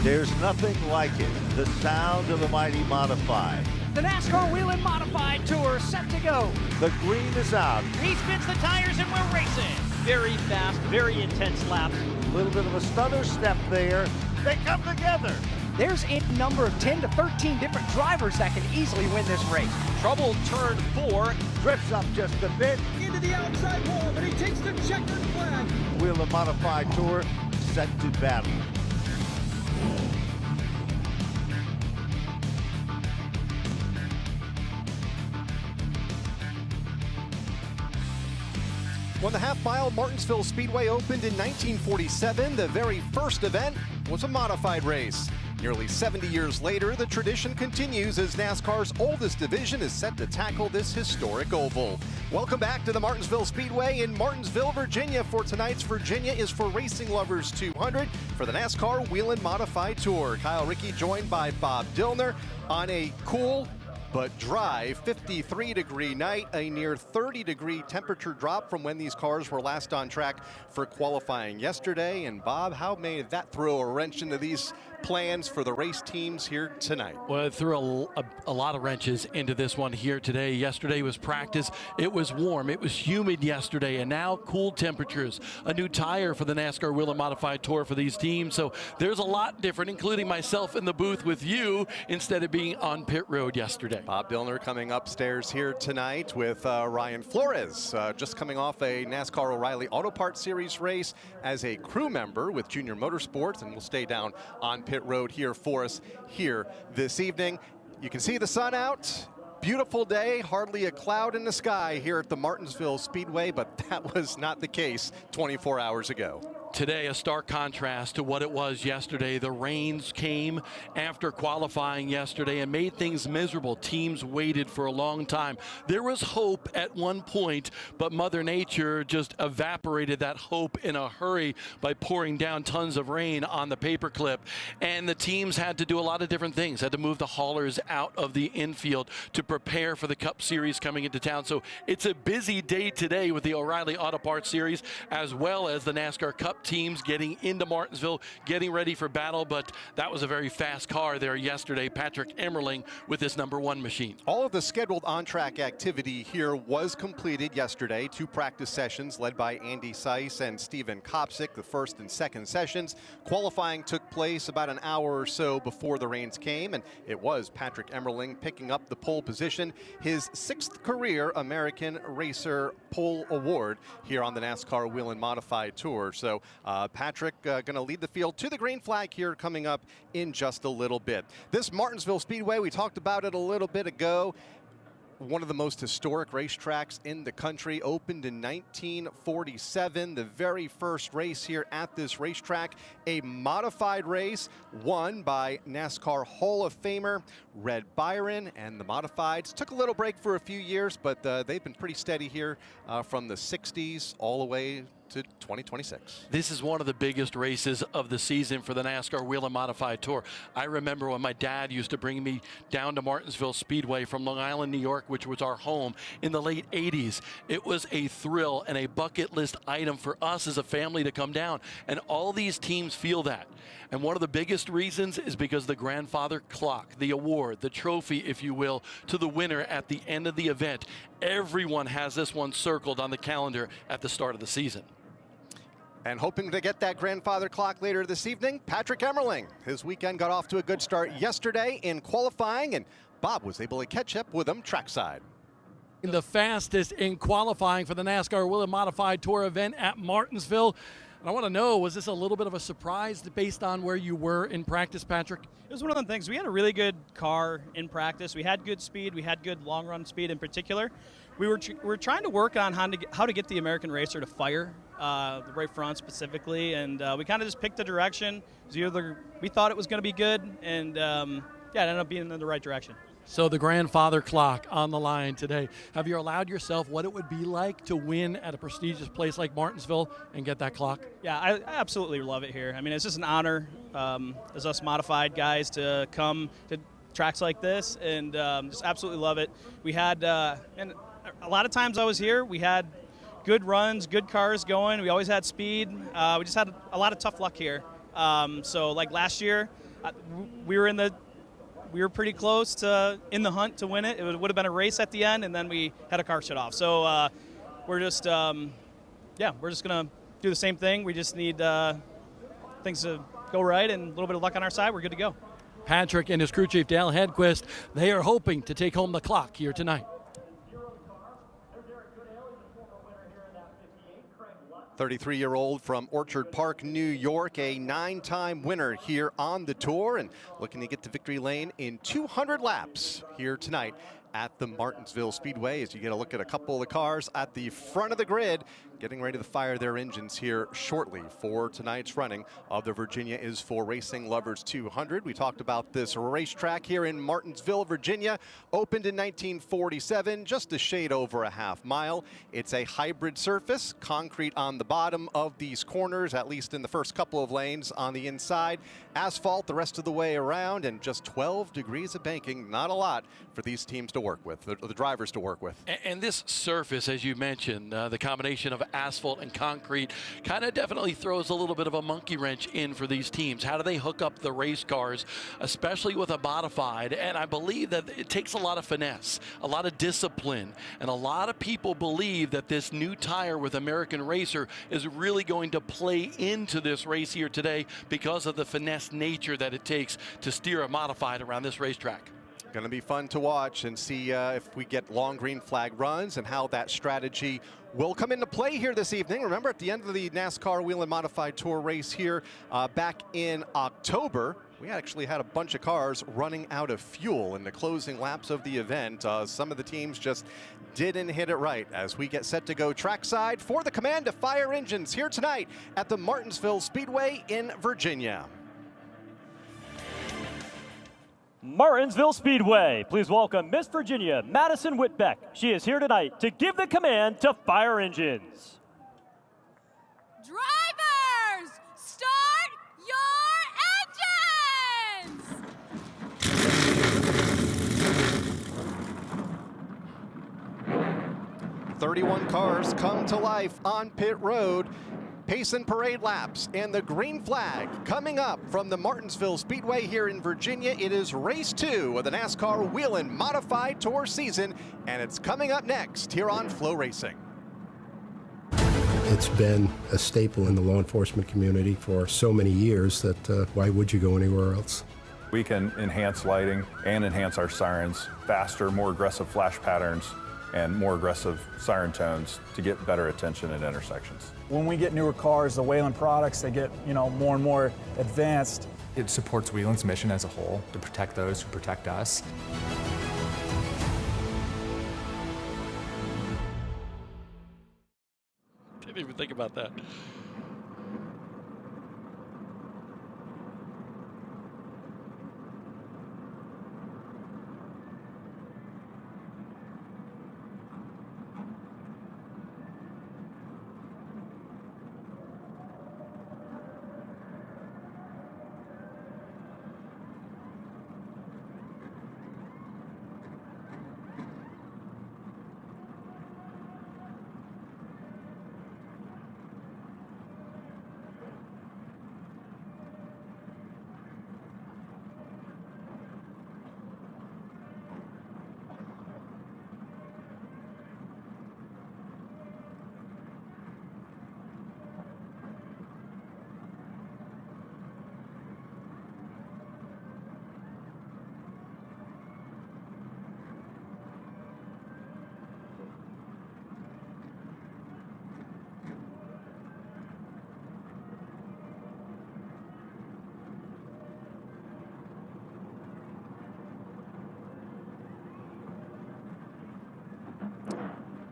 There's nothing like it. The sound of the mighty modified. The NASCAR Whelen Modified Tour set to go. The green is out. He spins the tires and we're racing. Very fast, very intense laps. A little bit of a stutter step there. They come together. There's a number of 10 to 13 different drivers that can easily win this race. Trouble turn 4. Drifts up just a bit. Into the outside wall, but he takes the checkered flag. Whelen Modified Tour set to battle. When the half-mile Martinsville Speedway opened in 1947, the very first event was a modified race. Nearly 70 years later, the tradition continues as NASCAR's oldest division is set to tackle this historic oval. Welcome back to the Martinsville Speedway in Martinsville, Virginia. For tonight's Virginia is for Racing Lovers 200 for the NASCAR Whelen Modified Tour. Kyle Rickey joined by Bob Dillner on a cool but dry 53-degree night, a near 30-degree temperature drop from when these cars were last on track for qualifying yesterday. And Bob, how may that throw a wrench into these plans for the race teams here tonight? Well, it threw a lot of wrenches into this one here today. Yesterday was practice. It was warm. It was humid yesterday, and now cool temperatures. A new tire for the NASCAR Whelen Modified Tour for these teams. So there's a lot different, including myself in the booth with you instead of being on pit road yesterday. Bob Dillner coming upstairs here tonight with Ryan Flores, just coming off a NASCAR O'Reilly Auto Parts Series race as a crew member with Junior Motorsports, and will stay down on pit road here for us here this evening. You can see the sun out. Beautiful day, hardly a cloud in the sky here at the Martinsville Speedway, but that was not the case 24 hours ago. Today, a stark contrast to what it was yesterday. The rains came after qualifying yesterday and made things miserable. Teams waited for a long time. There was hope at one point, but Mother Nature just evaporated that hope in a hurry by pouring down tons of rain on the paperclip. And the teams had to do a lot of different things. Had to move the haulers out of the infield to prepare for the Cup Series coming into town. So it's a busy day today with the O'Reilly Auto Parts Series as well as the NASCAR Cup teams getting into Martinsville, getting ready for battle. But that was a very fast car there yesterday. Patrick Emmerling with his #1 machine. All of the scheduled on-track activity here was completed yesterday. 2 practice sessions led by Andy Seiss and Steven Kopsick, the first and second sessions. Qualifying took place about an hour or so before the rains came, and it was Patrick Emmerling picking up the pole position, his 6th career American Racer Pole Award here on the NASCAR Whelen Modified Tour. So Patrick going to lead the field to the green flag here coming up in just a little bit. This Martinsville Speedway, we talked about it a little bit ago. One of the most historic racetracks in the country, opened in 1947, the very first race here at this racetrack, a modified race won by NASCAR Hall of Famer Red Byron, and the modifieds took a little break for a few years, but they've been pretty steady here from the 60s all the way to 2026. This is one of the biggest races of the season for the NASCAR Whelen Modified Tour. I remember when my dad used to bring me down to Martinsville Speedway from Long Island, New York, which was our home in the late 80s. It was a thrill and a bucket list item for us as a family to come down. And all these teams feel that. And one of the biggest reasons is because the grandfather clock, the award, the trophy, if you will, to the winner at the end of the event. Everyone has this one circled on the calendar at the start of the season. And hoping to get that grandfather clock later this evening, Patrick Emmerling. His weekend got off to a good start yesterday in qualifying, and Bob was able to catch up with him trackside. The fastest in qualifying for the NASCAR Whelen Modified Tour event at Martinsville. I want to know, was this a little bit of a surprise based on where you were in practice, Patrick? It was one of the things. We had a really good car in practice. We had good speed. We had good long-run speed in particular. We were trying to work on how to get the American racer to fire, the right front specifically, and we kind of just picked the direction. It was either we thought it was going to be good, and yeah, it ended up being in the right direction. So the grandfather clock on the line today. Have you allowed yourself what it would be like to win at a prestigious place like Martinsville and get that clock? Yeah, I absolutely love it here. I mean, it's just an honor as us modified guys to come to tracks like this, and just absolutely love it. We had, and a lot of times I was here, we had good runs, good cars going. We always had speed. We just had a lot of tough luck here. So like last year, we were pretty close to in the hunt to win it. It would have been a race at the end, and then we had a car shut off. So we're just we're just gonna do the same thing. We just need things to go right and a little bit of luck on our side. We're good to go. Patrick and his crew chief, Dale Hedquist, they are hoping to take home the clock here tonight. 33-year-old from Orchard Park, New York, a 9-time winner here on the tour and looking to get to victory lane in 200 laps here tonight at the Martinsville Speedway as you get a look at a couple of the cars at the front of the grid getting ready to fire their engines here shortly for tonight's running of the Virginia is for Racing Lovers 200. We talked about this racetrack here in Martinsville, Virginia. Opened in 1947, just a shade over a half mile. It's a hybrid surface, concrete on the bottom of these corners, at least in the first couple of lanes on the inside. Asphalt the rest of the way around, and just 12 degrees of banking. Not a lot for these teams to work with, the drivers to work with. And this surface, as you mentioned, the combination of asphalt and concrete kind of definitely throws a little bit of a monkey wrench in for these teams. How do they hook up the race cars, especially with a modified? And I believe that it takes a lot of finesse, a lot of discipline, and a lot of people believe that this new tire with American Racer is really going to play into this race here today because of the finesse nature that it takes to steer a modified around this racetrack. Going to be fun to watch and see if we get long green flag runs and how that strategy will come into play here this evening. Remember, at the end of the NASCAR Whelen Modified Tour race here back in October, we actually had a bunch of cars running out of fuel in the closing laps of the event. Some of the teams just didn't hit it right as we get set to go trackside for the command to fire engines here tonight at the Martinsville Speedway in Virginia. Martinsville Speedway, please welcome Miss Virginia, Madison Whitbeck. She is here tonight to give the command to fire engines. Drivers, start your engines! 31 cars come to life on pit road. Pace and parade laps and the green flag coming up from the Martinsville Speedway here in Virginia. It is race 2 of the NASCAR Whelen Modified Tour season, and it's coming up next here on Flow Racing. It's been a staple in the law enforcement community for so many years that why would you go anywhere else? We can enhance lighting and enhance our sirens, faster, more aggressive flash patterns, and more aggressive siren tones to get better attention at intersections. When we get newer cars, the Whelen products, they get, more and more advanced. It supports Whelen's mission as a whole to protect those who protect us. Didn't even think about that.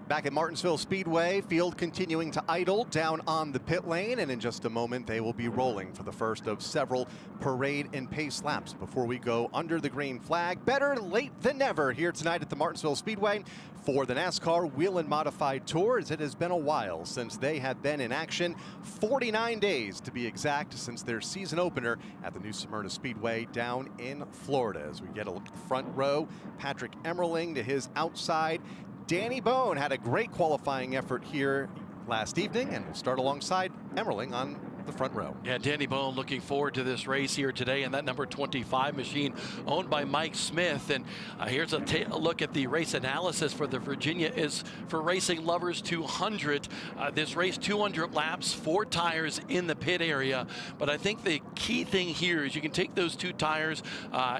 Back at Martinsville Speedway, field continuing to idle down on the pit lane, and in just a moment they will be rolling for the first of several parade and pace laps before we go under the green flag. Better late than never here tonight at the Martinsville Speedway for the NASCAR Whelen Modified Tour, as it has been a while since they have been in action. 49 days to be exact since their season opener at the new Smyrna Speedway down in Florida. As we get a look at the front row, Patrick Emmerling to his outside. Danny Bone had a great qualifying effort here last evening, and we'll start alongside Emmerling on the front row. Yeah, Danny Bone looking forward to this race here today, and that number 25 machine owned by Mike Smith. And here's a look at the race analysis for the Virginia is for Racing Lovers 200. This race 200 laps, 4 tires in the pit area. But I think the key thing here is you can take those 2 tires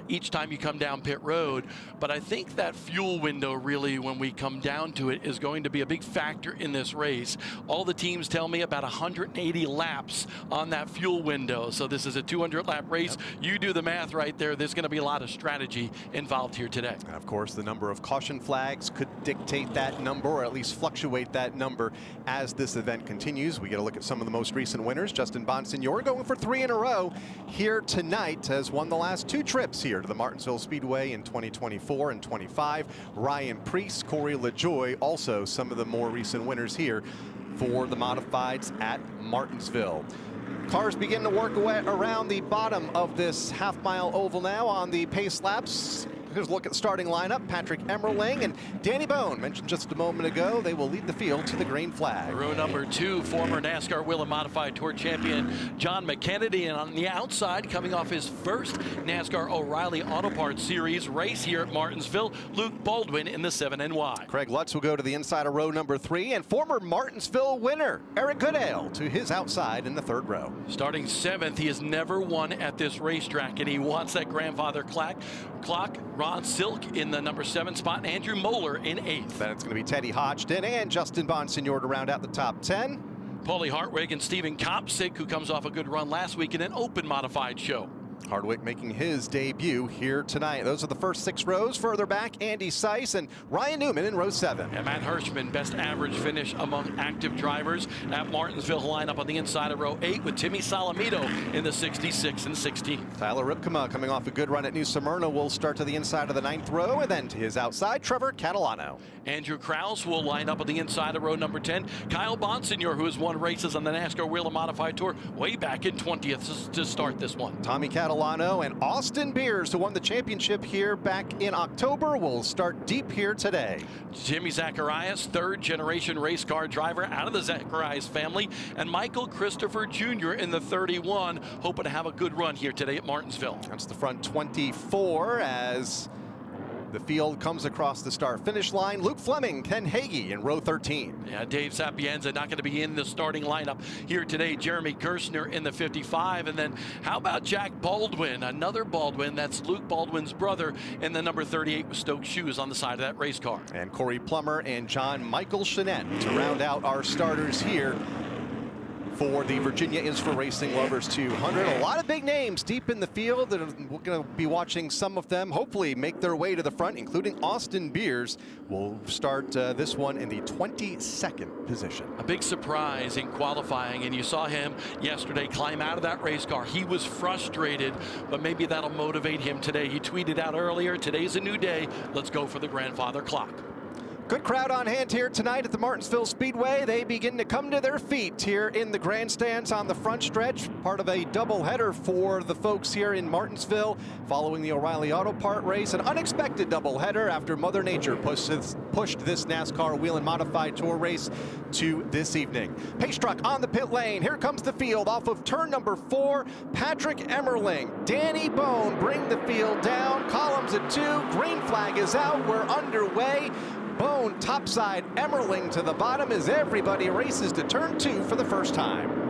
each time you come down pit road. But I think that fuel window really, when we come down to it, is going to be a big factor in this race. All the teams tell me about 180 laps on that fuel window. So this is a 200 lap race. You do the math right there. There's going to be a lot of strategy involved here today. Of course, the number of caution flags could dictate that number, or at least fluctuate that number as this event continues. We get a look at some of the most recent winners. Justin Bonsignore going for 3 in a row here tonight, has won the last 2 trips here to the Martinsville Speedway in 2024 and 25. Ryan Priest, Corey LaJoie, also some of the more recent winners here for the modifieds at Martinsville. Cars begin to work away around the bottom of this half-mile oval now on the pace laps. Here's a look at the starting lineup. Patrick Emmerling and Danny Bone, mentioned just a moment ago, they will lead the field to the green flag. Row number 2, former NASCAR Whelen Modified Tour champion John McKennedy, and on the outside, coming off his first NASCAR O'Reilly Auto Parts Series race here at Martinsville, Luke Baldwin in the 7NY. Craig Lutz will go to the inside of row number 3, and former Martinsville winner Eric Goodale to his outside in the 3rd row. Starting 7th, he has never won at this racetrack, and he wants that grandfather clock. Ron Silk in the number 7 spot, and Andrew Moeller in 8th. Then it's going to be Teddy Hodgson and Justin Bonsignore to round out the top 10. Paulie Hartwig and Stephen Kopsick, who comes off a good run last week in an open modified show. Hardwick making his debut here tonight. Those are the first 6 rows. Further back, Andy Seiss and Ryan Newman in row 7. And Matt Hirschman, best average finish among active drivers at Martinsville, line up on the inside of row 8 with Timmy Salamito in the 66 and 16. Tyler Ripkema, coming off a good run at New Smyrna, will start to the inside of the 9th row, and then to his outside, Trevor Catalano. Andrew Krause will line up on the inside of row number 10. Kyle Bonsignore, who has won races on the NASCAR Whelen Modified Tour way back in 20th to start this one. Tommy Catalano and Austin Beers, who won the championship here back in October, will start deep here today. Jimmy Zacharias, 3rd generation race car driver out of the Zacharias family, and Michael Christopher Jr. in the 31, hoping to have a good run here today at Martinsville. That's the front 24 as the field comes across the start-finish line. Luke Fleming, Ken Hagee in row 13. Yeah, Dave Sapienza not going to be in the starting lineup here today. Jeremy Gerstner in the 55. And then how about Jack Baldwin, another Baldwin, that's Luke Baldwin's brother, in the number 38 with Stokes shoes on the side of that race car. And Corey Plummer and John Michael Chanette to round out our starters here for the Virginia is for Racing Lovers 200. A lot of big names deep in the field, and we're going to be watching some of them hopefully make their way to the front, including Austin Beers. Will start this one in the 22nd position. A big surprise in qualifying, and you saw him yesterday climb out of that race car. He was frustrated, but maybe that'll motivate him today. He tweeted out earlier, today's a new day. Let's go for the grandfather clock. Good crowd on hand here tonight at the Martinsville Speedway. They begin to come to their feet here in the grandstands on the front stretch. Part of a doubleheader for the folks here in Martinsville following the O'Reilly Auto Part race. An unexpected doubleheader after Mother Nature pushed this NASCAR Whelen Modified Tour race to this evening. Pace truck on the pit lane. Here comes the field off of turn number 4. Patrick Emmerling, Danny Bone bring the field down. Columns at 2. Green flag is out. We're underway. Bone topside, Emmerling to the bottom as everybody races to turn 2 for the first time.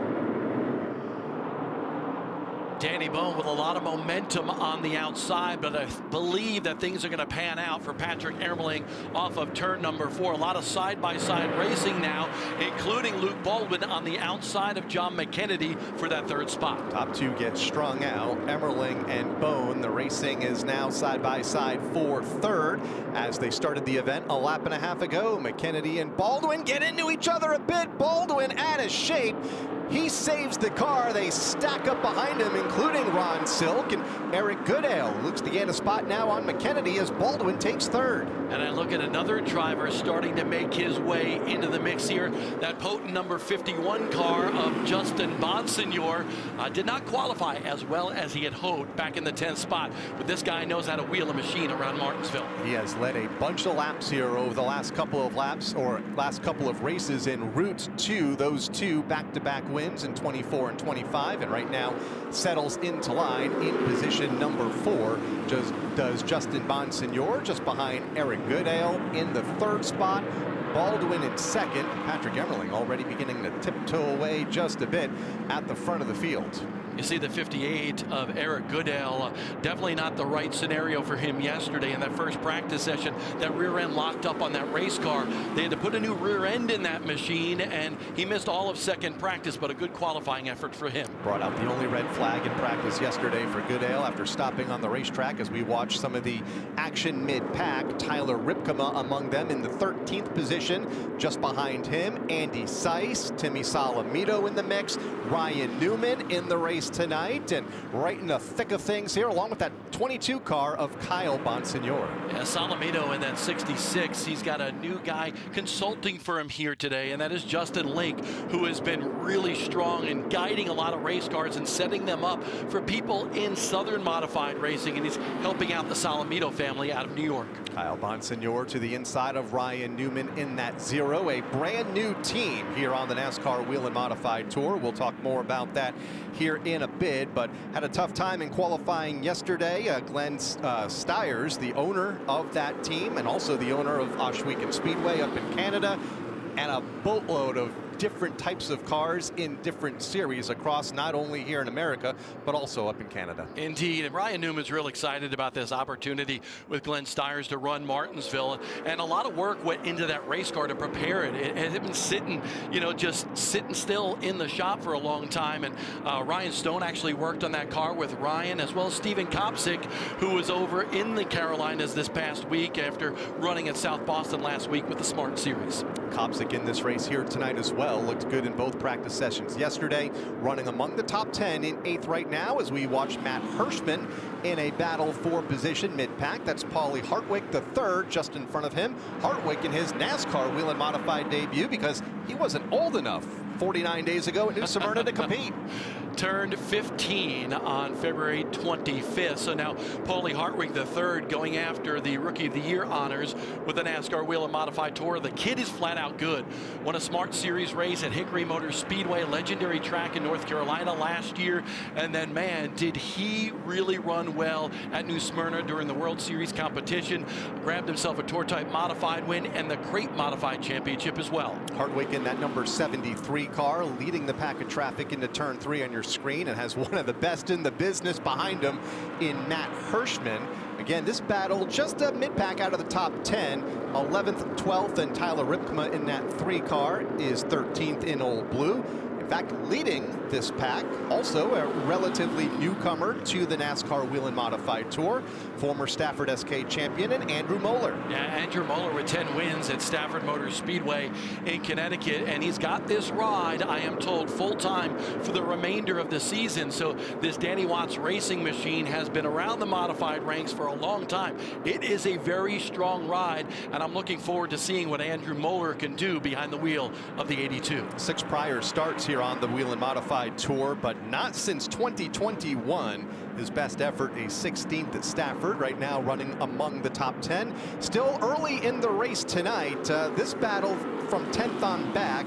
Danny Bone with a lot of momentum on the outside, but I believe that things are going to pan out for Patrick Emmerling off of turn number 4. A lot of side-by-side racing now, including Luke Baldwin on the outside of John McKennedy for that 3rd spot. Top 2 get strung out. Emmerling and Bone. The racing is now side-by-side for 3rd as they started the event a lap and a half ago. McKennedy and Baldwin get into each other a bit. Baldwin out of shape. He saves the car. They stack up behind him, including Ron Silk and Eric Goodale. Looks to gain a spot now on McKennedy as Baldwin takes 3rd. And I look at another driver starting to make his way into the mix here. That potent number 51 car of Justin Bonsignore did not qualify as well as he had hoped back in the 10th spot. But this guy knows how to wheel a machine around Martinsville. He has led a bunch of laps here over the last couple of laps, or last couple of races en route to those 2 back-to-back wins in 24 and 25, and right now settles into line in position number 4. Just does Justin Bonsignor, just behind Eric Goodale in the 3rd spot. Baldwin in 2nd. Patrick Emmerling already beginning to tiptoe away just a bit at the front of the field. You see the 58 of Eric Goodale, definitely not the right scenario for him yesterday in that first practice session. That rear end locked up on that race car. They had to put a new rear end in that machine, and he missed all of 2nd practice, but a good qualifying effort for him. Brought out the only red flag in practice yesterday for Goodale after stopping on the racetrack as we watch some of the action mid-pack. Tyler Ripkema among them in the 13th position. Just behind him, Andy Seiss, Timmy Salamito in the mix, Ryan Newman in the race tonight, and right in the thick of things here along with that 22 car of Kyle Bonsignor. Yeah, Salamito in that 66. He's got a new guy consulting for him here today, and that is Justin Link, who has been really strong in guiding a lot of race cars and setting them up for people in Southern modified racing, and he's helping out the Salamito family out of New York. Kyle Bonsignor to the inside of Ryan Newman in that 0, a brand new team here on the NASCAR Whelen Modified Tour. We'll talk more about that here in a bit, but had a tough time in qualifying yesterday. Glenn Stiers, the owner of that team and also the owner of Whelen Speedway up in Canada, and a boatload of different types of cars in different series across not only here in America, but also up in Canada. Indeed, and Ryan Newman's real excited about this opportunity with Glenn Stiers to run Martinsville, and a lot of work went into that race car to prepare it. It had been sitting, just sitting still in the shop for a long time, and Ryan Stone actually worked on that car with Ryan, as well as Steven Kopsick, who was over in the Carolinas this past week after running at South Boston last week with the Smart Series. Kopsick in this race here tonight as well. Looked good in both practice sessions yesterday, running among the top 10 in 8th right now as we watch Matt Hirschman in a battle for position mid-pack. That's Paulie Hartwick, the 3rd, just in front of him. Hartwick in his NASCAR Whelen Modified debut because he wasn't old enough 49 days ago at New Smyrna to compete. Turned 15 on February 25th. So now Paulie Hartwick III going after the Rookie of the Year honors with the NASCAR Whelen Modified Tour. The kid is flat out good. Won a Smart Series race at Hickory Motor Speedway, legendary track in North Carolina last year. And then, man, did he really run well at New Smyrna during the World Series competition. Grabbed himself a Tour Type Modified win and the Crate Modified Championship as well. Hartwick in that number 73 car, leading the pack of traffic into turn 3 on your screen, and has one of the best in the business behind him in Matt Hirschman. Again, this battle just a mid-pack out of the top 10, 11th, 12th, and Tyler Ripkema in that 3 car is 13th in Old Blue. In fact, leading this pack, also a relatively newcomer to the NASCAR Whelen Modified Tour, former Stafford SK champion, and Andrew Moeller. Yeah, Andrew Moeller with 10 wins at Stafford Motor Speedway in Connecticut, and he's got this ride, I am told, full-time for the remainder of the season. So this Danny Watts racing machine has been around the modified ranks for a long time. It is a very strong ride, and I'm looking forward to seeing what Andrew Moeller can do behind the wheel of the 82. 6 prior starts here on the Whelen Modified Tour, but not since 2021. His best effort, a 16th at Stafford, right now running among the top 10. Still early in the race tonight. This battle from 10th on back.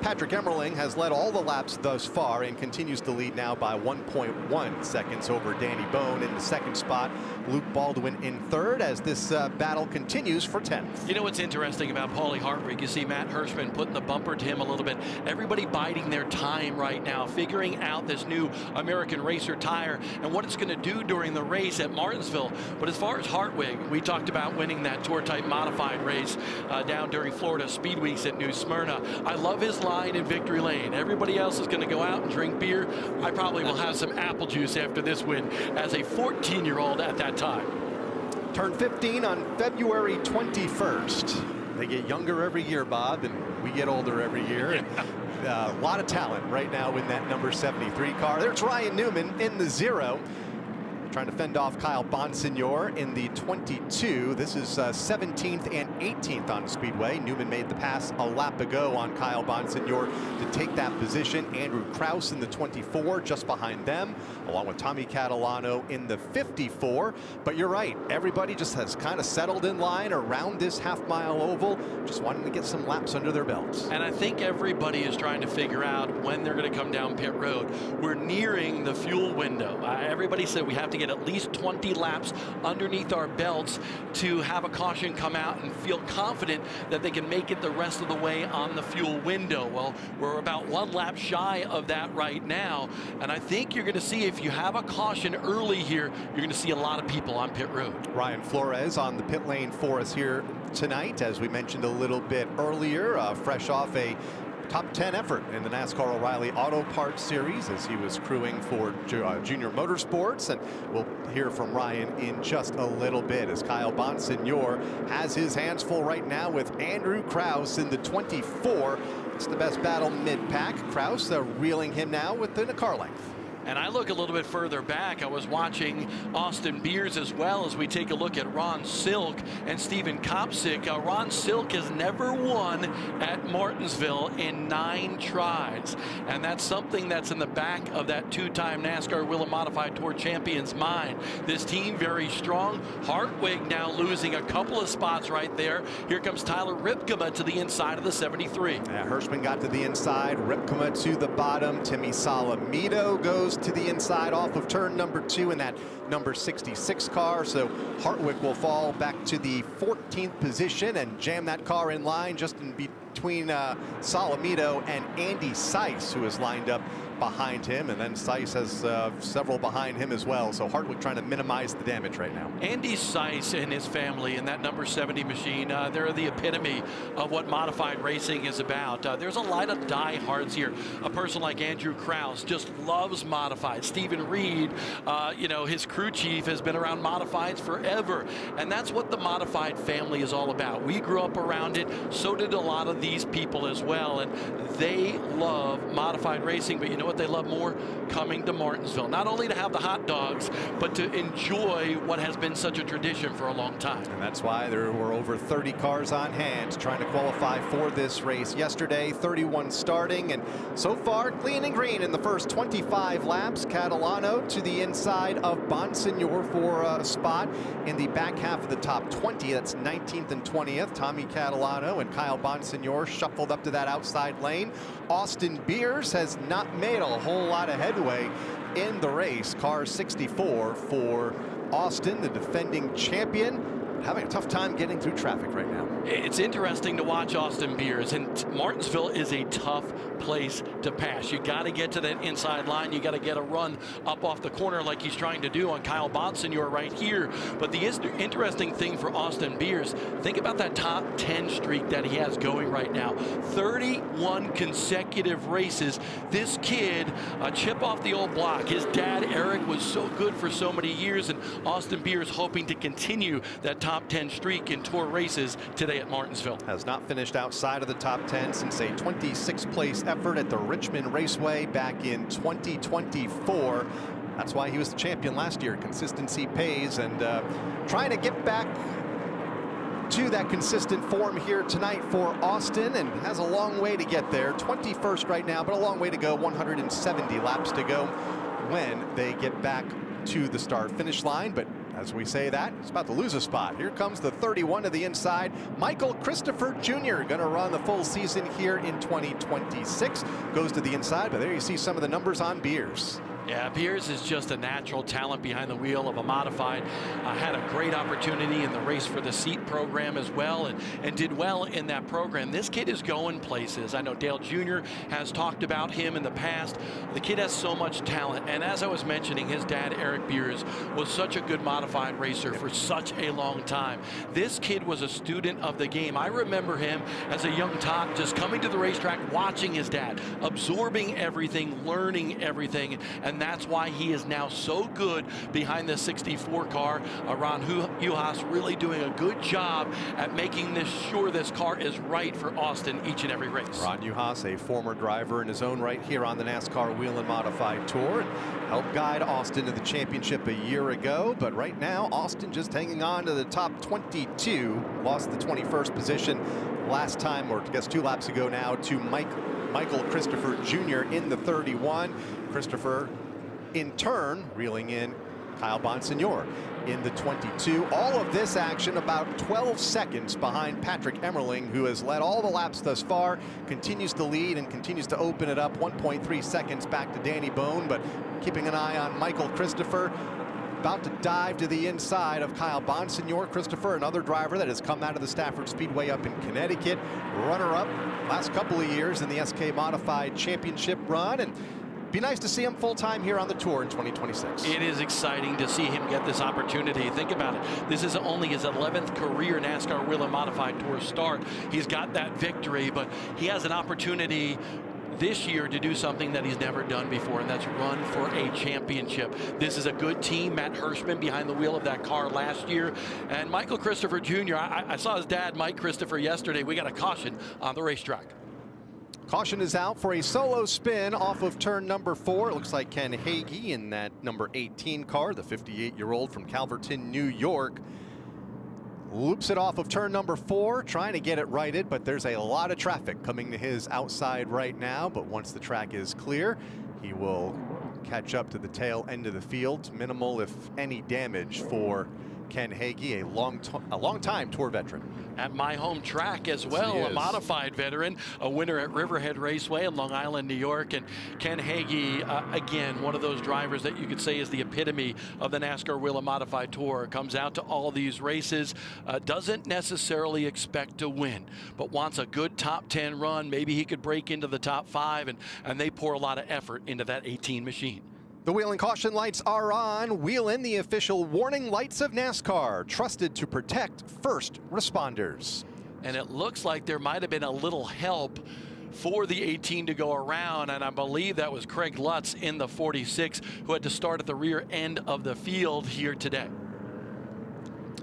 Patrick Emmerling has led all the laps thus far and continues to lead now by 1.1 seconds over Danny Bone in the 2nd spot. Luke Baldwin in 3rd as this battle continues for 10th. You know what's interesting about Paulie Hartwick? You see Matt Hirschman putting the bumper to him a little bit. Everybody biding their time right now, figuring out this new American Racer tire and what it's going to do during the race at Martinsville. But as far as Hartwick, we talked about winning that Tour Type Modified race down during Florida Speed Weeks at New Smyrna. I love his line in victory lane. Everybody else is going to go out and drink beer. I probably will have some apple juice after this win as a 14-year-old at that time. Turned 15 on February 21st. They get younger every year, Bob, and we get older every year. And a lot of talent right now in that number 73 car. There's Ryan Newman in the 0. trying to fend off Kyle Bonsignor in the 22. This is 17th and 18th on Speedway. Newman made the pass a lap ago on Kyle Bonsignor to take that position. Andrew Kraus in the 24, just behind them, along with Tommy Catalano in the 54. But you're right, everybody just has kind of settled in line around this half-mile oval, just wanting to get some laps under their belts. And I think everybody is trying to figure out when they're going to come down pit road. We're nearing the fuel window. Everybody said we have to get at least 20 laps underneath our belts to have a caution come out and feel confident that they can make it the rest of the way on the fuel window. Well, we're about 1 lap shy of that right now, and I think you're going to see, if you have a caution early here, you're going to see a lot of people on pit road. Ryan Flores on the pit lane for us here tonight, as we mentioned a little bit earlier, fresh off a top 10 effort in the NASCAR O'Reilly Auto Parts Series as he was crewing for Junior Motorsports. And we'll hear from Ryan in just a little bit as Kyle Bonsignor has his hands full right now with Andrew Kraus in the 24. It's the best battle mid-pack. Kraus reeling him now within a car length. And I look a little bit further back. I was watching Austin Beers as well as we take a look at Ron Silk and Steven Kopsick. Ron Silk has never won at Martinsville in 9 tries. And that's something that's in the back of that 2-time NASCAR Whelen Modified Tour champion's mind. This team very strong. Hartwig now losing a couple of spots right there. Here comes Tyler Ripkema to the inside of the 73. Yeah, Hirschman got to the inside, Ripkema to the bottom. Timmy Salamito goes to the inside off of turn number 2 in that number 66 car. So Hartwick will fall back to the 14th position and jam that car in line just in between Salamito and Andy Seiss, who is lined up behind him, and then Seiss has several behind him as well. So Hartwick trying to minimize the damage right now. Andy Seiss and his family in that number 70 machine, they're the epitome of what modified racing is about. There's a lot of diehards here. A person like Andrew Kraus just loves modified. Stephen Reed, you know, his crew chief, has been around modifieds forever, and that's what the modified family is all about. We grew up around it, so did a lot of these people as well, and they love modified racing. But you know what they love more? Coming to Martinsville, not only to have the hot dogs, but to enjoy what has been such a tradition for a long time. And that's why there were over 30 cars on hand trying to qualify for this race yesterday. 31 starting, and so far clean and green in the first 25 laps. Catalano to the inside of Bonsignor for a spot in the back half of the top 20. That's 19th and 20th. Tommy Catalano and Kyle Bonsignor shuffled up to that outside lane. Austin Beers has not made a whole lot of headway in the race. Car 64 for Austin, the defending champion, having a tough time getting through traffic right now. It's interesting to watch Austin Beers, and Martinsville is a tough place to pass. You got to get to that inside line. You got to get a run up off the corner like he's trying to do on Kyle Bonsignor right here. But the interesting thing for Austin Beers, think about that top 10 streak that he has going right now. 31 consecutive races. This kid, a chip off the old block. His dad, Eric, was so good for so many years, and Austin Beers hoping to continue that top 10 streak in tour races today at Martinsville. Has not finished outside of the top 10 since a 26th place effort at the Richmond Raceway back in 2024. That's why he was the champion last year. Consistency pays, and trying to get back to that consistent form here tonight for Austin, and has a long way to get there. 21st right now, but a long way to go. 170 laps to go when they get back to the start finish line. But as we say that, it's about to lose a spot. Here comes the 31 to the inside. Michael Christopher Jr. going to run the full season here in 2026. Goes to the inside, but there you see some of the numbers on Beers. Yeah, Beers is just a natural talent behind the wheel of a modified. Had a great opportunity in the Race for the Seat program as well, and did well in that program. This kid is going places. I know Dale Jr. has talked about him in the past. The kid has so much talent, and as I was mentioning, his dad, Eric Beers, was such a good modified racer for such a long time. This kid was a student of the game. I remember him as a young top just coming to the racetrack, watching his dad, absorbing everything, learning everything, and and that's why he is now so good behind the 64 car. Ron Juhas really doing a good job at making sure this car is right for Austin each and every race. Ron Juhas, a former driver in his own right here on the NASCAR Whelen Modified Tour, helped guide Austin to the championship a year ago, but right now Austin just hanging on to the top 22. Lost the 21st position last time, or I guess 2 laps ago now, to Michael Christopher Jr. in the 31. Christopher in turn reeling in Kyle Bonsignor in the 22. All of this action about 12 seconds behind Patrick Emmerling, who has led all the laps thus far, continues to lead and continues to open it up. 1.3 seconds back to Danny Bone, but keeping an eye on Michael Christopher. About to dive to the inside of Kyle Bonsignor. Christopher, another driver that has come out of the Stafford Speedway up in Connecticut, runner-up last couple of years in the SK Modified Championship run, and be nice to see him full-time here on the Tour in 2026. It is exciting to see him get this opportunity. Think about it. This is only his 11th career NASCAR Whelen Modified Tour start. He's got that victory, but he has an opportunity this year to do something that he's never done before, and that's run for a championship. This is a good team. Matt Hirschman behind the wheel of that car last year, and Michael Christopher Jr. I saw his dad, Mike Christopher, yesterday. We got a caution on the racetrack. Caution is out for a solo spin off of turn number 4. It looks like Ken Hagee in that number 18 car, the 58-year-old from Calverton, New York. Loops it off of turn number 4, trying to get it righted, but there's a lot of traffic coming to his outside right now. But once the track is clear, he will catch up to the tail end of the field. Minimal, if any, damage for Ken Hagee, a long-time Tour veteran. At my home track as well, a modified veteran, a winner at Riverhead Raceway in Long Island, New York. And Ken Hagee, again, one of those drivers that you could say is the epitome of the NASCAR Whelen Modified Tour. Comes out to all these races, doesn't necessarily expect to win, but wants a good top 10 run. Maybe he could break into the top 5, and they pour a lot of effort into that 18 machine. The Whelen caution lights are on. Whelen, the official warning lights of NASCAR, trusted to protect first responders. And it looks like there might have been a little help for the 18 to go around, and I believe that was Craig Lutz in the 46 who had to start at the rear end of the field here today.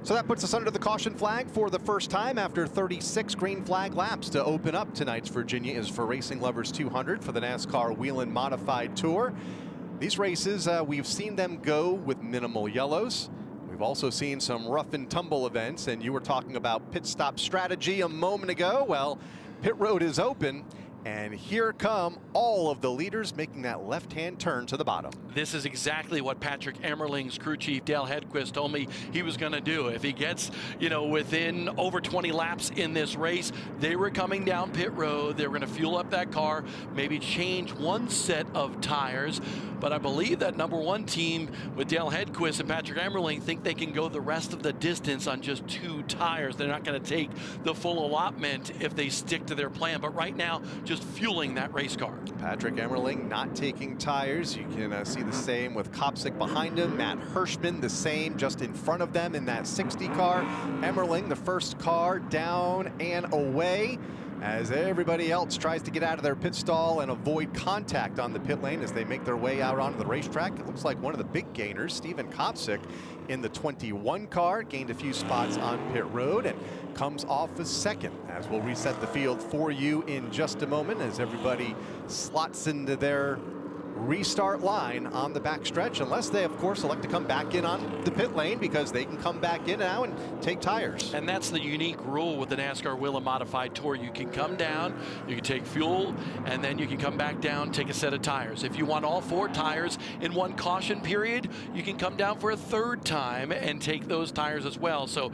So that puts us under the caution flag for the first time after 36 green flag laps. To open up tonight's Virginia is for Racing Lovers 200 for the NASCAR Whelen Modified Tour. These races, we've seen them go with minimal yellows. We've also seen some rough and tumble events, and you were talking about pit stop strategy a moment ago. Well, pit road is open, and here come all of the leaders making that left-hand turn to the bottom. This is exactly what Patrick Emmerling's crew chief, Dale Hedquist, told me he was going to do. If he gets, within over 20 laps in this race, they were coming down pit road. They were going to fuel up that car, maybe change one set of tires. But I believe that number 1 team with Dale Hedquist and Patrick Emmerling think they can go the rest of the distance on just 2 tires. They're not going to take the full allotment if they stick to their plan. But right now, just fueling that race car. Patrick Emmerling not taking tires. You can see the same with Kopsick behind him. Matt Hirschman the same just in front of them in that 60 car. Emmerling the first car down and away as everybody else tries to get out of their pit stall and avoid contact on the pit lane as they make their way out onto the racetrack. It looks like one of the big gainers, Stephen Kopsick, in the 21 car, gained a few spots on pit road and comes off as second, as we'll reset the field for you in just a moment as everybody slots into their restart line on the backstretch, unless they, of course, elect to come back in on the pit lane, because they can come back in now and take tires. And that's the unique rule with the NASCAR Whelen Modified Tour. You can come down, you can take fuel, and then you can come back down, take a set of tires. If you want all 4 tires in one caution period, you can come down for a 3rd time and take those tires as well. So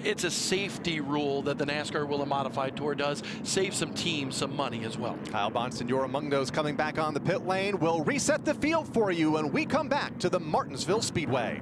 it's a safety rule that the NASCAR Whelen Modified Tour does. Save some teams some money as well. Kyle Bonsignor among those coming back on the pit lane. We'll reset the field for you when we come back to the Martinsville Speedway.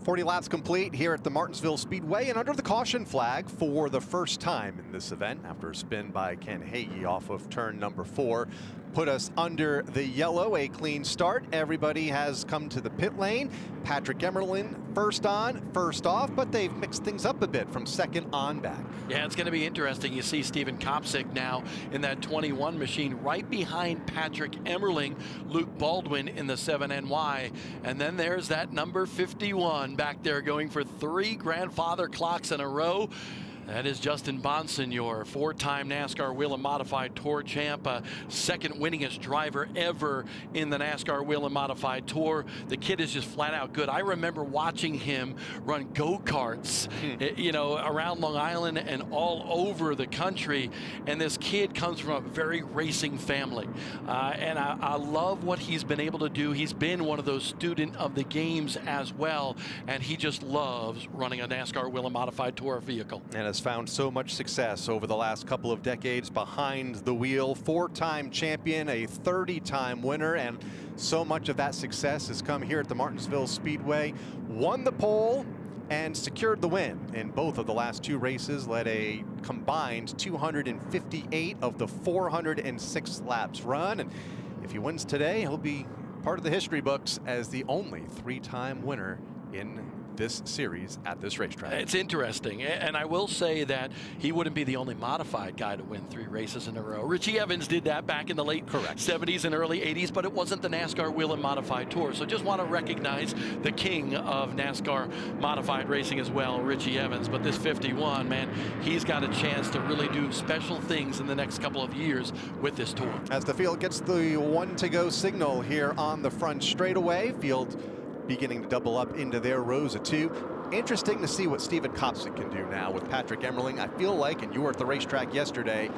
40 laps complete here at the Martinsville Speedway, and under the caution flag for the first time in this event after a spin by Ken Hagee off of turn number 4 put us under the yellow. A clean start. Everybody has come to the pit lane. Patrick Emmerling first on, first off, but they've mixed things up a bit from second on back. Yeah, it's going to be interesting. You see Steven Kopsick now in that 21 machine right behind Patrick Emmerling, Luke Baldwin in the 7NY, and then there's that number 51 back there going for 3 grandfather clocks in a row. That is Justin Bonsignor, 4-time NASCAR Whelen Modified Tour champ, second winningest driver ever in the NASCAR Whelen Modified Tour. The kid is just flat out good. I remember watching him run go-karts, you know, around Long Island and all over the country. And this kid comes from a very racing family. And I love what he's been able to do. He's been one of those student of the games as well. And he just loves running a NASCAR Whelen Modified Tour vehicle. And has found so much success over the last couple of decades behind the wheel. 4-time champion, a 30-time winner, and so much of that success has come here at the Martinsville Speedway. Won the pole and secured the win in both of the last 2 races, led a combined 258 of the 406 laps run. And if he wins today, he'll be part of the history books as the only 3-time winner in this series at this racetrack. It's interesting, and I will say that he wouldn't be the only modified guy to win 3 races in a row. Richie Evans did that back in the late 70s and early 80s, but it wasn't the NASCAR Whelen Modified Tour. So just want to recognize the king of NASCAR modified racing as well, Richie Evans. But this 51, man, he's got a chance to really do special things in the next couple of years with this tour. As the field gets the 1 to go signal here on the front straightaway, field beginning to double up into their rows of 2. Interesting to see what Steven Kopsick can do now with Patrick Emmerling. I feel like, and you were at the racetrack yesterday,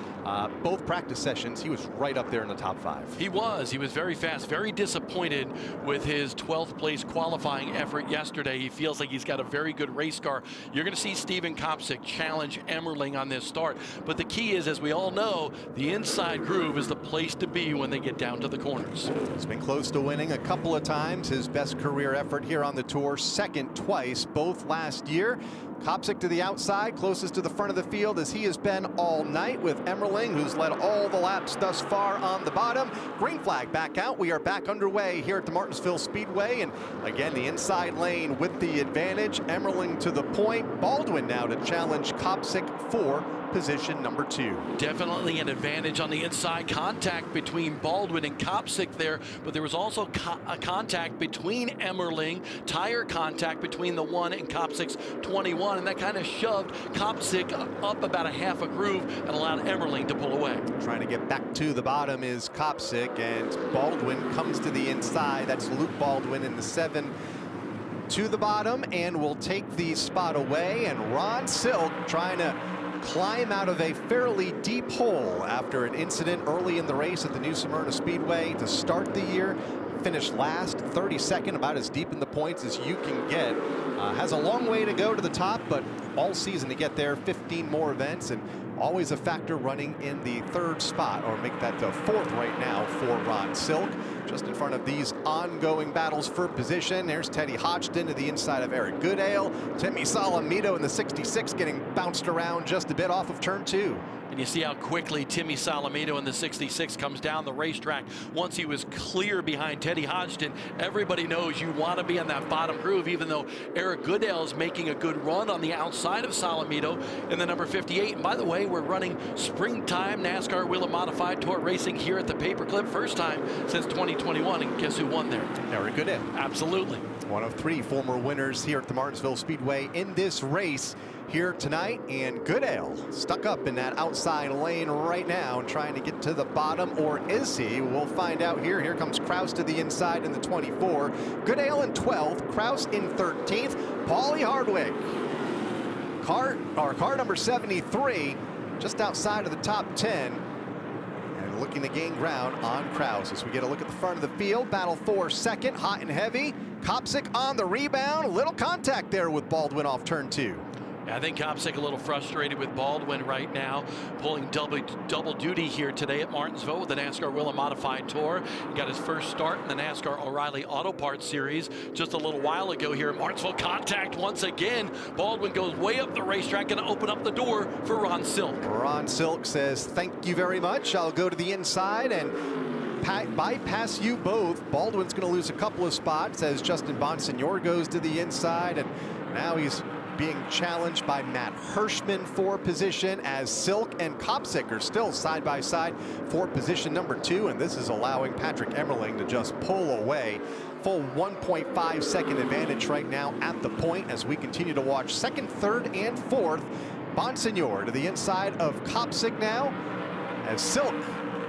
both practice sessions, he was right up there in the top 5. He was very fast, very disappointed with his 12th place qualifying effort yesterday. He feels like he's got a very good race car. You're going to see Steven Kopsick challenge Emmerling on this start. But the key is, as we all know, the inside groove is the place to be when they get down to the corners. He's been close to winning a couple of times. His best career effort here on the tour, second twice, both last year. Kopsick to the outside, closest to the front of the field as he has been all night, with Emmerling, who's led all the laps thus far, on the bottom. Green flag back out. We are back underway here at the Martinsville Speedway, and again the inside lane with the advantage. Emmerling to the point. Baldwin now to challenge Kopsick for position number 2. Definitely an advantage on the inside. Contact between Baldwin and Kopsick there, but there was also a contact between Emmerling, tire contact between the 1 and Kopsick's 21, and that kind of shoved Kopsick up about a half a groove and allowed Emmerling to pull away. Trying to get back to the bottom is Kopsick, and Baldwin comes to the inside. That's Luke Baldwin in the 7 to the bottom, and will take the spot away. And Ron Silk trying to climb out of a fairly deep hole after an incident early in the race at the New Smyrna Speedway to start the year. Finished last, 32nd, about as deep in the points as you can get. Has a long way to go to the top, but all season to get there. 15 more events, and always a factor running in the 3rd spot, or make that the 4th right now for Ron Silk. Just in front of these ongoing battles for position, there's Teddy Hodgson to the inside of Eric Goodale. Timmy Salamito in the 66 getting bounced around just a bit off of turn 2. And you see how quickly Timmy Salamito in the 66 comes down the racetrack. Once he was clear behind Teddy Hodgson, everybody knows you want to be on that bottom groove, even though Eric Goodale is making a good run on the outside of Salamito in the number 58. And by the way, we're running springtime NASCAR Whelen Modified Tour racing here at the Paperclip. First time since 2021, and guess who won there? Eric Goodale. Absolutely. One of 3 former winners here at the Martinsville Speedway in this race here tonight, and Goodale stuck up in that outside lane right now and trying to get to the bottom, or is he? We'll find out here. Here comes Kraus to the inside in the 24. Goodale in 12th, Kraus in 13th. Paulie Hardwick, car number 73, just outside of the top 10. And looking to gain ground on Kraus as we get a look at the front of the field. Battle for second, hot and heavy. Kopsick on the rebound. A little contact there with Baldwin off turn 2. I think Kopsick a little frustrated with Baldwin right now, pulling double duty here today at Martinsville with the NASCAR Whelen Modified Tour. He got his first start in the NASCAR O'Reilly Auto Parts Series just a little while ago here at Martinsville. Contact once again. Baldwin goes way up the racetrack and open up the door for Ron Silk. Ron Silk says, thank you very much. I'll go to the inside and bypass you both. Baldwin's going to lose a couple of spots as Justin Bonsignor goes to the inside, and now he's being challenged by Matt Hirschman for position as Silk and Kopsick are still side by side for position number 2, and this is allowing Patrick Emmerling to just pull away. Full 1.5 second advantage right now at the point as we continue to watch second, third, and fourth. Bonsignor to the inside of Kopsick now as Silk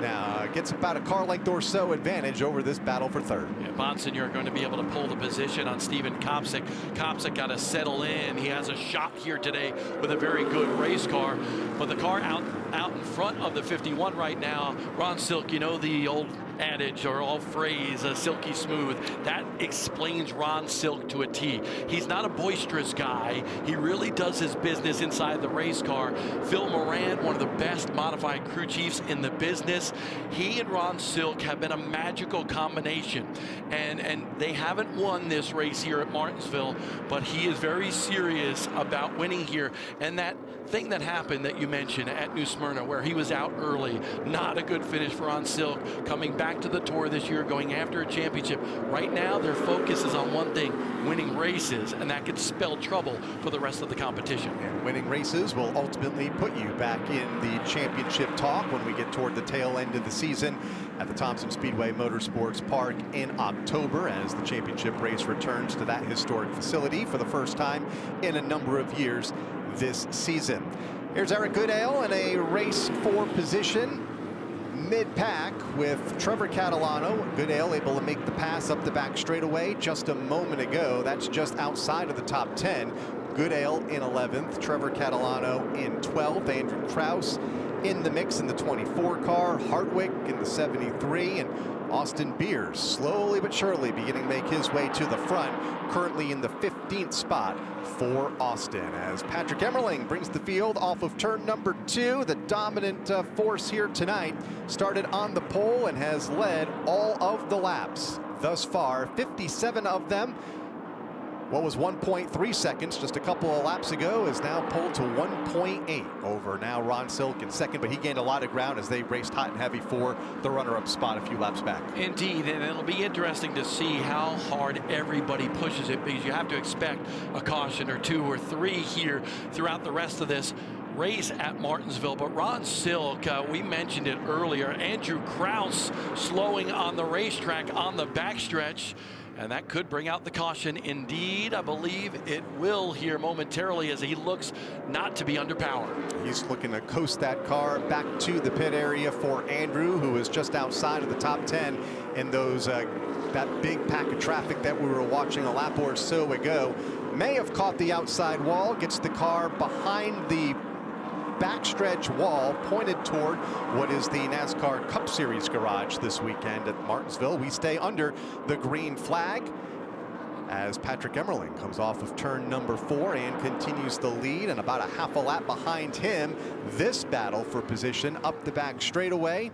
now gets about a car length or so advantage over this battle for third. Yeah, Bonsignor going to be able to pull the position on Stephen Kopsick. Kopsick got to settle in. He has a shot here today with a very good race car. But the car out in front of the 51 right now, Ron Silk, you know the old adage or old phrase, silky smooth. That explains Ron Silk to a T. He's not a boisterous guy. He really does his business inside the race car. Phil Moran, one of the best modified crew chiefs in the business. He and Ron Silk have been a magical combination. And they haven't won this race here at Martinsville, but he is very serious about winning here. And that thing that happened that you mentioned at New Smyrna, where he was out early, not a good finish for Ron Silk, coming back to the tour this year, going after a championship. Right now, their focus is on one thing, winning races, and that could spell trouble for the rest of the competition. And winning races will ultimately put you back in the championship talk when we get toward the tail end of the season at the Thompson Speedway Motorsports Park in October as the championship race returns to that historic facility for the first time in a number of years this season. Here's Eric Goodale in a race for position mid-pack with Trevor Catalano. Goodale able to make the pass up the back straightaway just a moment ago. That's just outside of the top 10. Goodale in 11th, Trevor Catalano in 12th, Andrew Kraus in the mix in the 24 car, Hartwick in the 73, and Austin Beers slowly but surely beginning to make his way to the front, currently in the 15th spot for Austin as Patrick Emmerling brings the field off of turn number 2. The dominant force here tonight started on the pole and has led all of the laps thus far, 57 of them. What was 1.3 seconds just a couple of laps ago is now pulled to 1.8 over now Ron Silk in second, but he gained a lot of ground as they raced hot and heavy for the runner-up spot a few laps back. Indeed, and it'll be interesting to see how hard everybody pushes it, because you have to expect a caution or 2 or 3 here throughout the rest of this race at Martinsville. But Ron Silk, we mentioned it earlier, Andrew Kraus slowing on the racetrack on the backstretch, and that could bring out the caution. Indeed, I believe it will here momentarily as he looks not to be under power. He's looking to coast that car back to the pit area for Andrew, who is just outside of the top 10 in those that big pack of traffic that we were watching a lap or so ago. May have caught the outside wall, gets the car behind the backstretch wall pointed toward what is the NASCAR Cup Series garage this weekend at Martinsville. We stay under the green flag as Patrick Emmerling comes off of turn number 4 and continues the lead, and about a half a lap behind him. This battle for position up the back straightaway.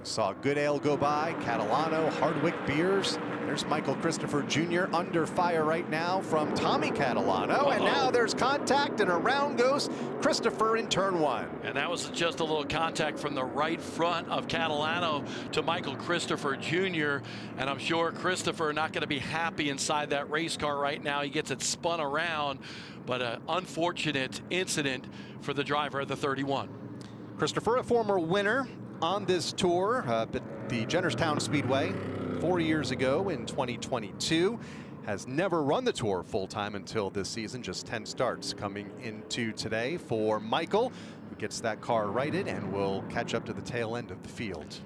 Saw Goodale go by, Catalano, Hardwick, Beers. There's Michael Christopher Jr. under fire right now from Tommy Catalano. And now there's contact, and around goes Christopher in turn 1. And that was just a little contact from the right front of Catalano to Michael Christopher Jr. And I'm sure Christopher not going to be happy inside that race car right now. He gets it spun around, but an unfortunate incident for the driver of the 31. Christopher, a former winner on this tour at the Jennerstown Speedway 4 years ago in 2022, has never run the tour full-time until this season, just 10 starts coming into today for Michael, who gets that car righted and will catch up to the tail end of the field.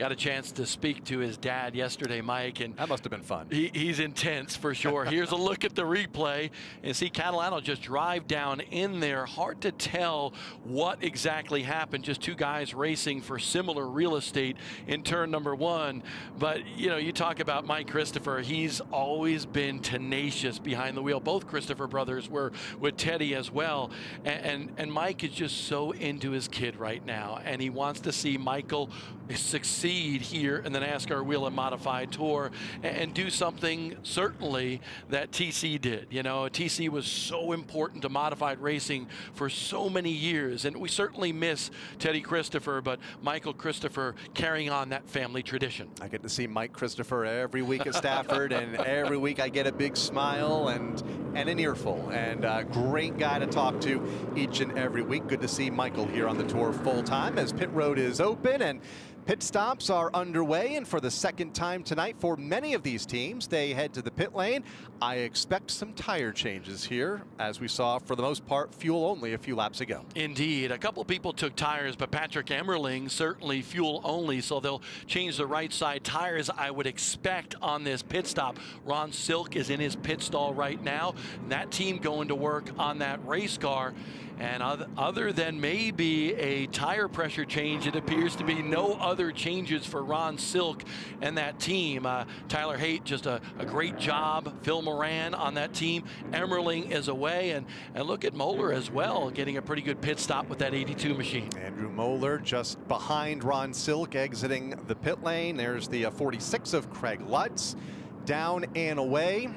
Got a chance to speak to his dad yesterday, Mike, and that must have been fun. He's intense for sure. Here's a look at the replay, and see Catalano just drive down in there. Hard to tell what exactly happened. Just two guys racing for similar real estate in turn number one. But you talk about Mike Christopher. He's always been tenacious behind the wheel. Both Christopher brothers were with Teddy as well, and Mike is just so into his kid right now, and he wants to see Michael succeed here in the NASCAR Whelen Modified Tour and do something certainly that TC did. TC was so important to modified racing for so many years, and we certainly miss Teddy Christopher, but Michael Christopher carrying on that family tradition. I get to see Mike Christopher every week at Stafford, and every week I get a big smile and an earful, and a great guy to talk to each and every week. Good to see Michael here on the tour full time as pit road is open and pit stops are underway, and for the second time tonight for many of these teams, they head to the pit lane. I expect some tire changes here, as we saw for the most part fuel only a few laps ago. Indeed, a couple people took tires, but Patrick Emmerling certainly fuel only, so they'll change the right side tires, I would expect, on this pit stop. Ron Silk is in his pit stall right now, and that team going to work on that race car. And other than maybe a tire pressure change, it appears to be no other changes for Ron Silk and that team. Tyler Haight, just a great job. Phil Moran on that team. Emmerling is away, and look at Moeller as well, getting a pretty good pit stop with that 82 machine. Andrew Moeller just behind Ron Silk, exiting the pit lane. There's the 46 of Craig Lutz, down and away.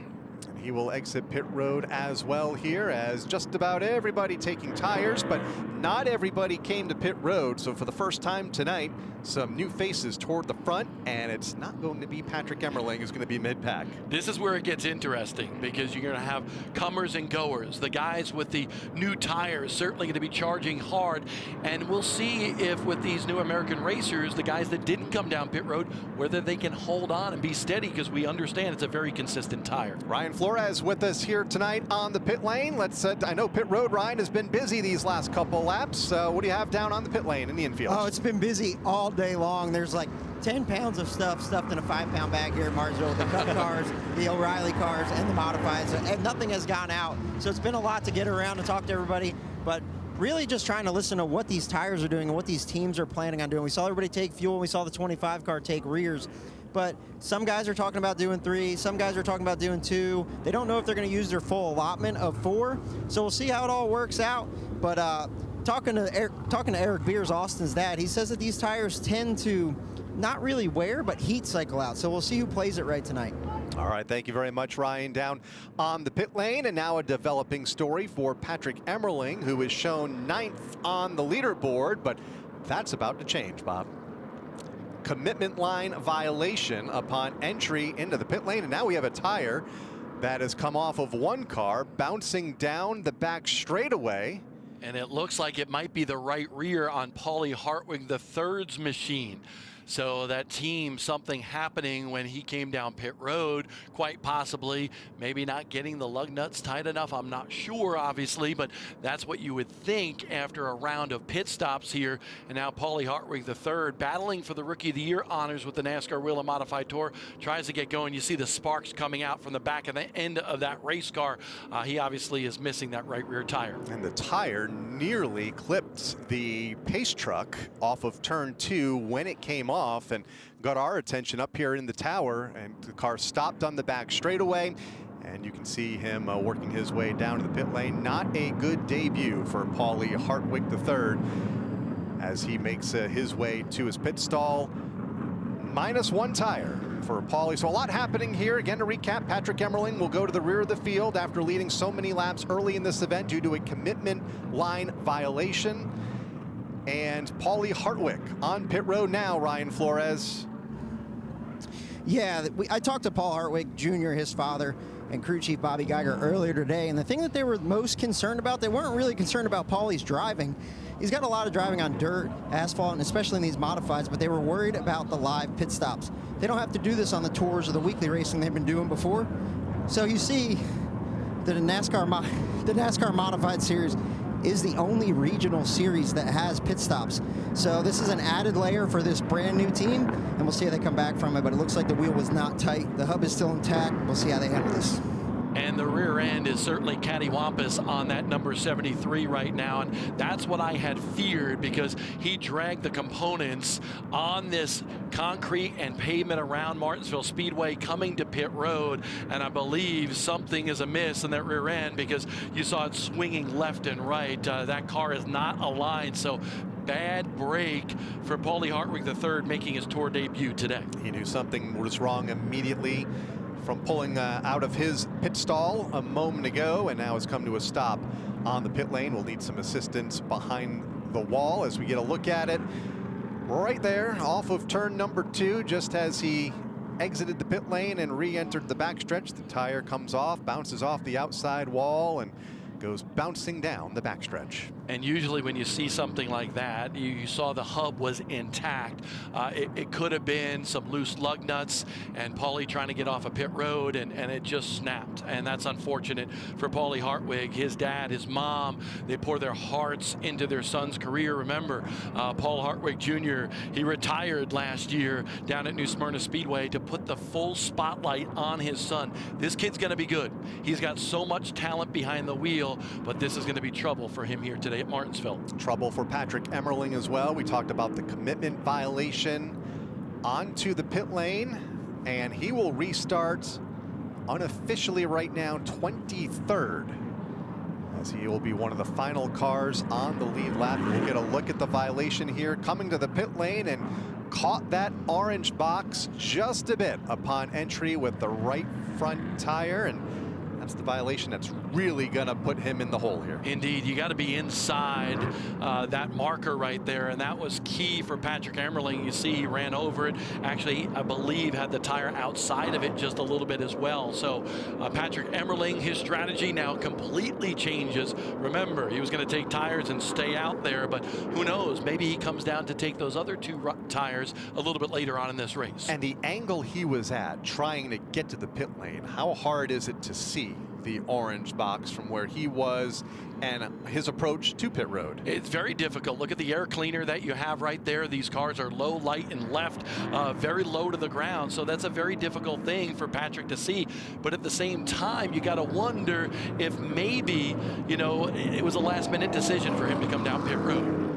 He will exit pit road as well here, as just about everybody taking tires, but not everybody came to pit road. So for the first time tonight, some new faces toward the front, and it's not going to be Patrick Emmerling who's going to be mid-pack. This is where it gets interesting, because you're going to have comers and goers. The guys with the new tires certainly going to be charging hard, and we'll see if with these new American racers, the guys that didn't come down pit road, whether they can hold on and be steady, because we understand it's a very consistent tire. Ryan Flores with us here tonight on the pit lane. I know pit road, Ryan, has been busy these last couple laps. What do you have down on the pit lane in the infield? Oh, it's been busy all day long. There's like 10 pounds of stuff stuffed in a 5-pound bag here in Martinsville. The Cup cars, the O'Reilly cars, and the modifieds, and nothing has gone out. So it's been a lot to get around and talk to everybody, but really just trying to listen to what these tires are doing and what these teams are planning on doing. We saw everybody take fuel. We saw the 25 car take rears. But some guys are talking about doing 3, some guys are talking about doing 2. They don't know if they're going to use their full allotment of 4. So we'll see how it all works out. But talking to Eric Beers, Austin's dad, he says that these tires tend to not really wear, but heat cycle out. So we'll see who plays it right tonight. All right, thank you very much, Ryan, down on the pit lane. And now a developing story for Patrick Emmerling, who is shown 9th on the leaderboard, but that's about to change, Bob. Commitment line violation upon entry into the pit lane, and now we have a tire that has come off of one car, bouncing down the back straightaway. And it looks like it might be the right rear on Paulie Hartwig III's machine. So that team, something happening when he came down pit road, quite possibly, maybe not getting the lug nuts tight enough. I'm not sure, obviously, but that's what you would think after a round of pit stops here. And now Paulie Hartwig III, battling for the Rookie of the Year honors with the NASCAR Whelen Modified Tour, tries to get going. You see the sparks coming out from the back of the end of that race car. He obviously is missing that right rear tire. And the tire nearly clipped the pace truck off of turn 2 when it came off, and got our attention up here in the tower, and the car stopped on the back straightaway, and you can see him working his way down to the pit lane. Not a good debut for Paulie Hartwig III as he makes his way to his pit stall. -1 tire for Paulie. So a lot happening here. Again, to recap, Patrick Emmerling will go to the rear of the field after leading so many laps early in this event due to a commitment line violation. And Paulie Hartwig on pit road now, Ryan Flores. Yeah, I talked to Paul Hartwig Jr., his father, and crew chief Bobby Geiger earlier today, and the thing that they were most concerned about, they weren't really concerned about Paulie's driving. He's got a lot of driving on dirt, asphalt, and especially in these modifieds, but they were worried about the live pit stops. They don't have to do this on the tours or the weekly racing they've been doing before. So you see that the NASCAR Modified Series, is the only regional series that has pit stops. So this is an added layer for this brand new team, and we'll see how they come back from it. But it looks like the wheel was not tight. The hub is still intact. We'll see how they handle this. And the rear end is certainly cattywampus on that number 73 right now, and that's what I had feared, because he dragged the components on this concrete and pavement around Martinsville Speedway coming to pit road, and I believe something is amiss in that rear end, because you saw it swinging left and right. That car is not aligned, so bad break for Paulie Hartwig III making his Tour debut today. He knew something was wrong immediately from pulling out of his pit stall a moment ago, and now has come to a stop on the pit lane. We'll need some assistance behind the wall as we get a look at it. Right there off of turn number 2, just as he exited the pit lane and re-entered the backstretch, the tire comes off, bounces off the outside wall, and goes bouncing down the backstretch. And usually when you see something like that, you saw the hub was intact. It could have been some loose lug nuts and Paulie trying to get off a pit road, and it just snapped. And that's unfortunate for Paulie Hartwig. His dad, his mom, they pour their hearts into their son's career. Remember, Paul Hartwig Jr., he retired last year down at New Smyrna Speedway to put the full spotlight on his son. This kid's going to be good. He's got so much talent behind the wheel, but this is going to be trouble for him here today at Martinsville. Trouble for Patrick Emmerling as well. We talked about the commitment violation onto the pit lane, and he will restart unofficially right now 23rd, as he will be one of the final cars on the lead lap. We'll get a look at the violation here, coming to the pit lane and caught that orange box just a bit upon entry with the right front tire, and that's the violation that's really going to put him in the hole here. Indeed, you got to be inside that marker right there, and that was key for Patrick Emmerling. You see he ran over it. Actually, I believe had the tire outside of it just a little bit as well. So Patrick Emmerling, his strategy now completely changes. Remember, he was going to take tires and stay out there, but who knows? Maybe he comes down to take those other 2 tires a little bit later on in this race. And the angle he was at trying to get to the pit lane, how hard is it to see the orange box from where he was and his approach to pit road? It's very difficult. Look at the air cleaner that you have right there. These cars are low, light, and left, very low to the ground. So that's a very difficult thing for Patrick to see. But at the same time, you got to wonder if maybe, you know, it was a last-minute decision for him to come down pit road.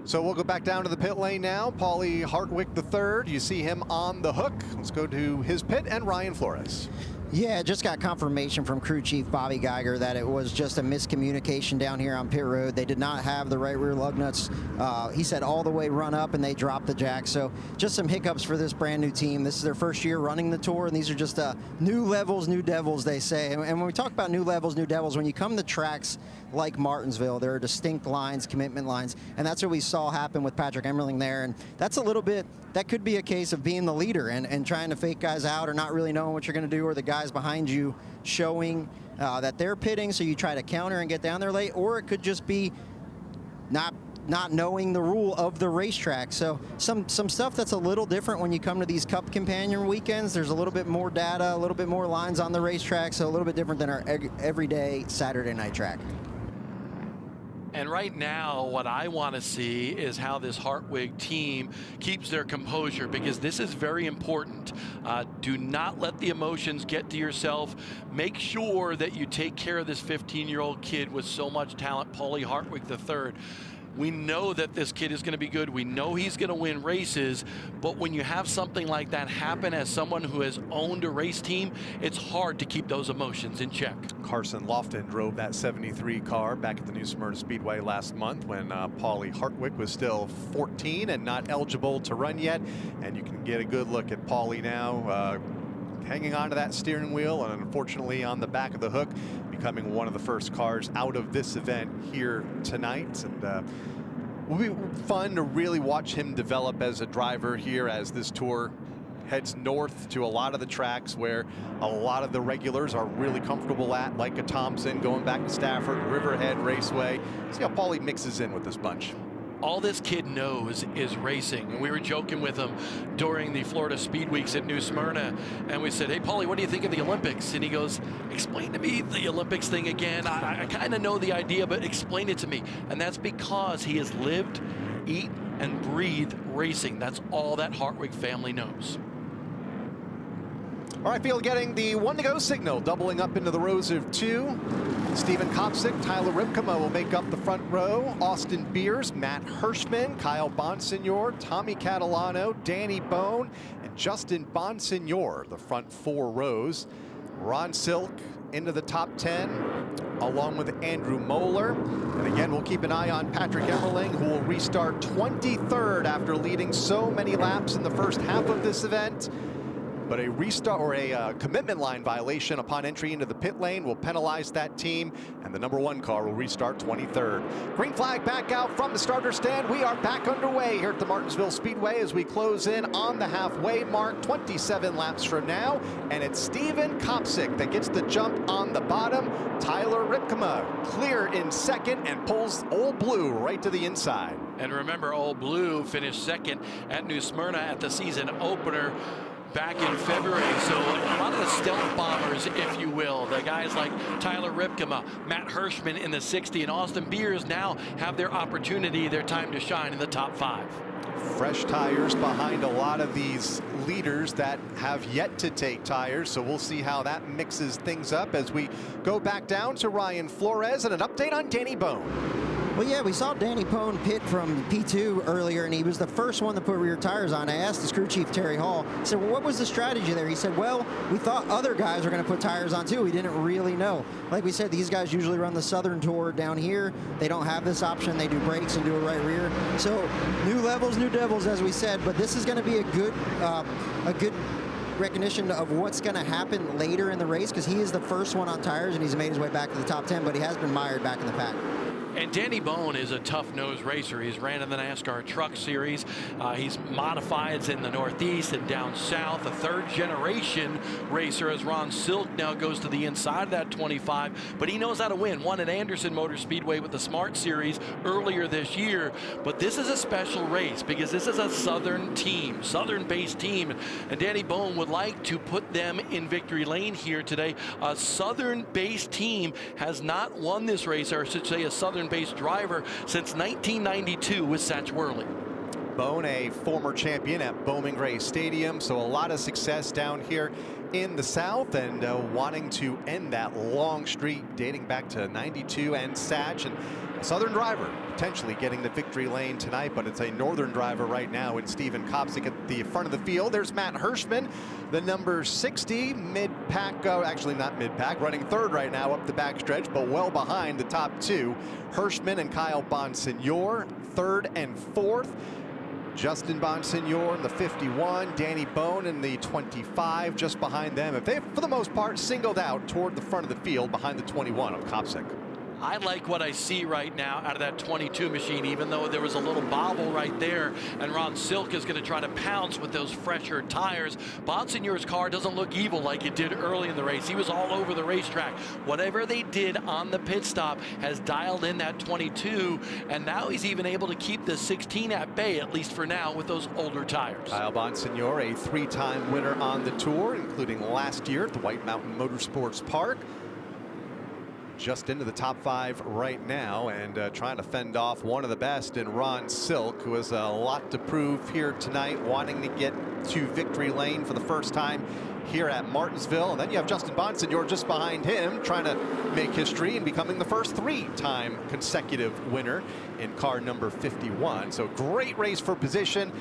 So we'll go back down to the pit lane now. Paulie Hartwig III, you see him on the hook. Let's go to his pit and Ryan Flores. Yeah, just got confirmation from crew chief Bobby Geiger that it was just a miscommunication down here on pit road. They did not have the right rear lug nuts. He said all the way run up, and they dropped the jack. So just some hiccups for this brand new team. This is their first year running the tour, and these are just new levels, new devils, they say. And when we talk about new levels, new devils, when you come to tracks like Martinsville, there are distinct lines, commitment lines, and that's what we saw happen with Patrick Emmerling there. And that's a little bit, that could be a case of being the leader and trying to fake guys out or not really knowing what you're going to do, or the guys behind you showing that they're pitting, so you try to counter and get down there late, or it could just be not knowing the rule of the racetrack. So some stuff that's a little different when you come to these Cup Companion weekends. There's a little bit more data, a little bit more lines on the racetrack, so a little bit different than our everyday Saturday night track. And right now, what I want to see is how this Hartwig team keeps their composure, because this is very important. Do not let the emotions get to yourself. Make sure that you take care of this 15-year-old kid with so much talent, Paulie Hartwig III. We know that this kid is going to be good. We know he's going to win races, but when you have something like that happen as someone who has owned a race team, it's hard to keep those emotions in check. Carson Lofton drove that 73 car back at the New Smyrna Speedway last month when Paulie Hartwig was still 14 and not eligible to run yet. And you can get a good look at Paulie now hanging onto that steering wheel, and unfortunately on the back of the hook, becoming one of the first cars out of this event here tonight. And will be fun to really watch him develop as a driver here as this tour heads north to a lot of the tracks where a lot of the regulars are really comfortable at, like a Thompson, going back to Stafford, Riverhead Raceway. See how Paulie mixes in with this bunch. all this kid knows is racing. And we were joking with him during the Florida Speed Weeks at New Smyrna, and we said, hey, Paulie, what do you think of the Olympics? And he goes, explain to me the Olympics thing again. I kind of know the idea, but explain it to me. And that's because he has lived, eat, and breathe racing. That's all that Hartwig family knows. All right, field getting the 1 to go signal, doubling up into the rows of 2. Steven Kopsick, Tyler Ripkema will make up the front row. Austin Beers, Matt Hirschman, Kyle Bonsignor, Tommy Catalano, Danny Bone, and Justin Bonsignor, the front 4 rows. Ron Silk into the top 10, along with Andrew Moeller. And again, we'll keep an eye on Patrick Emmerling, who will restart 23rd after leading so many laps in the first half of this event. But a restart or a commitment line violation upon entry into the pit lane will penalize that team, and the number 1 car will restart 23rd. Green flag back out from the starter stand. We are back underway here at the Martinsville Speedway as we close in on the halfway mark, 27 laps from now. And it's Steven Kopsick that gets the jump on the bottom. Tyler Ripkema clear in second and pulls Old Blue right to the inside. And remember, Old Blue finished second at New Smyrna at the season opener back in February. So a lot of the stealth bombers, if you will, the guys like Tyler Ripkema, Matt Hirschman in the 60, and Austin Beers now have their opportunity, their time to shine in the top 5. Fresh tires behind a lot of these leaders that have yet to take tires, so we'll see how that mixes things up as we go back down to Ryan Flores and an update on Danny Bone. Well, yeah, we saw Danny Bone pit from P2 earlier, and he was the first one to put rear tires on. I asked his crew chief, Terry Hall, I said, well, what was the strategy there? He said, well, we thought other guys were going to put tires on too. We didn't really know. Like we said, these guys usually run the Southern Tour down here. They don't have this option. They do brakes and do a right rear. So new levels, new devils, as we said, but this is going to be a good recognition of what's going to happen later in the race, because he is the first one on tires and he's made his way back to the top 10, but he has been mired back in the pack. And Danny Bone is a tough-nosed racer. He's ran in the NASCAR Truck Series. He's modifieds in the Northeast and down south. A third-generation racer as Ron Silk now goes to the inside of that 25. But he knows how to win. Won at Anderson Motor Speedway with the Smart Series earlier this year. But this is a special race because this is a Southern team, Southern-based team. And Danny Bone would like to put them in victory lane here today. A Southern-based team has not won this race, or I should say a Southern-based driver, since 1992 with Satch Worley. Bone, a former champion at Bowman Gray Stadium, so a lot of success down here in the South, and wanting to end that long streak dating back to 92 and Satch, and a Southern driver potentially getting the victory lane tonight, but it's a Northern driver right now in Steven Kopsick at the front of the field. There's Matt Hirschman, the number 60, mid-pack, actually not mid-pack, running third right now up the backstretch, but well behind the top 2. Hirschman and Kyle Bonsignor, third and fourth. Justin Bonsignor in the 51, Danny Bone in the 25, just behind them. If they, for the most part, singled out toward the front of the field behind the 21 of Kopsick. I like what I see right now out of that 22 machine, even though there was a little bobble right there, and Ron Silk is going to try to pounce with those fresher tires. Bonsignor's car doesn't look evil like it did early in the race. He was all over the racetrack. Whatever they did on the pit stop has dialed in that 22, and now he's even able to keep the 16 at bay, at least for now, with those older tires. Kyle Bonsignor, a 3-time winner on the tour, including last year at the White Mountain Motorsports Park. Just into the top 5 right now, and trying to fend off one of the best in Ron Silk, who has a lot to prove here tonight, wanting to get to victory lane for the first time here at Martinsville. And then you have Justin Bonsignor just behind him, trying to make history and becoming the first 3-time consecutive winner in car number 51. So great race for position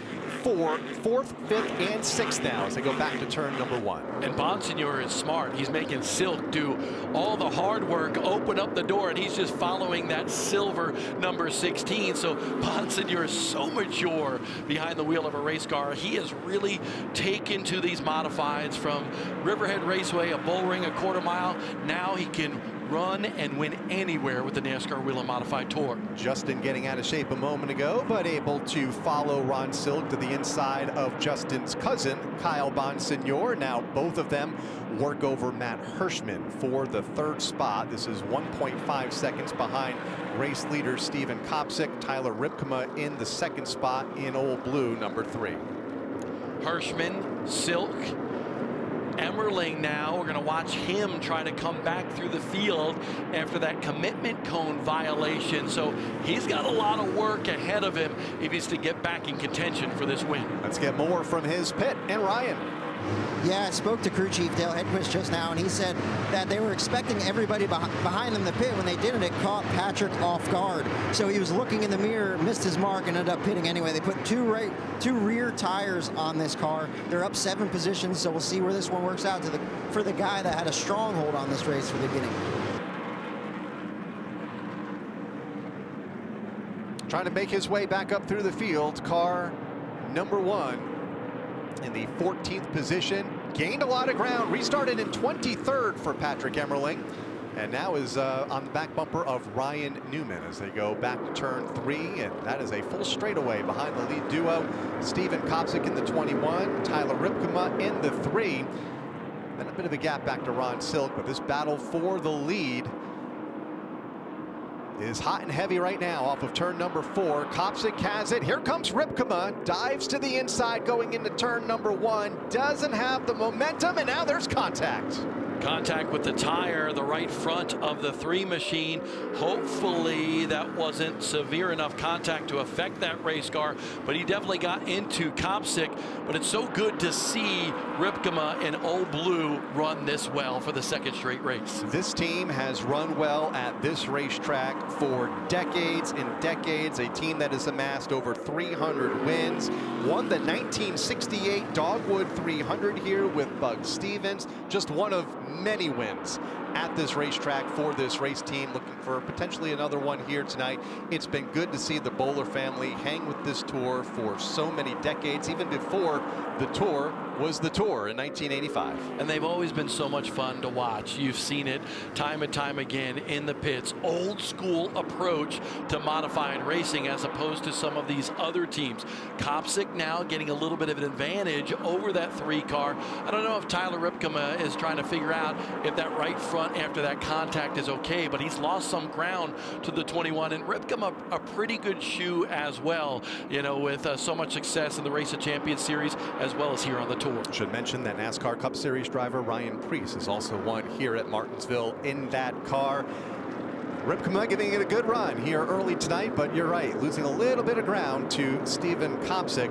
for 4th, 5th, and 6th now as they go back to turn number 1. And Bonsignor is smart. He's making Silk do all the hard work, open up the door, and he's just following that silver number 16. So Bonsignor is so mature behind the wheel of a race car. He has really taken to these modifieds from Riverhead Raceway, a bull ring, a quarter mile. Now he can run and win anywhere with the NASCAR Whelen Modified Tour. Justin getting out of shape a moment ago, but able to follow Ron Silk to the inside of Justin's cousin, Kyle Bonsignor. Now both of them work over Matt Hirschman for the third spot. This is 1.5 seconds behind race leader Steven Kopsick. Tyler Ripkema in the second spot in Old Blue, number 3. Hirschman, Silk, Emmerling now. We're going to watch him try to come back through the field after that commitment cone violation. So he's got a lot of work ahead of him if he's to get back in contention for this win. Let's get more from his pit and Ryan. Yeah, I spoke to crew chief Dale Hedquist just now, and he said that they were expecting everybody behind them to pit. When they didn't, it caught Patrick off guard. So he was looking in the mirror, missed his mark, and ended up pitting anyway. They put two rear tires on this car. They're up 7 positions, so we'll see where this one works out for the guy that had a stronghold on this race from the beginning. Trying to make his way back up through the field, car number 1. In the 14th position, gained a lot of ground, restarted in 23rd for Patrick Emmerling, and now is on the back bumper of Ryan Newman as they go back to turn 3, and that is a full straightaway behind the lead duo. Steven Kopsick in the 21, Tyler Ripkema in the 3, then a bit of a gap back to Ron Silk, but this battle for the lead is hot and heavy right now off of turn number 4. Kopsick has it. Here comes Ripkema. Dives to the inside going into turn number 1. Doesn't have the momentum, and now there's contact. Contact with the tire, the right front of the 3 machine. Hopefully that wasn't severe enough contact to affect that race car, but he definitely got into Kopsick. But it's so good to see Ripkema and Old Blue run this well for the 2nd straight race. This team has run well at this racetrack for decades and decades. A team that has amassed over 300 wins. Won the 1968 Dogwood 300 here with Bug Stevens. Just one of many wins at this racetrack for this race team, looking for potentially another one here tonight. It's been good to see the Bowler family hang with this tour for so many decades, even before the tour was the tour in 1985. And they've always been so much fun to watch. You've seen it time and time again in the pits. Old school approach to modified racing as opposed to some of these other teams. Kopsick now getting a little bit of an advantage over that 3 car. I don't know if Tyler Ripkema is trying to figure out if that right front after that contact is okay, but he's lost some ground to the 21, and Ripkema a pretty good shoe as well, you know, with so much success in the Race of Champions series as well as here on the tour. Should mention that NASCAR Cup Series driver Ryan Preece is also won here at Martinsville in that car. Ripkema giving it a good run here early tonight, but you're right, losing a little bit of ground to Steven Kopsick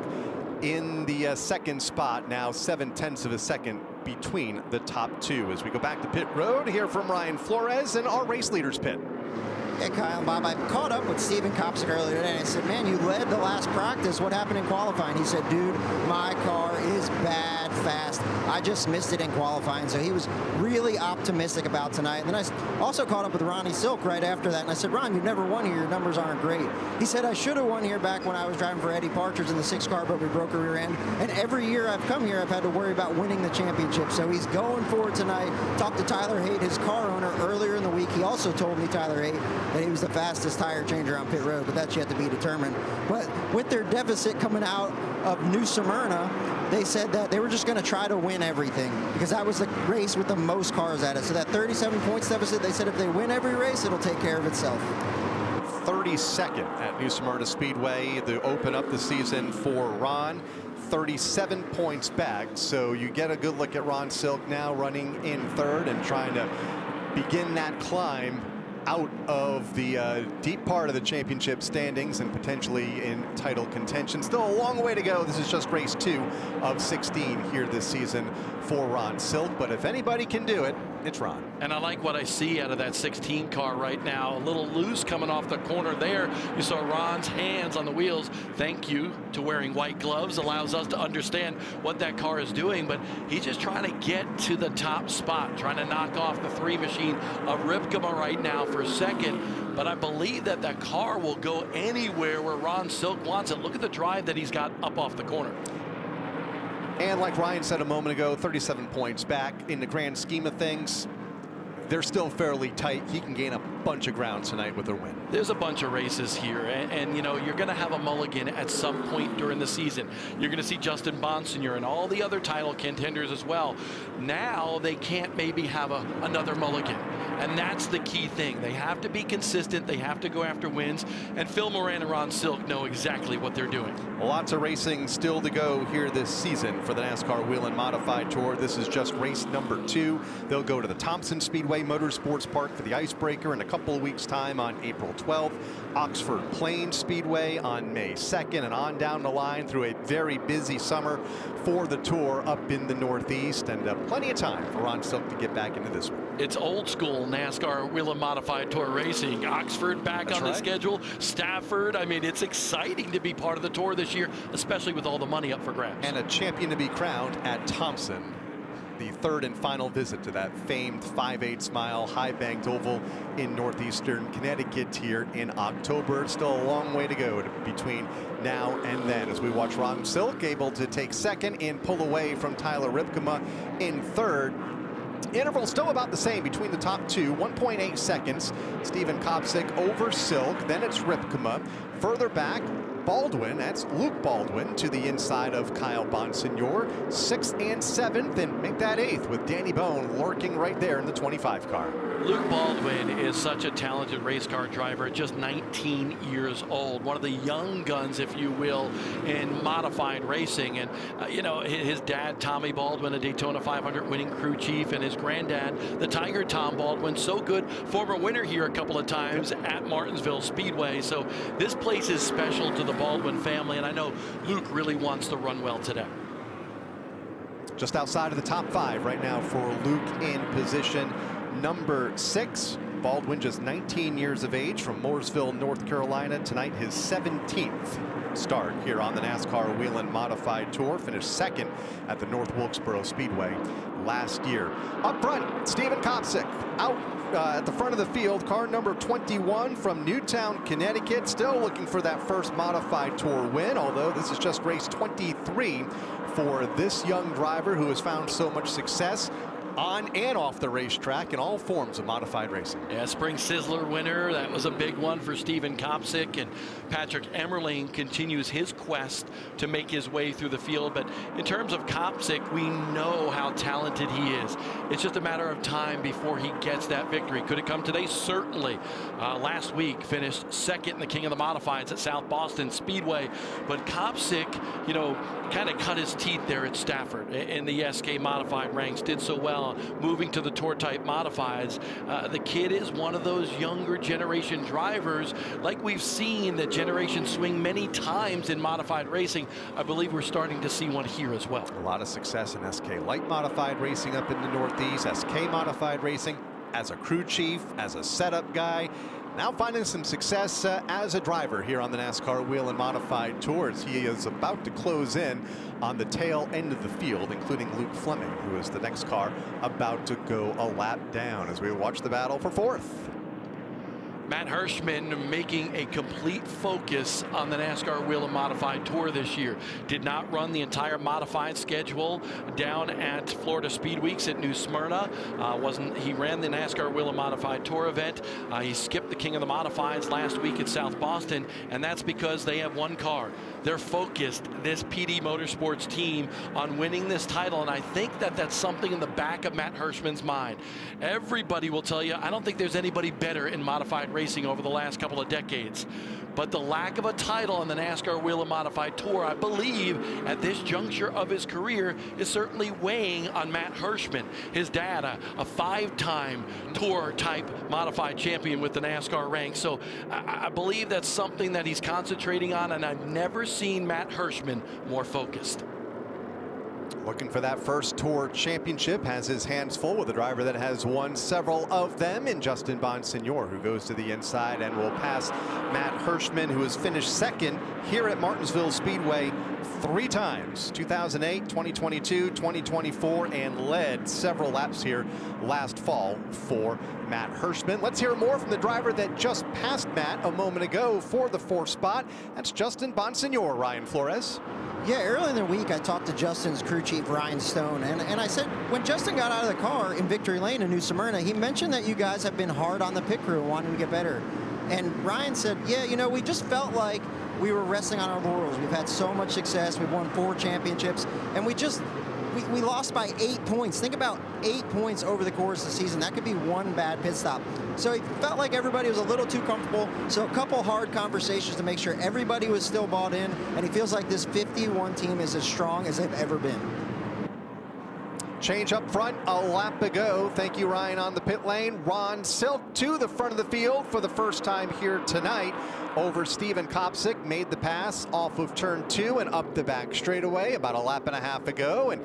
in the 2nd spot, now 0.7 of a second between the top 2. As we go back to pit road, hear from Ryan Flores in our race leaders pit. Hey, Kyle and Bob, I caught up with Steven Kopsick earlier today, and I said, man, you led the last practice. What happened in qualifying? He said, dude, my car is bad fast. I just missed it in qualifying. So he was really optimistic about tonight. And then I also caught up with Ronnie Silk right after that, and I said, Ron, you've never won here. Your numbers aren't great. He said, I should have won here back when I was driving for Eddie Partridge in the 6 car, but we broke a rear end. And every year I've come here, I've had to worry about winning the championship. So he's going for it tonight. Talked to Tyler Haight, his car owner, earlier in the week. He also told me, Tyler Haight, that he was the fastest tire changer on pit road, but that's yet to be determined. But with their deficit coming out of New Smyrna, they said that they were just going to try to win everything because that was the race with the most cars at it. So that 37 points deficit, they said if they win every race, it'll take care of itself. 32nd at New Smyrna Speedway to open up the season for Ron. 37 points back, so you get a good look at Ron Silk now running in 3rd and trying to begin that climb out of the deep part of the championship standings and potentially in title contention. Still a long way to go. This is just race 2 of 16 here this season for Ron Silk, but if anybody can do it, it's Ron. And I like what I see out of that 16 car right now. A little loose coming off the corner there. You saw Ron's hands on the wheels. Thank you to wearing white gloves. Allows us to understand what that car is doing, but he's just trying to get to the top spot, trying to knock off the 3 machine of Ripkema right now for 2nd. But I believe that that car will go anywhere where Ron Silk wants it. Look at the drive that he's got up off the corner. And like Ryan said a moment ago, 37 points back in the grand scheme of things. they're still fairly tight. He can gain a bunch of ground tonight with a win. There's a bunch of races here, and you know, you're going to have a mulligan at some point during the season. You're going to see Justin Bonsignor and all the other title contenders as well. Now they can't maybe have another mulligan, and that's the key thing. They have to be consistent. They have to go after wins, and Phil Moran and Ron Silk know exactly what they're doing. Lots of racing still to go here this season for the NASCAR Whelen Modified Tour. This is just race number 2. They'll go to the Thompson Speedway Motorsports Park for the Icebreaker in a couple of weeks' time on April 12th. Oxford Plains Speedway on May 2nd, and on down the line through a very busy summer for the tour up in the Northeast, and plenty of time for Ron Silk to get back into this one. It's old school NASCAR Whelen Modified Tour racing. Oxford back on the schedule. Stafford. I mean, it's exciting to be part of the tour this year, especially with all the money up for grabs. And a champion to be crowned at Thompson. The third and final visit to that famed 5/8 mile high banked oval in northeastern Connecticut here in October. Still a long way to go between now and then, as we watch Ron Silk able to take second and pull away from Tyler Ripkema in third. Interval still about the same between the top two, 1.8 seconds. Stephen Kopsick over Silk, then it's Ripkema. Further back, Baldwin, that's Luke Baldwin, to the inside of Kyle Bonsignor. 6th and 7th, and make that 8th with Danny Bone lurking right there in the 25 car. Luke Baldwin is such a talented race car driver, just 19 years old. One of the young guns, if you will, in modified racing. And, you know, his dad, Tommy Baldwin, a Daytona 500 winning crew chief, and his granddad, the Tiger Tom Baldwin, so good, former winner here a couple of times at Martinsville Speedway. So this place is special to the Baldwin family, and I know Luke really wants to run well today. Just outside of the top 5 right now for Luke in position number 6. Baldwin, just 19 years of age, from Mooresville, North Carolina. Tonight, his 17th start here on the NASCAR Whelen Modified Tour. Finished second at the North Wilkesboro Speedway last year. Up front, Stephen Kopsick out at the front of the field. Car number 21 from Newtown, Connecticut. Still looking for that first Modified Tour win, although this is just race 23 for this young driver who has found so much success on and off the racetrack in all forms of modified racing. Yeah, Spring Sizzler winner. That was a big one for Stephen Kopsick, and Patrick Emmerling continues his quest to make his way through the field. But in terms of Kopsick, we know how talented he is. It's just a matter of time before he gets that victory. Could it come today? Certainly. Last week finished second in the King of the Modifieds at South Boston Speedway. But Kopsick, you know, kind of cut his teeth there at Stafford in the SK modified ranks. Did so well moving to the tour type modifieds. The kid is one of those younger generation drivers, like we've seen that generation swing many times in modified racing. I believe we're starting to see one here as well. A lot of success in SK light modified racing up in the Northeast, SK modified racing as a crew chief, as a setup guy. Now finding some success as a driver here on the NASCAR Whelen Modified Tours. He is about to close in on the tail end of the field, including Luke Fleming, who is the next car about to go a lap down as we watch the battle for 4th. Matt Hirschman making a complete focus on the NASCAR Whelen Modified Tour this year. Did not run the entire modified schedule down at Florida Speed Weeks at New Smyrna. He ran the NASCAR Whelen Modified Tour event. He skipped the King of the Modifieds last week at South Boston, and that's because they have one car. They're focused, this PD Motorsports team, on winning this title, and I think that that's something in the back of Matt Hirschman's mind. Everybody will tell you, I don't think there's anybody better in modified racing over the last couple of decades. But the lack of a title on the NASCAR Whelen Modified Tour, I believe, at this juncture of his career, is certainly weighing on Matt Hirschman. His dad, a 5-time Tour-type modified champion with the NASCAR ranks. So I believe that's something that he's concentrating on, and I've never seen Matt Hirschman more focused. Looking for that first Tour championship, has his hands full with a driver that has won several of them in Justin Bonsignor, who goes to the inside and will pass Matt Hirschman, who has finished second here at Martinsville Speedway 3 times, 2008, 2022, 2024, and led several laps here last fall for Matt Hirschman. Let's hear more from the driver that just passed Matt a moment ago for the 4th spot. That's Justin Bonsignor, Ryan Flores. Yeah, earlier in the week, I talked to Justin's crew chief, Ryan Stone, and I said, when Justin got out of the car in Victory Lane in New Smyrna, he mentioned that you guys have been hard on the pit crew and wanting to get better. And Ryan said, yeah, you know, we just felt like we were resting on our laurels. We've had so much success. We've won 4 championships, and we lost by 8 points. Think about 8 points over the course of the season. That could be one bad pit stop. So he felt like everybody was a little too comfortable. So a couple hard conversations to make sure everybody was still bought in. And he feels like this 51 team is as strong as they've ever been. Change up front, a lap ago. Thank you, Ryan, on the pit lane. Ron Silk to the front of the field for the first time here tonight over Steven Kopsick. Made the pass off of turn 2 and up the back straightaway about a lap and a half ago. And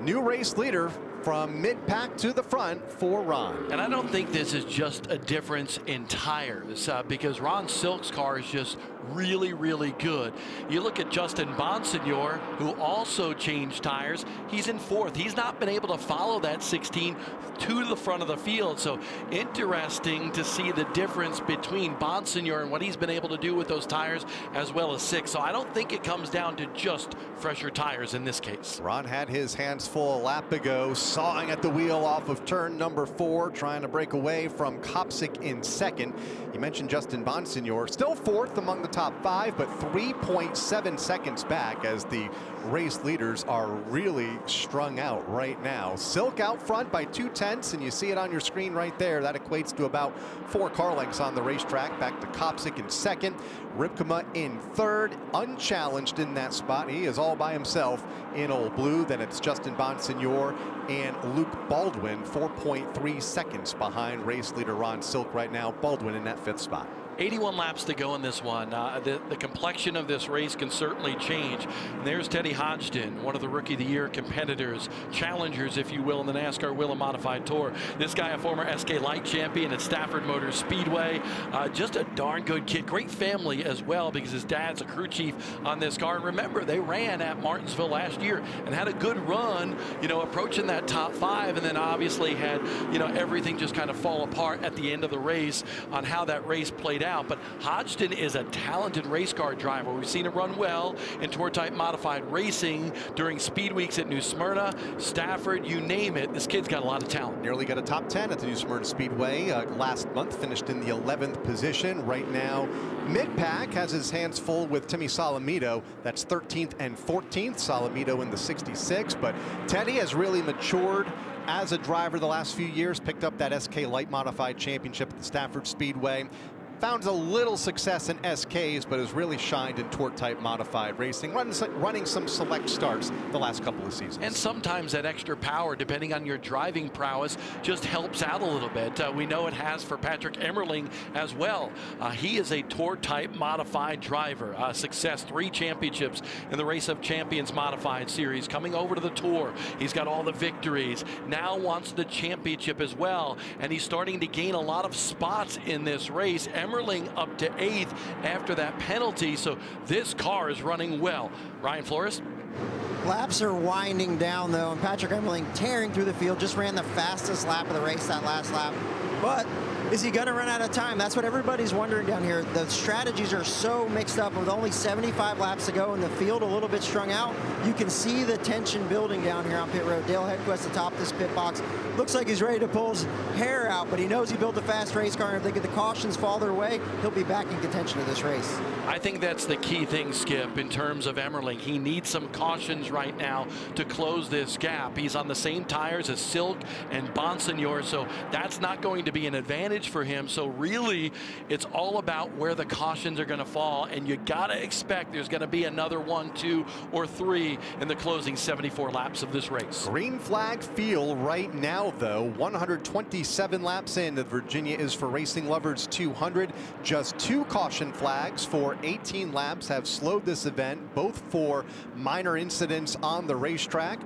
new race leader from mid-pack to the front for Ron. And I don't think this is just a difference in tires because Ron Silk's car is just really, really good. You look at Justin Bonsignor, who also changed tires. He's in 4th. He's not been able to follow that 16 to the front of the field. So interesting to see the difference between Bonsignor and what he's been able to do with those tires as well as 6. So I don't think it comes down to just fresher tires in this case. Ron had his hands full a lap ago, sawing at the wheel off of turn number 4, trying to break away from Kopsick in 2nd. You mentioned Justin Bonsignor, still 4th among the top 5, but 3.7 seconds back as the race leaders are really strung out right now. Silk out front by 2/10, and you see it on your screen right there. That equates to about 4 car lengths on the racetrack. Back to Kopsick in 2nd, Ripkema in 3rd, unchallenged in that spot. He is all by himself in Old Blue. Then it's Justin Bonsignor and Luke Baldwin, 4.3 seconds behind race leader Ron Silk right now. Baldwin in that 5th spot. 81 laps to go in this one. The complexion of this race can certainly change. And there's Teddy Hodgson, one of the Rookie of the Year competitors, challengers, if you will, in the NASCAR Whelen Modified Tour. This guy, a former SK Light champion at Stafford Motor Speedway. Just a darn good kid. Great family as well because his dad's a crew chief on this car. And remember, they ran at Martinsville last year and had a good run, you know, approaching that top 5, and then obviously had, you know, everything just kind of fall apart at the end of the race on how that race played out. But Hodgson is a talented race car driver. We've seen him run well in Tour Type Modified racing during speed weeks at New Smyrna, Stafford, you name it. This kid's got a lot of talent. Nearly got a top 10 at the New Smyrna Speedway last month, finished in the 11th position. Right now, mid-pack has his hands full with Timmy Solomito. That's 13th and 14th. Solomito in the 66, but Teddy has really matured as a driver the last few years, picked up that SK Light Modified Championship at the Stafford Speedway. Found a little success in SKs, but has really shined in Tour Type Modified racing, running some select starts the last couple of seasons. And sometimes that extra power, depending on your driving prowess, just helps out a little bit. We know it has for Patrick Emmerling as well. He is a Tour Type Modified driver. Success, 3 championships in the Race of Champions Modified Series. Coming over to the Tour, he's got all the victories. Now wants the championship as well, and he's starting to gain a lot of spots in this race. Emmerling up to 8th after that penalty, so this car is running well. Ryan Flores? Laps are winding down, though, and Patrick Emmerling tearing through the field, just ran the fastest lap of the race that last lap. But is he going to run out of time? That's what everybody's wondering down here. The strategies are so mixed up with only 75 laps to go and the field a little bit strung out. You can see the tension building down here on pit road. Dale Hedquist atop this pit box. Looks like he's ready to pull his hair out, but he knows he built a fast race car, and if they get the cautions fall their way, he'll be back in contention of this race. I think that's the key thing, Skip, in terms of Emmerling. He needs some cautions right now to close this gap. He's on the same tires as Silk and Bonsignor, so that's not going to be an advantage for him. So really, it's all about where the cautions are going to fall, and you got to expect there's going to be another 1, 2, or 3 in the closing 74 laps of this race. Green flag feel right now, though. 127 laps in. The Virginia is for Racing Lovers 200. Just 2 caution flags for 18 laps have slowed this event, both for minor incidents on the racetrack.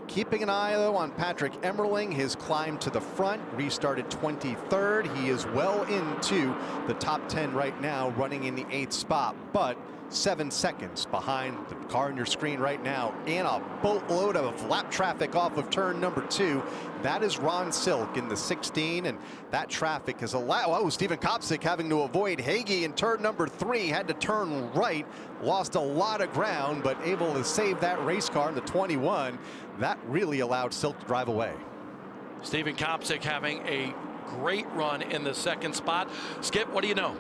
Keeping an eye, though, on Patrick Emmerling. His climb to the front restarted 23rd. He is well into the top 10 right now, running in the 8th spot. But 7 seconds behind the car on your screen right now, and a boatload of lap traffic off of turn number 2. That is Ron Silk in the 16, and that traffic is Stephen Kopsick having to avoid Hagee in turn number 3, had to turn right, lost a lot of ground, but able to save that race car in the 21. That really allowed Silk to drive away. Stephen Kopsick having a great run in the 2nd spot. Skip, what do you know?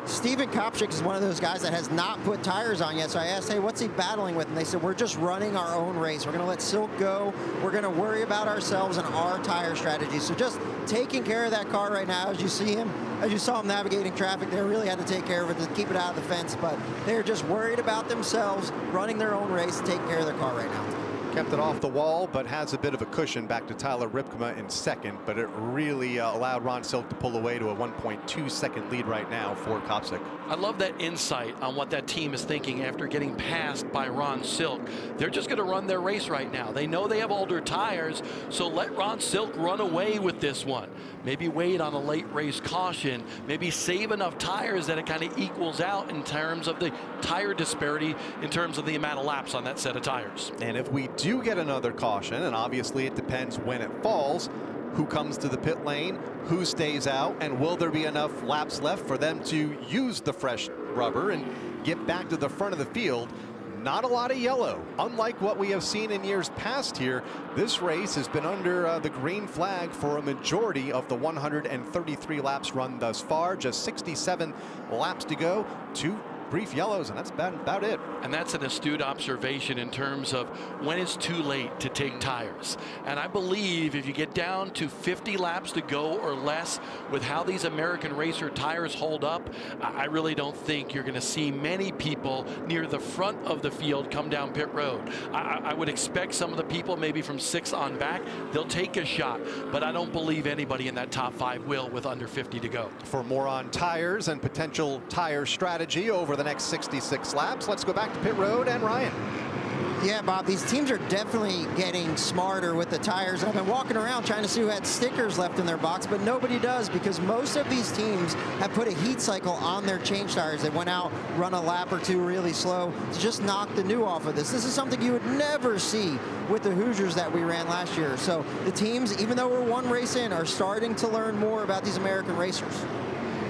Stephen Kopsick is one of those guys that has not put tires on yet. So I asked, hey, what's he battling with? And they said, we're just running our own race. We're going to let Silk go. We're going to worry about ourselves and our tire strategy. So just taking care of that car right now, as you saw him navigating traffic, they really had to take care of it to keep it out of the fence. But they're just worried about themselves, running their own race, taking care of their car right now. Kept it off the wall, but has a bit of a cushion back to Tyler Ripkema in 2nd, but it really allowed Ron Silk to pull away to a 1.2 second lead right now for Kopsick. I love that insight on what that team is thinking after getting passed by Ron Silk. They're just going to run their race right now. They know they have older tires, so let Ron Silk run away with this one. Maybe wait on a late race caution, maybe save enough tires that it kind of equals out in terms of the tire disparity, in terms of the amount of laps on that set of tires. And if we do get another caution, and obviously it depends when it falls, who comes to the pit lane, who stays out, and will there be enough laps left for them to use the fresh rubber and get back to the front of the field? Not a lot of yellow. Unlike what we have seen in years past here, this race has been under the green flag for a majority of the 133 laps run thus far. Just 67 laps to go. 2 brief yellows, and that's about it. And that's an astute observation in terms of when it's too late to take tires. And I believe if you get down to 50 laps to go or less with how these American Racer tires hold up, I really don't think you're going to see many people near the front of the field come down pit road. I would expect some of the people maybe from 6 on back, they'll take a shot, but I don't believe anybody in that top 5 will with under 50 to go. For more on tires and potential tire strategy over the next 66 laps, let's go back to pit road and Ryan. Yeah, Bob, these teams are definitely getting smarter with the tires. I've been walking around trying to see who had stickers left in their box, but nobody does, because most of these teams have put a heat cycle on their change tires. They went out, run a lap or 2 really slow to just knock the new off of this. This is something you would never see with the Hoosiers that we ran last year. So the teams, even though we're 1 race in, are starting to learn more about these American racers.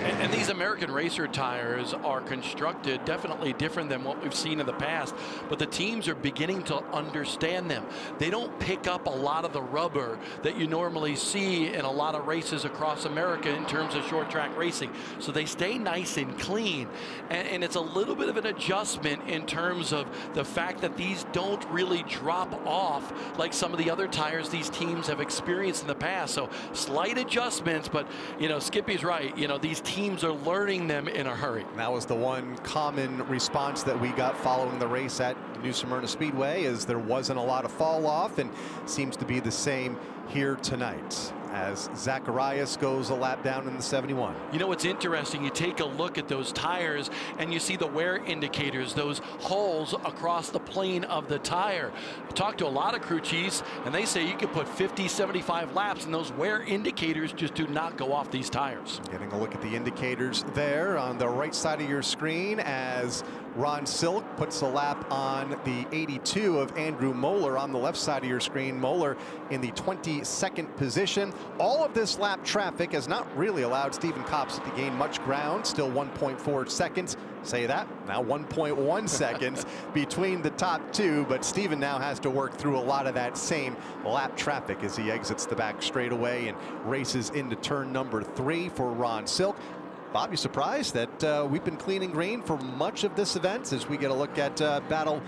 And these American Racer tires are constructed definitely different than what we've seen in the past, but the teams are beginning to understand them. They don't pick up a lot of the rubber that you normally see in a lot of races across America in terms of short track racing. So they stay nice and clean. And it's a little bit of an adjustment in terms of the fact that these don't really drop off like some of the other tires these teams have experienced in the past. So slight adjustments, but you know, Skippy's right. You know, these teams are learning them in a hurry. That was the one common response that we got following the race at New Smyrna Speedway, is there wasn't a lot of fall off, and seems to be the same here tonight as Zacharias goes a lap down in the 71. You know what's interesting, you take a look at those tires and you see the wear indicators, those holes across the plane of the tire. I talked to a lot of crew chiefs and they say you can put 50, 75 laps and those wear indicators just do not go off these tires. Getting a look at the indicators there on the right side of your screen as Ron Silk puts a lap on the 82 of Andrew Moeller on the left side of your screen. Moeller in the 22nd position. All of this lap traffic has not really allowed Stephen Kopsick to gain much ground. Still 1.4 seconds. Say that, now 1.1 seconds between the top 2, but Stephen now has to work through a lot of that same lap traffic as he exits the back straightaway and races into turn number 3 for Ron Silk. Bob, you surprised that we've been cleaning green for much of this event as we get a look at battle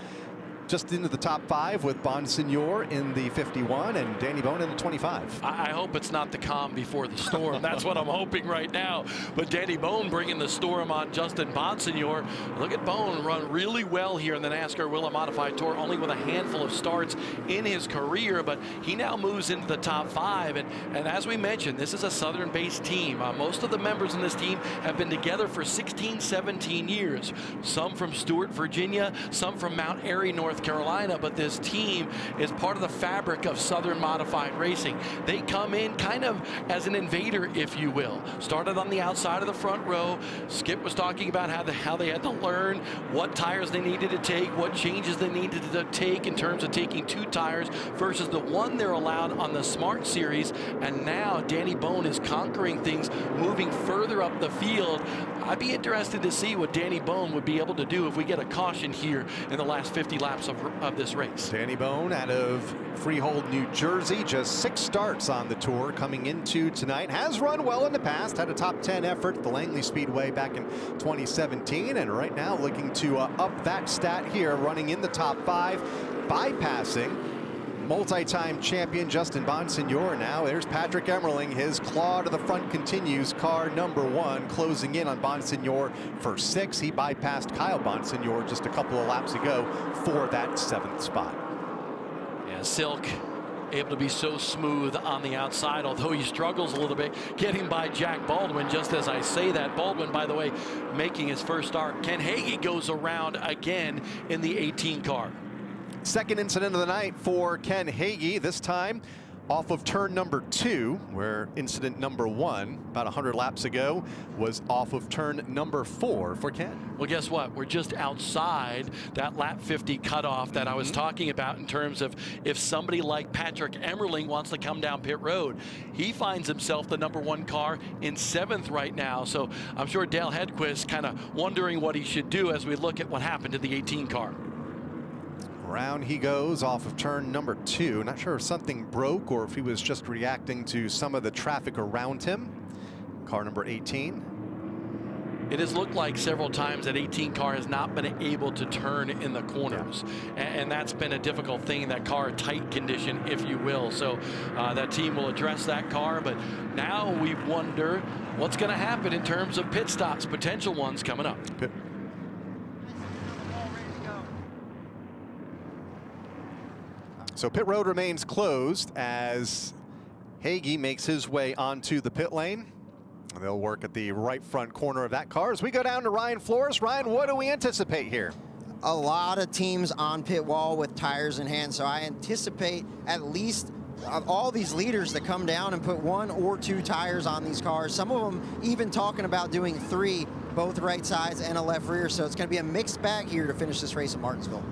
just into the top 5 with Bonsignor in the 51 and Danny Bone in the 25. I hope it's not the calm before the storm. That's what I'm hoping right now. But Danny Bone bringing the storm on Justin Bonsignor. Look at Bone run really well here in the NASCAR Whelen Modified Tour, only with a handful of starts in his career, but he now moves into the top 5. And as we mentioned, this is a Southern-based team. Most of the members in this team have been together for 16, 17 years. Some from Stewart, Virginia, some from Mount Airy, North North Carolina, but this team is part of the fabric of Southern Modified Racing. They come in kind of as an invader, if you will. Started on the outside of the front row. Skip was talking about how they had to learn what tires they needed to take, what changes they needed to take in terms of taking 2 tires versus the one they're allowed on the Smart Series. And now Danny Bone is conquering things, moving further up the field. I'd be interested to see what Danny Bone would be able to do if we get a caution here in the last 50 laps of this race. Danny Bone out of Freehold, New Jersey, just 6 starts on the tour coming into tonight. Has run well in the past, had a top 10 effort at the Langley Speedway back in 2017, and right now looking to up that stat here, running in the top 5, bypassing multi-time champion Justin Bonsignor. Now there's Patrick Emmerling. His claw to the front continues. Car number 1 closing in on Bonsignor for 6. He bypassed Kyle Bonsignor just a couple of laps ago for that 7th spot. Yeah, Silk able to be so smooth on the outside, although he struggles a little bit getting by Jack Baldwin. Just as I say that, Baldwin, by the way, making his first start. Ken Hagee goes around again in the 18 car. Second incident of the night for Ken Hagee, this time off of turn number 2, where incident number 1 about 100 laps ago was off of turn number 4 for Ken. Well, guess what? We're just outside that lap 50 cutoff that I was talking about in terms of if somebody like Patrick Emmerling wants to come down pit road. He finds himself the number 1 car in 7th right now. So I'm sure Dale Hedquist kind of wondering what he should do as we look at what happened to the 18 car. Around he goes off of turn number 2. Not sure if something broke or if he was just reacting to some of the traffic around him. Car number 18. It has looked like several times that 18 car has not been able to turn in the corners. And that's been a difficult thing in that car, tight condition, if you will. So that team will address that car. But now we wonder what's going to happen in terms of pit stops, potential ones coming up. So pit road remains closed as Hagee makes his way onto the pit lane. They'll work at the right front corner of that car as we go down to Ryan Flores. Ryan, what do we anticipate here? A lot of teams on pit wall with tires in hand, so I anticipate at least all these leaders that come down and put 1 or 2 tires on these cars. Some of them even talking about doing 3, both right sides and a left rear, so it's going to be a mixed bag here to finish this race at Martinsville.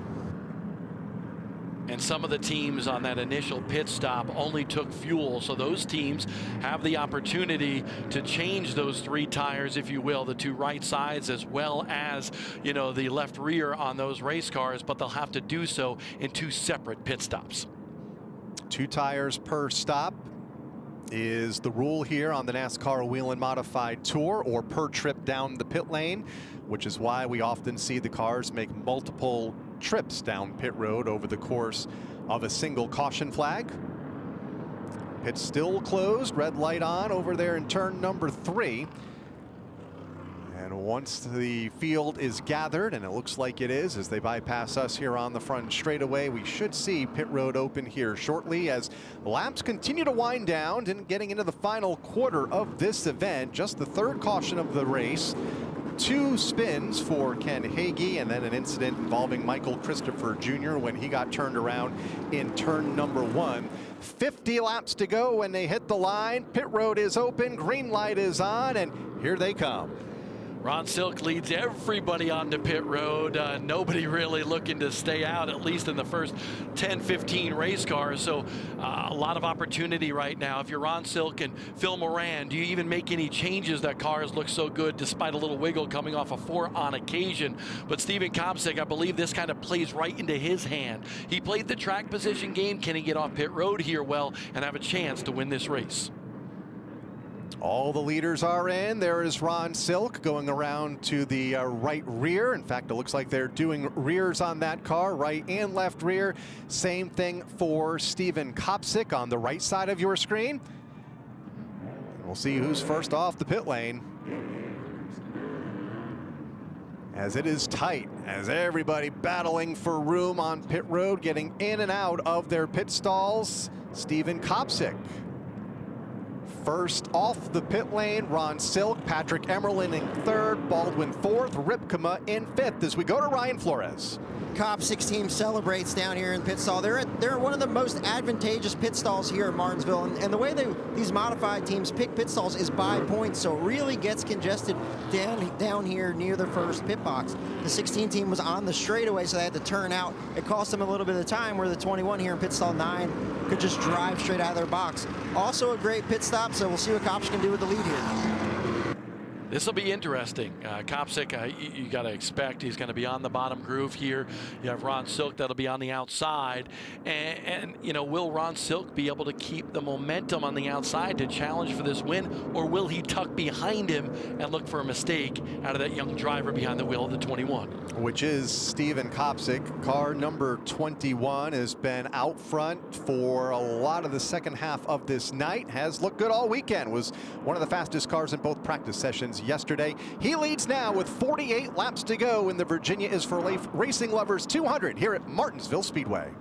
And some of the teams on that initial pit stop only took fuel, so those teams have the opportunity to change those 3 tires, if you will, the 2 right sides as well as, you know, the left rear on those race cars, but they'll have to do so in 2 separate pit stops. 2 tires per stop is the rule here on the NASCAR Whelen Modified Tour, or per trip down the pit lane, which is why we often see the cars make multiple trips down pit road over the course of a single caution flag. Pit's still closed, red light on over there in turn number 3. And once the field is gathered, and it looks like it is as they bypass us here on the front straightaway, we should see pit road open here shortly as laps continue to wind down and getting into the final quarter of this event. Just the 3rd caution of the race. 2 spins for Ken Hagee, and then an incident involving Michael Christopher Jr. when he got turned around in turn number 1. 50 laps to go when they hit the line. Pit road is open, green light is on, and here they come. Ron Silk leads everybody onto pit road. Nobody really looking to stay out, at least in the first 10, 15 race cars. So a lot of opportunity right now. If you're Ron Silk and Phil Moran, do you even make any changes? That cars look so good despite a little wiggle coming off a 4 on occasion. But Steven Kopsik, I believe this kind of plays right into his hand. He played the track position game. Can he get off pit road here well and have a chance to win this race? All the leaders are in. There is Ron Silk going around to the right rear. In fact, it looks like they're doing rears on that car, right and left rear. Same thing for Steven Kopsik on the right side of your screen. We'll see who's first off the pit lane. As it is tight, as everybody battling for room on pit road, getting in and out of their pit stalls. Steven Kopsik first. Off the pit lane, Ron Silk, Patrick Emerlin in third, Baldwin fourth, Ripkema in fifth as we go to Ryan Flores. Cop6 team celebrates down here in pit stall. They're one of the most advantageous pit stalls here in Martinsville, and the way these modified teams pick pit stalls is by points, so it really gets congested down here near the first pit box. The 16 team was on the straightaway, so they had to turn out. It cost them a little bit of time, where the 21 here in pit stall 9 could just drive straight out of their box. Also a great pit stop, so we'll see what Copsic can do with the lead here. This will be interesting. Copsic, you got to expect he's going to be on the bottom groove here. You have Ron Silk that'll be on the outside. And you know, will Ron Silk be able to keep the momentum on the outside to challenge for this win? Or will he tuck behind him and look for a mistake out of that young driver behind the wheel of the 21? Which is Steven Copsic. Car number 21 has been out front for a lot of the second half of this night. Has looked good all weekend. Was one of the fastest cars in both practice sessions yesterday. He leads now with 48 laps to go in the Virginia is for Racing Lovers 200 here at Martinsville Speedway.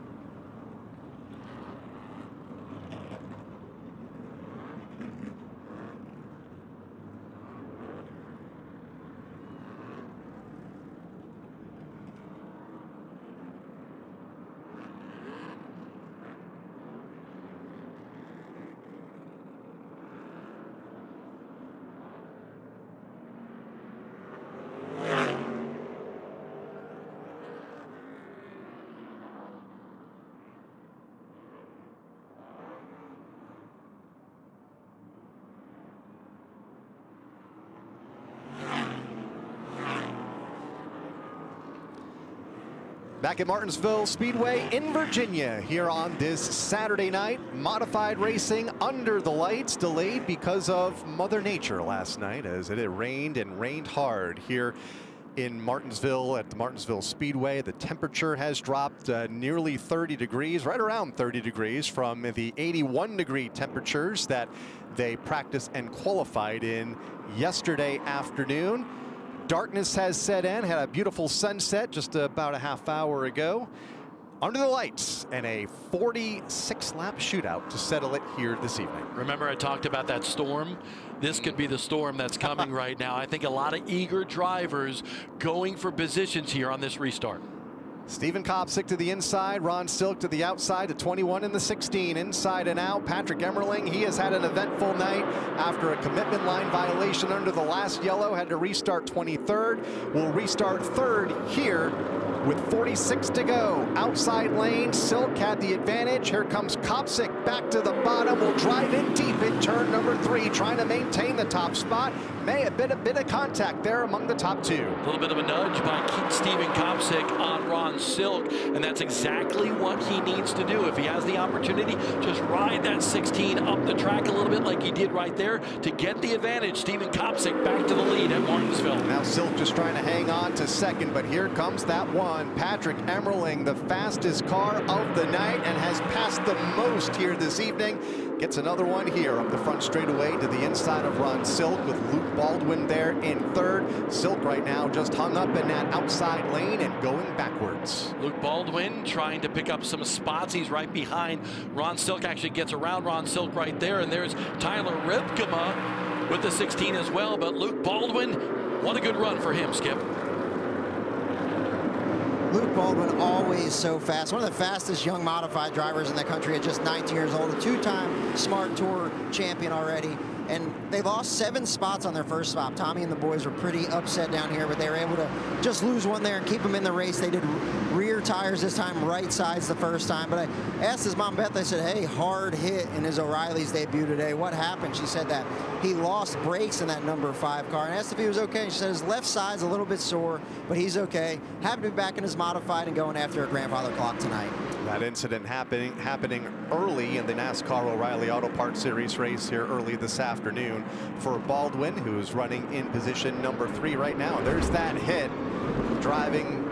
Back at Martinsville Speedway in Virginia here on this Saturday night. Modified racing under the lights, delayed because of Mother Nature last night as it had rained and rained hard here in Martinsville at the Martinsville Speedway. The temperature has dropped nearly 30 degrees, right around 30 degrees from the 81-degree temperatures that they practiced and qualified in yesterday afternoon. Darkness has set in, had a beautiful sunset just about a half hour ago. Under the lights and a 46-lap shootout to settle it here this evening. Remember I talked about that storm? This could be the storm that's coming right now. I think a lot of eager drivers going for positions here on this restart. Steven Copsic to the inside, Ron Silk to the outside, the 21 and the 16, inside and out. Patrick Emerling, he has had an eventful night after a commitment line violation under the last yellow, had to restart 23rd. Will restart third here with 46 to go. Outside lane, Silk had the advantage. Here comes Copsic back to the bottom, will drive in deep in turn number 3, trying to maintain the top spot. May have been a bit of contact there among the top 2. A little bit of a nudge by Steven Copsic on Ron Silk, and that's exactly what he needs to do. If he has the opportunity, just ride that 16 up the track a little bit like he did right there to get the advantage. Steven Copsic back to the lead at Martinsville. Now Silk just trying to hang on to second, but here comes that one. Patrick Emerling, the fastest car of the night and has passed the most here this evening. Gets another one here up the front straightaway to the inside of Ron Silk with Luke Baldwin there in third. Silk right now just hung up in that outside lane and going backwards. Luke Baldwin trying to pick up some spots. He's right behind Ron Silk, actually gets around Ron Silk right there, and there's Tyler Ripkema with the 16 as well, but Luke Baldwin, what a good run for him, Skip. Luke Baldwin always so fast. One of the fastest young modified drivers in the country at just 19 years old. A 2-time Smart Tour champion already. And they lost 7 spots on their first stop. Tommy and the boys were pretty upset down here, but they were able to just lose one there and keep them in the race. They did rear tires this time, right sides the first time. But I asked his mom, Beth, I said, hey, hard hit in his O'Reilly's debut today. What happened? She said that he lost brakes in that number 5 car. And I asked if he was okay. She said his left side's a little bit sore, but he's okay. Happy to be back in his modified and going after a grandfather clock tonight. That incident happening early in the NASCAR O'Reilly Auto Parts Series race here early this afternoon for Baldwin, who's running in position number 3 right now. There's that hit driving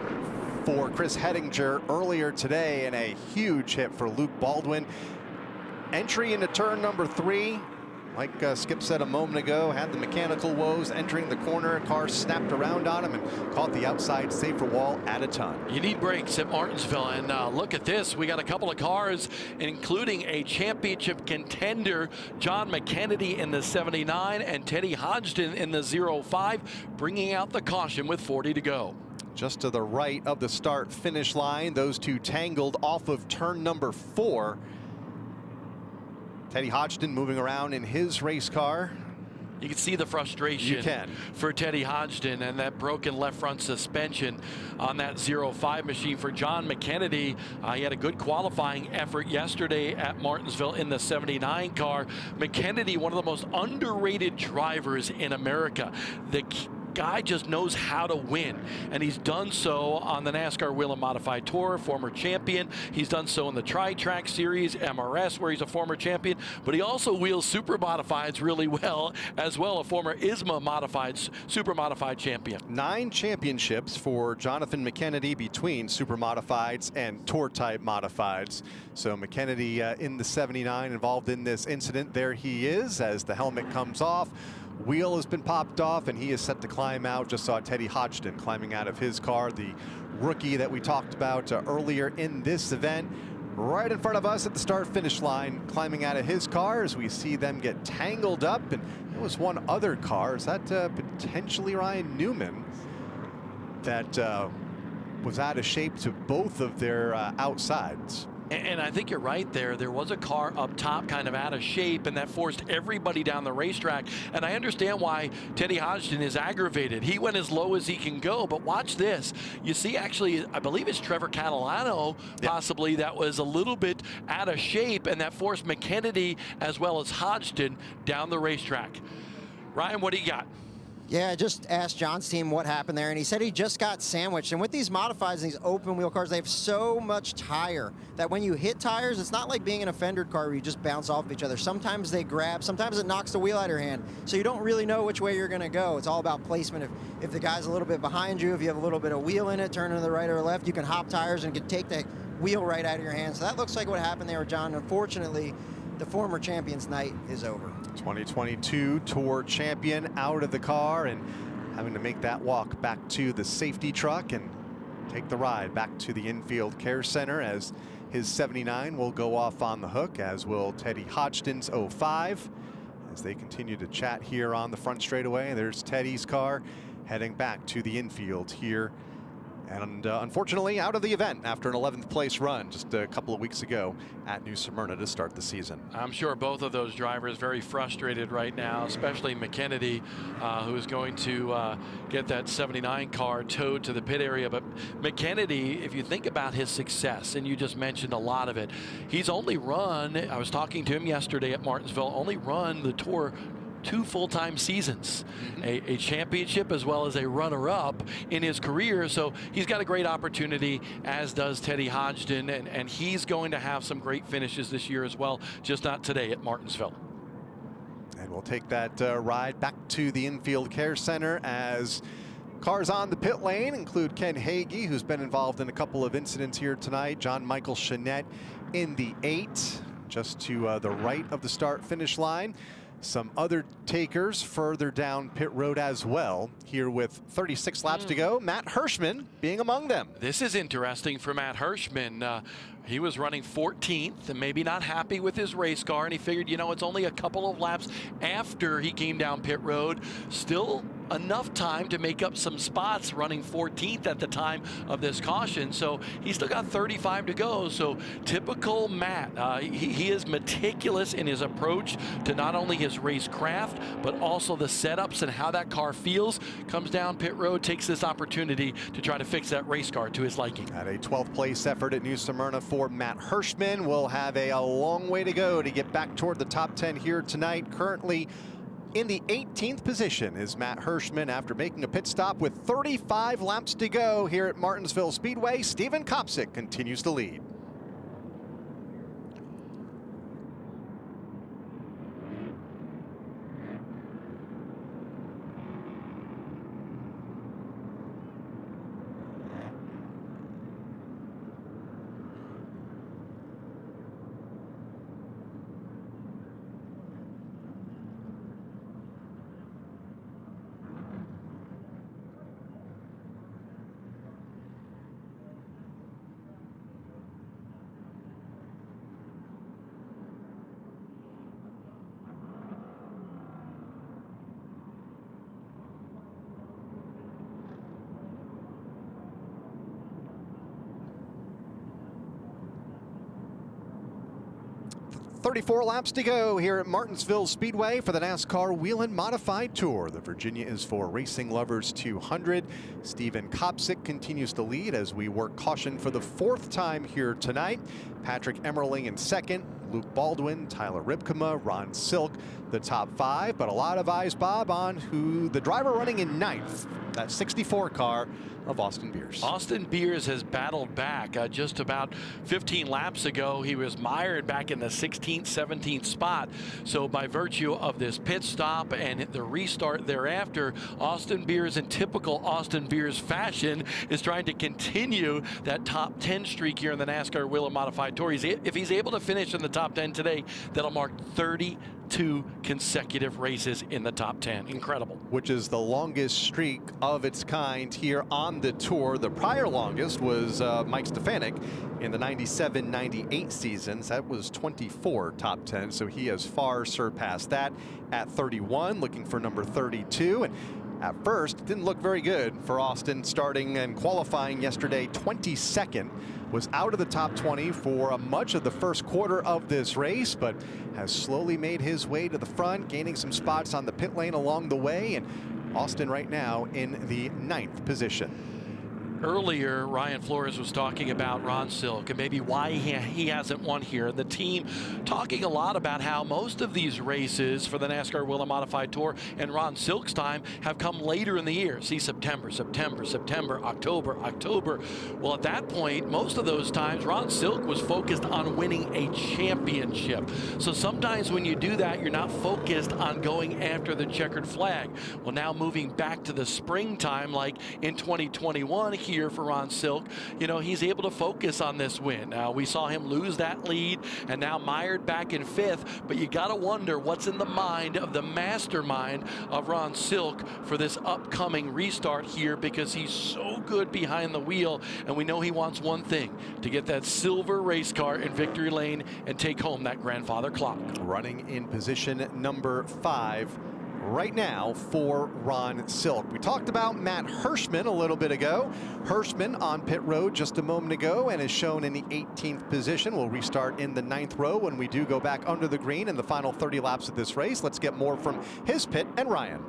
for Chris Hettinger earlier today, and a huge hit for Luke Baldwin. Entry into turn number 3. Like Skip said a moment ago, had the mechanical woes entering the corner. Car snapped around on him and caught the outside safer wall at a ton. You need brakes at Martinsville, and look at this. We got a couple of cars, including a championship contender, John McKennedy in the 79 and Teddy Hodgson in the 05, bringing out the caution with 40 to go. Just to the right of the start-finish line, those two tangled off of turn number 4. Teddy Hodgson moving around in his race car. You can see the frustration for Teddy Hodgson and that broken left front suspension on that 05 machine. For John McKennedy, he had a good qualifying effort yesterday at Martinsville in the 79 car. McKennedy, one of the most underrated drivers in America. The guy just knows how to win, and he's done so on the NASCAR Whelen Modified Tour, former champion. He's done so in the Tri-Track Series, MRS, where he's a former champion, but he also wheels super modifieds really well as well, a former ISMA modified, super modified champion. 9 championships for Jonathan McKennedy between super modifieds and tour type modifieds. So McKennedy in the 79 involved in this incident. There he is as the helmet comes off. Wheel has been popped off, and he is set to climb out. Just saw Teddy Hodgson climbing out of his car, the rookie that we talked about earlier in this event. Right in front of us at the start-finish line, climbing out of his car as we see them get tangled up. And there was one other car. Is that potentially Ryan Newman that was out of shape to both of their outsides? And I think you're right there. There was a car up top kind of out of shape, and that forced everybody down the racetrack. And I understand why Teddy Hodgson is aggravated. He went as low as he can go, but watch this. You see, actually, I believe it's Trevor Catalano, possibly, that was a little bit out of shape, and that forced McKennedy as well as Hodgson down the racetrack. Ryan, what do you got? Yeah, I just asked John's team what happened there, and he said he just got sandwiched. And with these modifieds and these open wheel cars, they have so much tire that when you hit tires, it's not like being in a fendered car where you just bounce off of each other. Sometimes they grab, sometimes it knocks the wheel out of your hand. So you don't really know which way you're going to go. It's all about placement. If the guy's a little bit behind you, if you have a little bit of wheel in it, turn to the right or left, you can hop tires and can take the wheel right out of your hand. So that looks like what happened there with John. Unfortunately, the former champion's night is over. 2022 Tour champion out of the car and having to make that walk back to the safety truck and take the ride back to the infield care center as his 79 will go off on the hook, as will Teddy Hodgson's 05. As they continue to chat here on the front straightaway, there's Teddy's car heading back to the infield here. And unfortunately out of the event after an 11th place run just a couple of weeks ago at New Smyrna to start the season. I'm sure both of those drivers very frustrated right now, especially McKennedy, who is going to get that 79 car towed to the pit area. But McKennedy, if you think about his success, and you just mentioned a lot of it, he's only run, I was talking to him yesterday at Martinsville, only run the Tour 2 full-time seasons, a championship as well as a runner-up in his career. So he's got a great opportunity, as does Teddy Hodgson, and he's going to have some great finishes this year as well, just not today at Martinsville. And we'll take that ride back to the infield care center as cars on the pit lane include Ken Hagee, who's been involved in a couple of incidents here tonight. John Michael Chanette in the 8, just to the right of the start-finish line. Some other takers further down pit road as well. Here with 36 laps to go, Matt Hirschman being among them. This is interesting for Matt Hirschman. He was running 14th and maybe not happy with his race car, and he figured, you know, it's only a couple of laps after he came down pit road. Still enough time to make up some spots, running 14th at the time of this caution. So he's still got 35 to go. So typical Matt, he is meticulous in his approach to not only his race craft, but also the setups and how that car feels. Comes down pit road, takes this opportunity to try to fix that race car to his liking. At a 12th place effort at New Smyrna for Matt Hirschman. Will have a long way to go to get back toward the top 10 here tonight. Currently in the 18th position is Matt Hirschman after making a pit stop with 35 laps to go here at Martinsville Speedway. Steven Kopsick continues to lead. 34 laps to go here at Martinsville Speedway for the NASCAR Whelen Modified Tour. The Virginia is for Racing Lovers 200. Steven Kopsick continues to lead as we work caution for the 4th time here tonight. Patrick Emmerling in 2nd. Luke Baldwin, Tyler Ripkema, Ron Silk, the top 5. But a lot of eyes, Bob, on who the driver running in 9th, that 64 car of Austin Beers. Austin Beers has battled back. Just about 15 laps ago, he was mired back in the 16th, 17th spot. So by virtue of this pit stop and the restart thereafter, Austin Beers, in typical Austin Beers fashion, is trying to continue that top 10 streak here in the NASCAR Whelen Modified Tour. If he's able to finish in the top 10 today, that'll mark 32 consecutive races in the top 10. Incredible. Which is the longest streak of its kind here on the tour. The prior longest was Mike Stefanik in the 97-98 seasons. That was 24 top 10, so he has far surpassed that at 31, looking for number 32. And at first, it didn't look very good for Austin, starting and qualifying yesterday 22nd. Was out of the top 20 for much of the first quarter of this race, but has slowly made his way to the front, gaining some spots on the pit lane along the way. And Austin right now in the 9th position. Earlier, Ryan Flores was talking about Ron Silk and maybe why he hasn't won here. The team talking a lot about how most of these races for the NASCAR Whelen Modified Tour and Ron Silk's time have come later in the year. See, September, October. Well, at that point, most of those times, Ron Silk was focused on winning a championship. So sometimes when you do that, you're not focused on going after the checkered flag. Well, now moving back to the springtime, like in 2021, here for Ron Silk, you know, he's able to focus on this win. We saw him lose that lead and now mired back in 5th, but you got to wonder what's in the mind of the mastermind of Ron Silk for this upcoming restart here, because he's so good behind the wheel, and we know he wants one thing: to get that silver race car in victory lane and take home that grandfather clock. Running in position number 5 right now for Ron Silk. We talked about Matt Hirschman a little bit ago. Hirschman on pit road just a moment ago and is shown in the 18th position. We'll restart in the 9th row when we do go back under the green in the final 30 laps of this race. Let's get more from his pit and Ryan.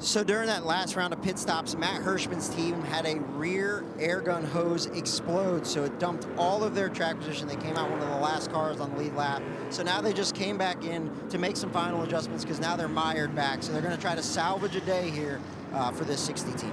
So during that last round of pit stops, Matt Hirschman's team had a rear air gun hose explode, so it dumped all of their track position. They came out one of the last cars on the lead lap. So now they just came back in to make some final adjustments because now they're mired back. So they're going to try to salvage a day here for this 60 team.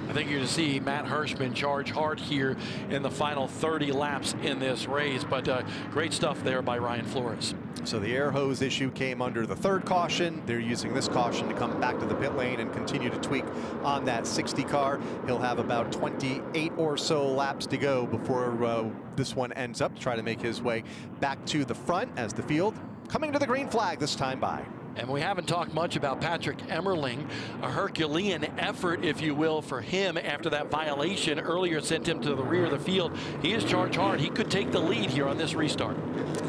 I think you're going to see Matt Hirschman charge hard here in the final 30 laps in this race, but great stuff there by Ryan Flores. So the air hose issue came under the 3rd caution. They're using this caution to come back to the pit lane and continue to tweak on that 60 car. He'll have about 28 or so laps to go before this one ends up to try to make his way back to the front as the field coming to the green flag this time by. And we haven't talked much about Patrick Emmerling, a Herculean effort, if you will, for him after that violation earlier sent him to the rear of the field. He is charged hard. He could take the lead here on this restart.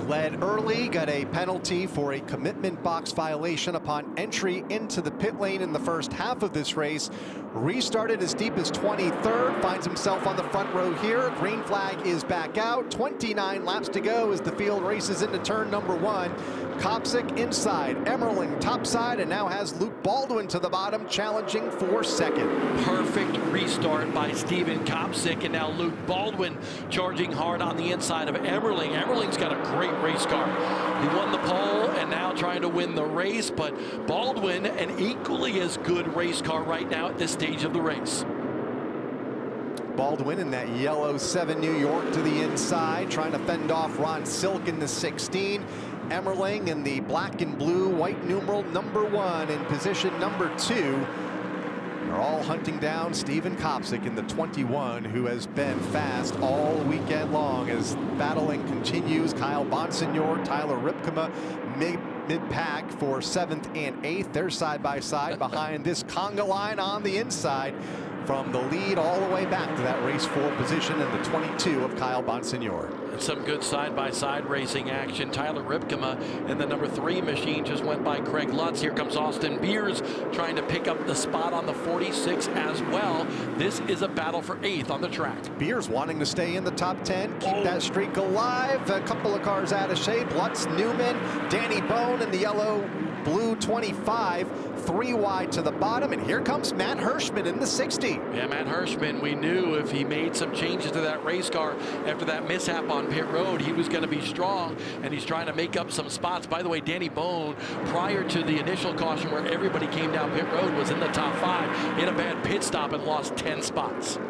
Led early, got a penalty for a commitment box violation upon entry into the pit lane in the first half of this race. Restarted as deep as 23rd, finds himself on the front row here. Green flag is back out. 29 laps to go as the field races into turn number 1. Kopsick inside, Emmerling topside, and now has Luke Baldwin to the bottom, challenging for 2nd. Perfect restart by Steven Kopsick, and now Luke Baldwin charging hard on the inside of Emmerling. Emmerling's got a great race car. He won the pole and now trying to win the race, but Baldwin, an equally as good race car right now at this stage of the race. Baldwin in that yellow 7 New York to the inside, trying to fend off Ron Silk in the 16. Emmerling in the black and blue white numeral number 1 in position number 2. They're all hunting down Steven Kopsick in the 21, who has been fast all weekend long as battling continues. Kyle Bonsignor, Tyler Ripkema mid-pack for 7th and 8th. They're side by side behind this conga line on the inside. From the lead all the way back to that race 4 position in the 22 of Kyle Bonsignor. Some good side-by-side racing action. Tyler Ripkema in the number 3 machine just went by Craig Lutz. Here comes Austin Beers trying to pick up the spot on the 46 as well. This is a battle for 8th on the track. Beers wanting to stay in the top 10, keep that streak alive. A couple of cars out of shape. Lutz, Newman, Danny Bone in the yellow-blue 25. 3 wide to the bottom, and here comes Matt Hirschman in the 60. Yeah, Matt Hirschman, we knew if he made some changes to that race car after that mishap on pit road, he was going to be strong, and he's trying to make up some spots. By the way, Danny Bone, prior to the initial caution where everybody came down pit road, was in the top 5. He had a bad pit stop and lost 10 spots.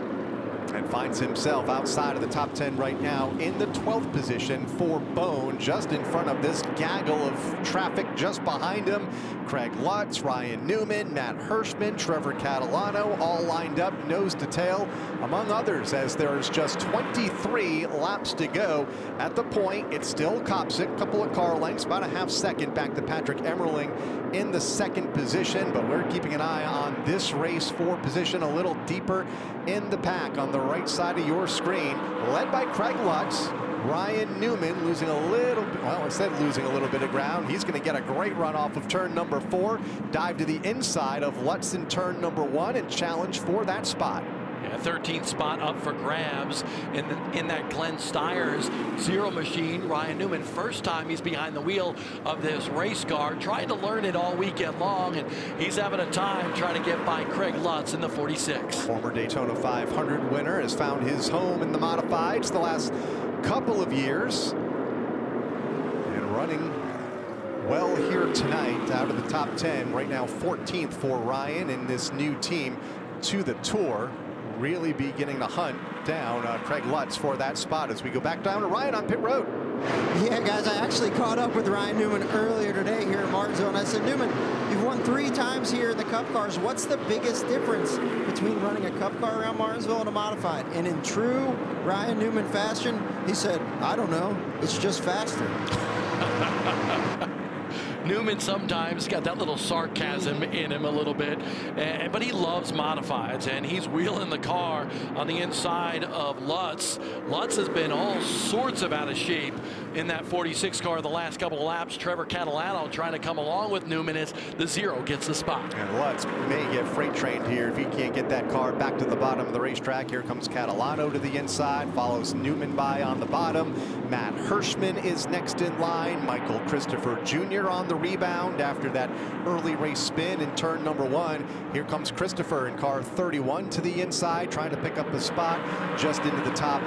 And finds himself outside of the top 10 right now in the 12th position for Bone, just in front of this gaggle of traffic just behind him. Craig Lutz, Ryan Newman, Matt Hirschman, Trevor Catalano, all lined up nose to tail, among others, as there's just 23 laps to go. At the point, it's still Kopsick, couple of car lengths, about a half second back to Patrick Emmerling in the 2nd position, but we're keeping an eye on this race for position a little deeper in the pack on the right side of your screen, led by Craig Lutz. Ryan Newman losing a little bit, well, instead of losing a little bit of ground, he's going to get a great run off of turn number 4, dive to the inside of Lutz in turn number 1 and challenge for that spot. Yeah, 13th spot up for grabs in that Glenn Steyer's 0 machine. Ryan Newman, first time he's behind the wheel of this race car, trying to learn it all weekend long, and he's having a time trying to get by Craig Lutz in the 46. Former Daytona 500 winner has found his home in the modifieds the last couple of years, and running well here tonight out of the top 10. Right now 14th for Ryan in this new team to the Tour. Really beginning to hunt down Craig Lutz for that spot as we go back down to Ryan on pit road. Yeah, guys, I actually caught up with Ryan Newman earlier today here in Martinsville, and I said, Newman, you've won 3 times here in the Cup cars. What's the biggest difference between running a Cup car around Martinsville and a modified? And in true Ryan Newman fashion, he said, I don't know, it's just faster. Newman sometimes got that little sarcasm in him a little bit, but he loves modifieds, and he's wheeling the car on the inside of Lutz. Lutz has been all sorts of out of shape in that 46 car the last couple of laps. Trevor Catalano trying to come along with Newman as the 0 gets the spot. And Lutz may get freight trained here if he can't get that car back to the bottom of the racetrack. Here comes Catalano to the inside, follows Newman by on the bottom. Matt Hirschman is next in line. Michael Christopher Jr. on the rebound after that early race spin in turn number 1. Here comes Christopher in car 31 to the inside, trying to pick up the spot just into the top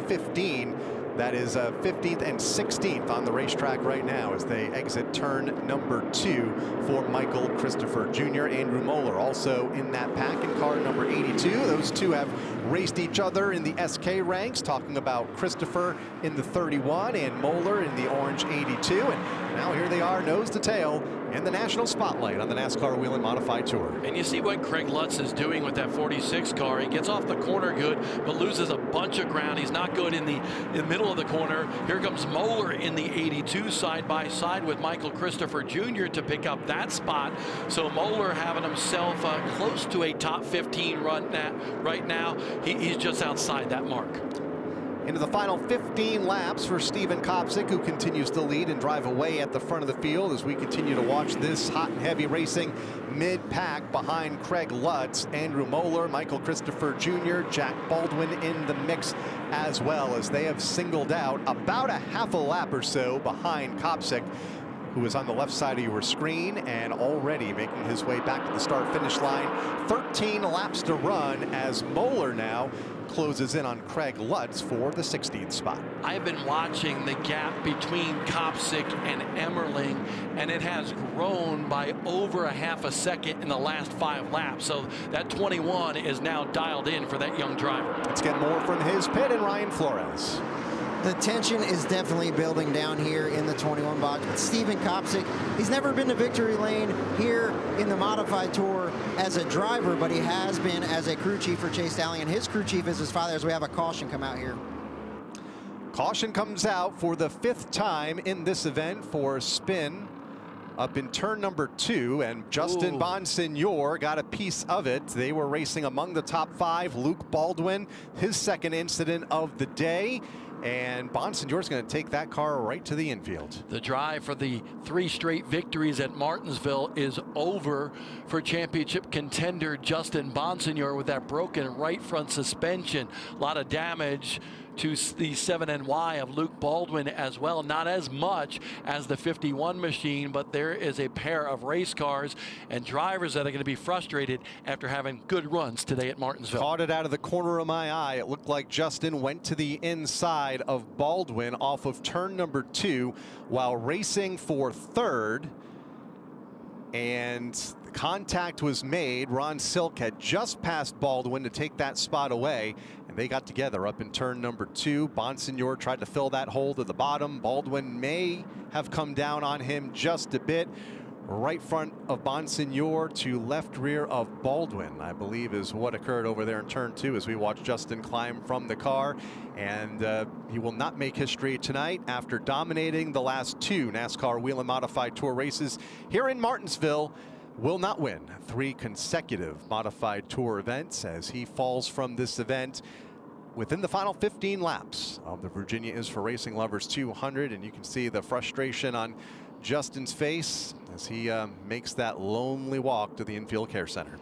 15. That is 15th and 16th on the racetrack right now as they exit turn number 2 for Michael Christopher Jr. Andrew Moeller also in that pack in car number 82. Those two have raced each other in the SK ranks, talking about Christopher in the 31 and Moeller in the orange 82. And now here they are nose to tail in the national spotlight on the NASCAR Whelen Modified Tour. And you see what Craig Lutz is doing with that 46 car. He gets off the corner good, but loses a bunch of ground. He's not good in the middle of the corner. Here comes Moeller in the 82 side by side with Michael Christopher Jr. to pick up that spot. So Moeller having himself close to a top 15 run right now. He's just outside that mark. Into the final 15 laps for Steven Kopsick, who continues to lead and drive away at the front of the field as we continue to watch this hot and heavy racing mid-pack behind Craig Lutz, Andrew Moeller, Michael Christopher Jr., Jack Baldwin in the mix as well, as they have singled out about a half a lap or so behind Kopsick, who is on the left side of your screen and already making his way back to the start-finish line. 13 laps to run as Moeller now closes in on Craig Lutz for the 16th spot. I've been watching the gap between Kopsick and Emmerling, and it has grown by over a half a second in the last 5 laps. So that 21 is now dialed in for that young driver. Let's get more from his pit and Ryan Flores. The tension is definitely building down here in the 21 box. But Steven Kopsick, he's never been to victory lane here in the Modified Tour as a driver, but he has been as a crew chief for Chase Dowling, and his crew chief is his father, as we have a caution come out here. Caution comes out for the 5th time in this event for spin up in turn number 2, and Justin Bonsignor got a piece of it. They were racing among the top 5. Luke Baldwin, his second incident of the day. And Bonsignore's going to take that car right to the infield. The drive for the 3 straight victories at Martinsville is over for championship contender Justin Bonsignore with that broken right front suspension. A lot of damage to the 7NY of Luke Baldwin as well. Not as much as the 51 machine, but there is a pair of race cars and drivers that are going to be frustrated after having good runs today at Martinsville. Caught it out of the corner of my eye. It looked like Justin went to the inside of Baldwin off of turn number 2 while racing for 3rd. And contact was made. Ron Silk had just passed Baldwin to take that spot away, and they got together up in turn number 2. Bonsignore tried to fill that hole to the bottom. Baldwin may have come down on him just a bit. Right front of Bonsignore to left rear of Baldwin, I believe, is what occurred over there in turn 2 as we watch Justin climb from the car. And he will not make history tonight after dominating the last 2 NASCAR Whelen Modified Tour races here in Martinsville. Will not win 3 consecutive Modified Tour events as he falls from this event within the final 15 laps of the Virginia is for Racing Lovers 200. And you can see the frustration on Justin's face as he makes that lonely walk to the infield care center.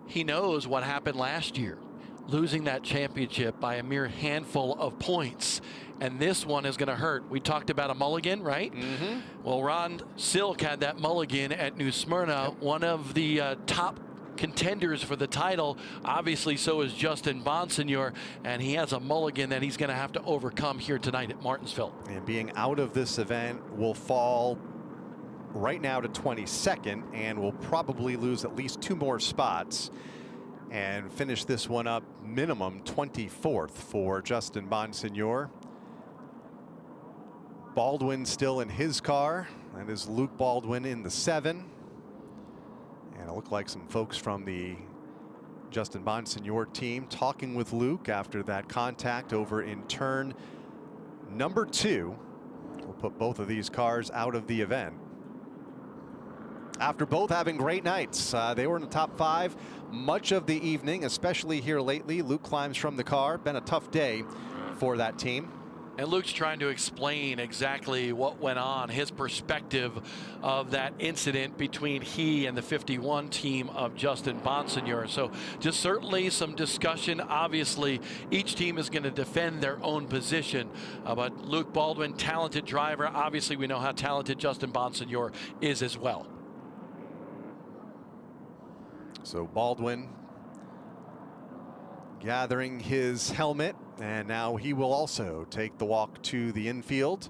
He knows what happened last year, losing that championship by a mere handful of points. And this one is going to hurt. We talked about a mulligan, right? Mm-hmm. Well, Ron Silk had that mulligan at New Smyrna, one of the top contenders for the title. Obviously, so is Justin Bonsignore, and he has a mulligan that he's going to have to overcome here tonight at Martinsville. And being out of this event will fall right now to 22nd and will probably lose at least 2 more spots and finish this one up minimum 24th for Justin Bonsignore. Baldwin still in his car. That is Luke Baldwin in the 7. And it looked like some folks from the Justin Bonsignore team talking with Luke after that contact over in turn number 2. We'll put both of these cars out of the event. After both having great nights, they were in the top 5 much of the evening, especially here lately. Luke climbs from the car. Been a tough day for that team. And Luke's trying to explain exactly what went on, his perspective of that incident between he and the 51 team of Justin Bonsignore. So just certainly some discussion. Obviously, each team is going to defend their own position. But Luke Baldwin, talented driver. Obviously, we know how talented Justin Bonsignore is as well. So Baldwin gathering his helmet, and now he will also take the walk to the infield.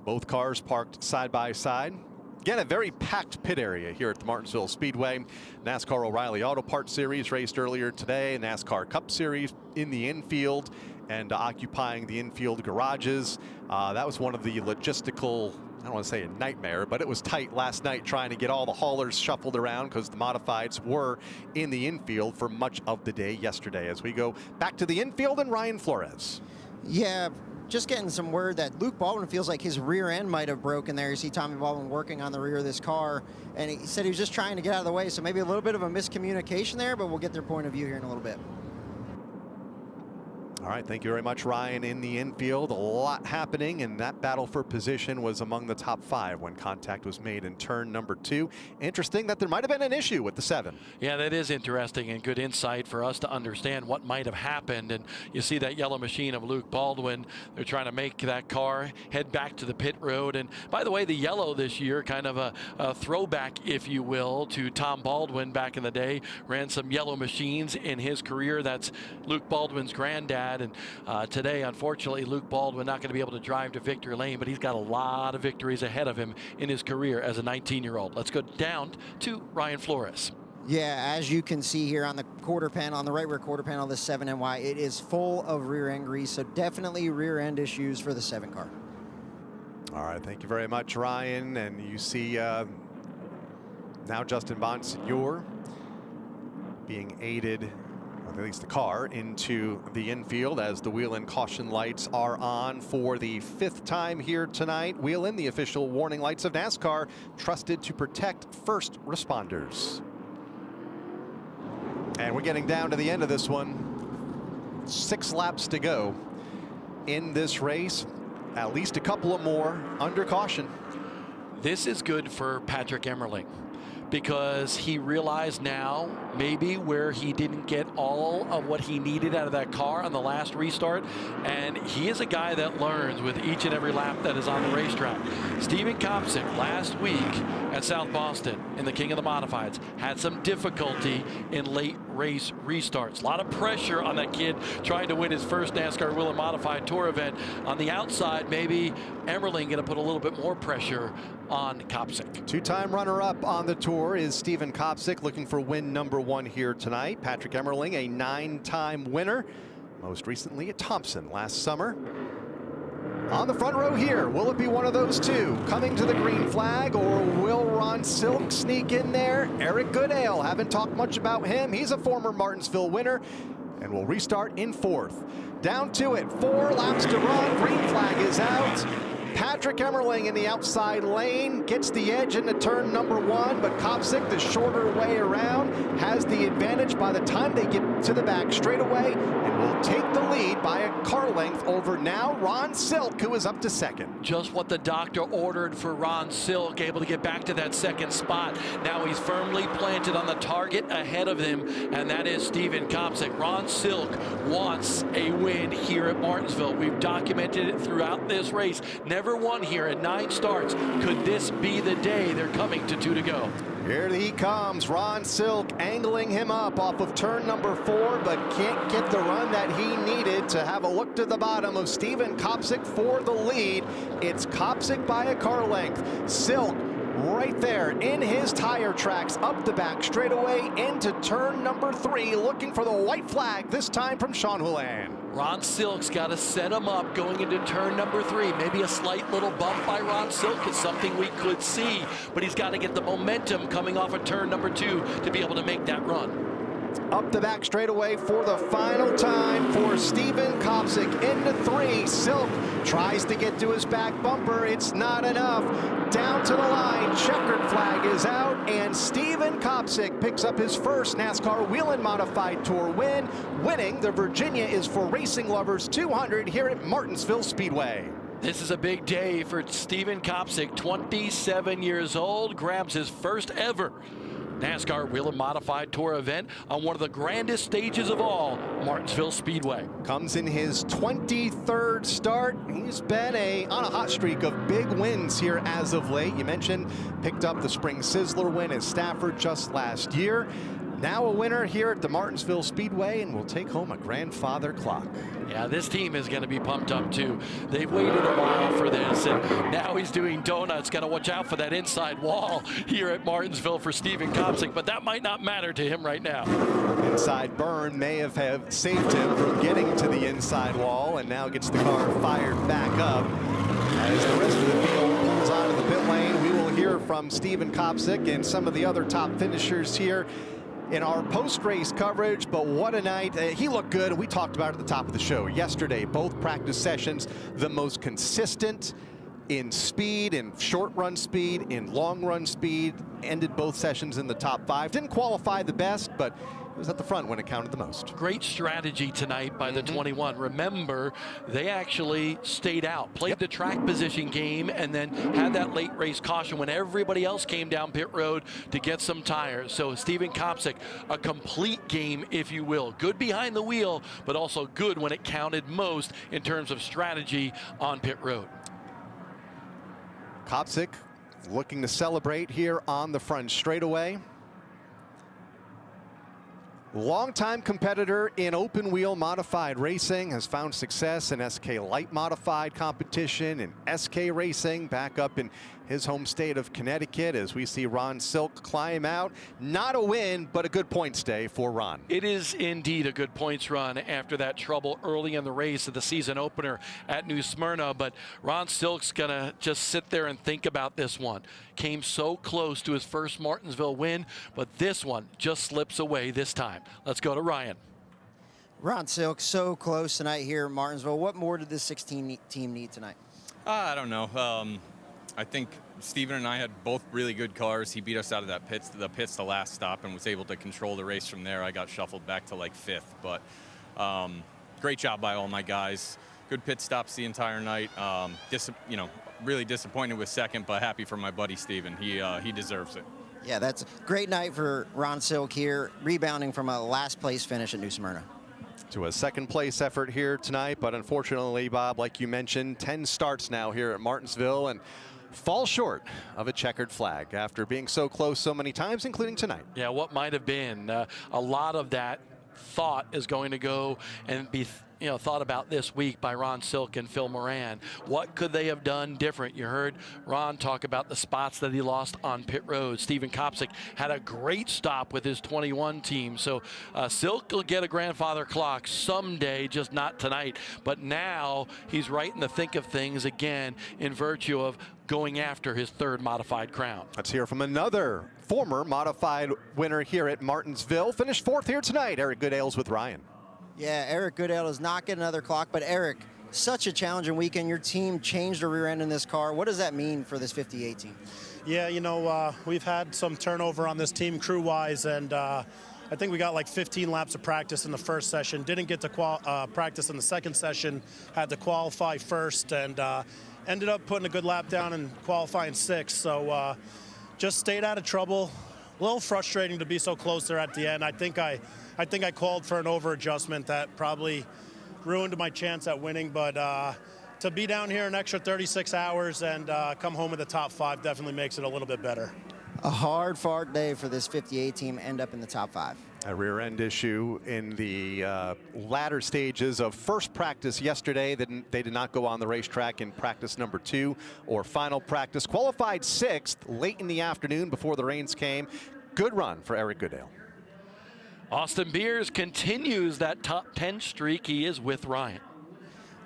Both cars parked side by side. Again, a very packed pit area here at the Martinsville Speedway. NASCAR O'Reilly Auto Parts Series raced earlier today. NASCAR Cup Series in the infield and occupying the infield garages. That was one of the logistical, I don't want to say a nightmare, but it was tight last night trying to get all the haulers shuffled around because the modifieds were in the infield for much of the day yesterday. As we go back to the infield and Ryan Flores. Yeah, just getting some word that Luke Baldwin feels like his rear end might have broken there. You see Tommy Baldwin working on the rear of this car, and he said he was just trying to get out of the way. So maybe a little bit of a miscommunication there, but we'll get their point of view here in a little bit. All right, thank you very much, Ryan. In the infield, a lot happening, and that battle for position was among the top 5 when contact was made in turn number 2. Interesting that there might have been an issue with the 7. Yeah, that is interesting and good insight for us to understand what might have happened. And you see that yellow machine of Luke Baldwin. They're trying to make that car head back to the pit road. And by the way, the yellow this year, kind of a throwback, if you will, to Tom Baldwin back in the day. Ran some yellow machines in his career. That's Luke Baldwin's granddad. And today, unfortunately, Luke Baldwin not going to be able to drive to victory lane, but he's got a lot of victories ahead of him in his career as a 19-year-old. Let's go down to Ryan Flores. Yeah, as you can see here on the quarter panel, on the right rear quarter panel of the 7NY, it is full of rear end grease, so definitely rear end issues for the 7 car. All right, thank you very much, Ryan. And you see now Justin Bonsignore being aided, at least the car, into the infield as the Whelen caution lights are on for the 5th time here tonight. Whelen, the official warning lights of NASCAR, trusted to protect first responders. And we're getting down to the end of this one. 6 laps to go in this race. At least a couple of more under caution. This is good for Patrick Emmerling, because he realized now maybe where he didn't get all of what he needed out of that car on the last restart. And he is a guy that learns with each and every lap that is on the racetrack. Steven Kopsick last week at South Boston in the King of the Modifieds had some difficulty in late race restarts. A lot of pressure on that kid trying to win his first NASCAR Whelen Modified Tour event. On the outside, maybe Emmerling going to put a little bit more pressure on Kopsick. Two-time runner-up on the tour is Steven Kopsick, looking for win number 1 here tonight. Patrick Emmerling, a 9-time winner, most recently at Thompson last summer. On the front row here, will it be one of those two coming to the green flag, or will Ron Silk sneak in there? Eric Goodale, haven't talked much about him. He's a former Martinsville winner and will restart in 4th. Down to it, 4 laps to run. Green flag is out. Patrick Emmerling in the outside lane gets the edge into turn number 1, but Kopsick, the shorter way around, has the advantage by the time they get to the back straightaway and will take the lead by a car length over now Ron Silk, who is up to 2nd. Just what the doctor ordered for Ron Silk, able to get back to that 2nd spot. Now he's firmly planted on the target ahead of him, and that is Steven Kopsick. Ron Silk wants a win here at Martinsville. We've documented it throughout this race. Never won here at 9 starts. Could this be the day? They're coming to 2 to go. Here he comes, Ron Silk angling him up off of turn number 4, but can't get the run that he needed to have a look to the bottom of Steven Kopsick for the lead. It's Kopsick by a car length. Silk right there in his tire tracks, up the back straightaway into turn number 3, looking for the white flag, this time from Sean Whelen. Ron Silk's got to set him up going into turn number 3. Maybe a slight little bump by Ron Silk is something we could see, but he's got to get the momentum coming off of turn number 2 to be able to make that run. Up the back straightaway for the final time for Steven Kopsick into 3. Silk tries to get to his back bumper. It's not enough. Down to the line. Checkered flag is out, and Steven Kopsick picks up his first NASCAR Whelen Modified Tour win, winning the Virginia is for Racing Lovers 200 here at Martinsville Speedway. This is a big day for Steven Kopsick, 27 years old, grabs his first ever NASCAR Whelen Modified Tour event on one of the grandest stages of all, Martinsville Speedway. Comes in his 23rd start. He's been on a hot streak of big wins here as of late. You mentioned picked up the Spring Sizzler win at Stafford just last year. Now a winner here at the Martinsville Speedway, and will take home a grandfather clock. Yeah, this team is going to be pumped up too. They've waited a while for this, and now he's doing donuts. Got to watch out for that inside wall here at Martinsville for Steven Kopsick, but that might not matter to him right now. Inside burn may have saved him from getting to the inside wall, and now gets the car fired back up. As the rest of the field pulls out of the pit lane, we will hear from Steven Kopsick and some of the other top finishers here in our post-race coverage. But what a night. He looked good. We talked about it at the top of the show yesterday. Both practice sessions, the most consistent in speed, in short run speed, in long run speed. Ended both sessions in the top 5. Didn't qualify the best, but it was at the front when it counted the most. Great strategy tonight by the 21. Remember, they actually stayed out, played the track position game, and then had that late race caution when everybody else came down pit road to get some tires. So Steven Kopsick, a complete game, if you will. Good behind the wheel, but also good when it counted most in terms of strategy on pit road. Kopsick looking to celebrate here on the front straightaway. Longtime competitor in open wheel modified racing, has found success in SK light modified competition and SK racing back up in his home state of Connecticut, as we see Ron Silk climb out. Not a win, but a good points day for Ron. It is indeed a good points run after that trouble early in the race of the season opener at New Smyrna. But Ron Silk's gonna just sit there and think about this one. Came so close to his first Martinsville win, but this one just slips away this time. Let's go to Ryan. Ron Silk, so close tonight here in Martinsville. What more did this 16 team need tonight? I don't know. I think Steven and I had both really good cars. He beat us out of that pits the last stop, and was able to control the race from there. I got shuffled back to like 5th, but great job by all my guys. Good pit stops the entire night. Really disappointed with second, but happy for my buddy Steven. He deserves it. Yeah, that's a great night for Ron Silk here, rebounding from a last place finish at New Smyrna. To a second place effort here tonight, but unfortunately, Bob, like you mentioned, 10 starts now here at Martinsville and fall short of a checkered flag after being so close so many times, including tonight. Yeah, what might have been. A lot of that thought is going to go and be thought about this week by Ron Silk and Phil Moran. What could they have done different? You heard Ron talk about the spots that he lost on pit road. Steven Kopsick had a great stop with his 21 team. So Silk will get a grandfather clock someday, just not tonight. But now he's right in the thick of things again in virtue of going after his third modified crown. Let's hear from another former modified winner here at Martinsville. Finished fourth here tonight, Eric Goodale's with Ryan. Yeah, Eric Goodale does not get another clock, but Eric, such a challenging weekend. Your team changed the rear end in this car. What does that mean for this 58 team? Yeah, we've had some turnover on this team crew-wise, and I think we got like 15 laps of practice in the first session. Didn't get to practice in the second session. Had to qualify first, and ended up putting a good lap down and qualifying sixth. So just stayed out of trouble. A little frustrating to be so close there at the end. I think I called for an over adjustment that probably ruined my chance at winning, but to be down here an extra 36 hours and come home with the top 5 definitely makes it a little bit better. A hard-fought day for this 58 team, end up in the top 5. A rear end issue in the latter stages of first practice yesterday. They did not go on the racetrack in practice number 2 or final practice. Qualified 6th late in the afternoon before the rains came. Good run for Eric Goodale. Austin Beers continues that top 10 streak. He is with Ryan.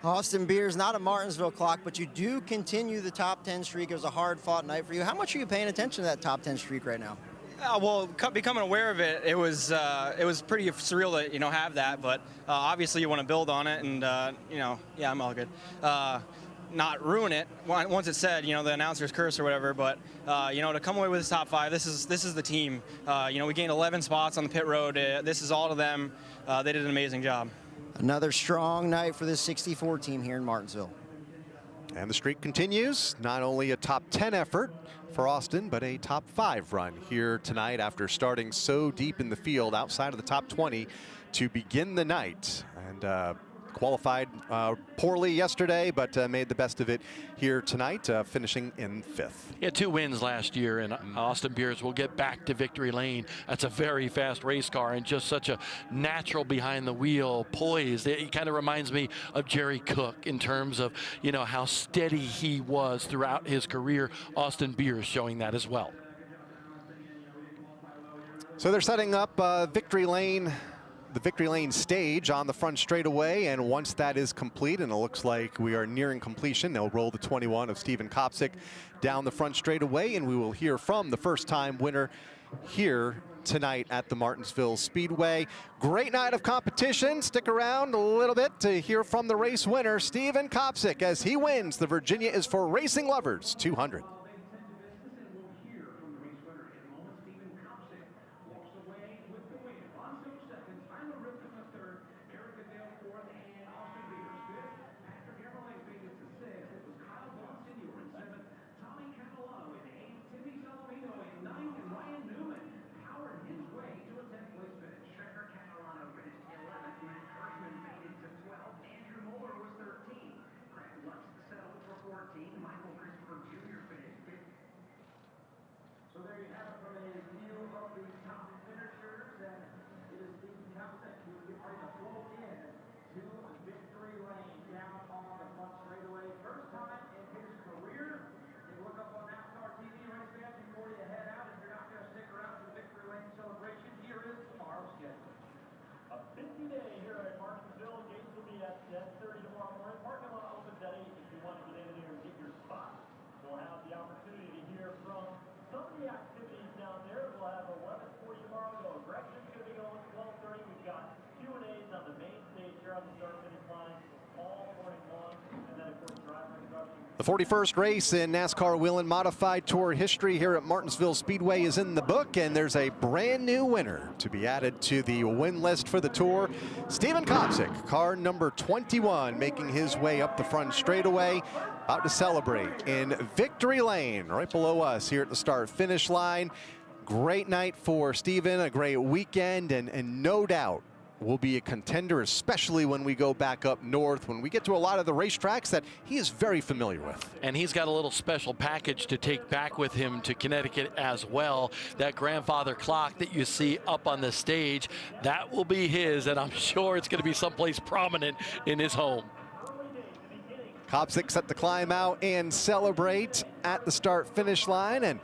Austin Beers, not a Martinsville clock, but you do continue the top 10 streak. It was a hard-fought night for you. How much are you paying attention to that top 10 streak right now? Well, becoming aware of it, it was pretty surreal to have that. But obviously, you want to build on it, and yeah, I'm all good. Not ruin it once it's said, the announcer's curse or whatever. But to come away with this top 5, this is the team. We gained 11 spots on the pit road. This is all to them. They did an amazing job. Another strong night for this 64 team here in Martinsville. And the streak continues. Not only a top 10 effort for Austin, but a top 5 run here tonight after starting so deep in the field outside of the top 20 to begin the night. And qualified poorly yesterday, but made the best of it here tonight, finishing in 5th. He had 2 wins last year, and Austin Beers will get back to victory lane. That's a very fast race car and just such a natural behind the wheel poise. He kind of reminds me of Jerry Cook in terms of, how steady he was throughout his career. Austin Beers showing that as well. So they're setting up victory lane. The victory lane stage on the front straightaway, and once that is complete, and it looks like we are nearing completion, they'll roll the 21 of Steven Kopsick down the front straightaway, and we will hear from the first-time winner here tonight at the Martinsville Speedway. Great night of competition. Stick around a little bit to hear from the race winner, Steven Kopsick, as he wins the Virginia is for Racing Lovers 200. So there you have it from a view of the top finishers, and it is Steven Kopsick who is getting ready to flow in to victory lane down on the front straightaway. First time in his career. You look up on NASCAR TV, race fans, before you head out. If you're not going to stick around for the victory lane celebration, here is tomorrow's schedule. A busy day here at Martinsville. Gates will be at 10:30 tomorrow morning. Parking lot opens at 8 if you want to get in there and get your spot. We'll have the opportunity to hear from some of the activities down there. We'll have 11:40 tomorrow. No corrections going to be going at 12:30. We've got Q&As on the main stage here on the start finish line all morning long. And then, of course, driver introduction The 41st race in NASCAR Whelen Modified Tour history here at Martinsville Speedway is in the book, and there's a brand new winner to be added to the win list for the Tour. Steven Kopsick, car number 21, making his way up the front straightaway, about to celebrate in Victory Lane, right below us here at the start-finish line. Great night for Steven, a great weekend, and no doubt will be a contender, especially when we go back up north, when we get to a lot of the racetracks that he is very familiar with. And he's got a little special package to take back with him to Connecticut as well. That grandfather clock that you see up on the stage, that will be his, and I'm sure it's going to be someplace prominent in his home. Kopsick set to climb out and celebrate at the start-finish line, and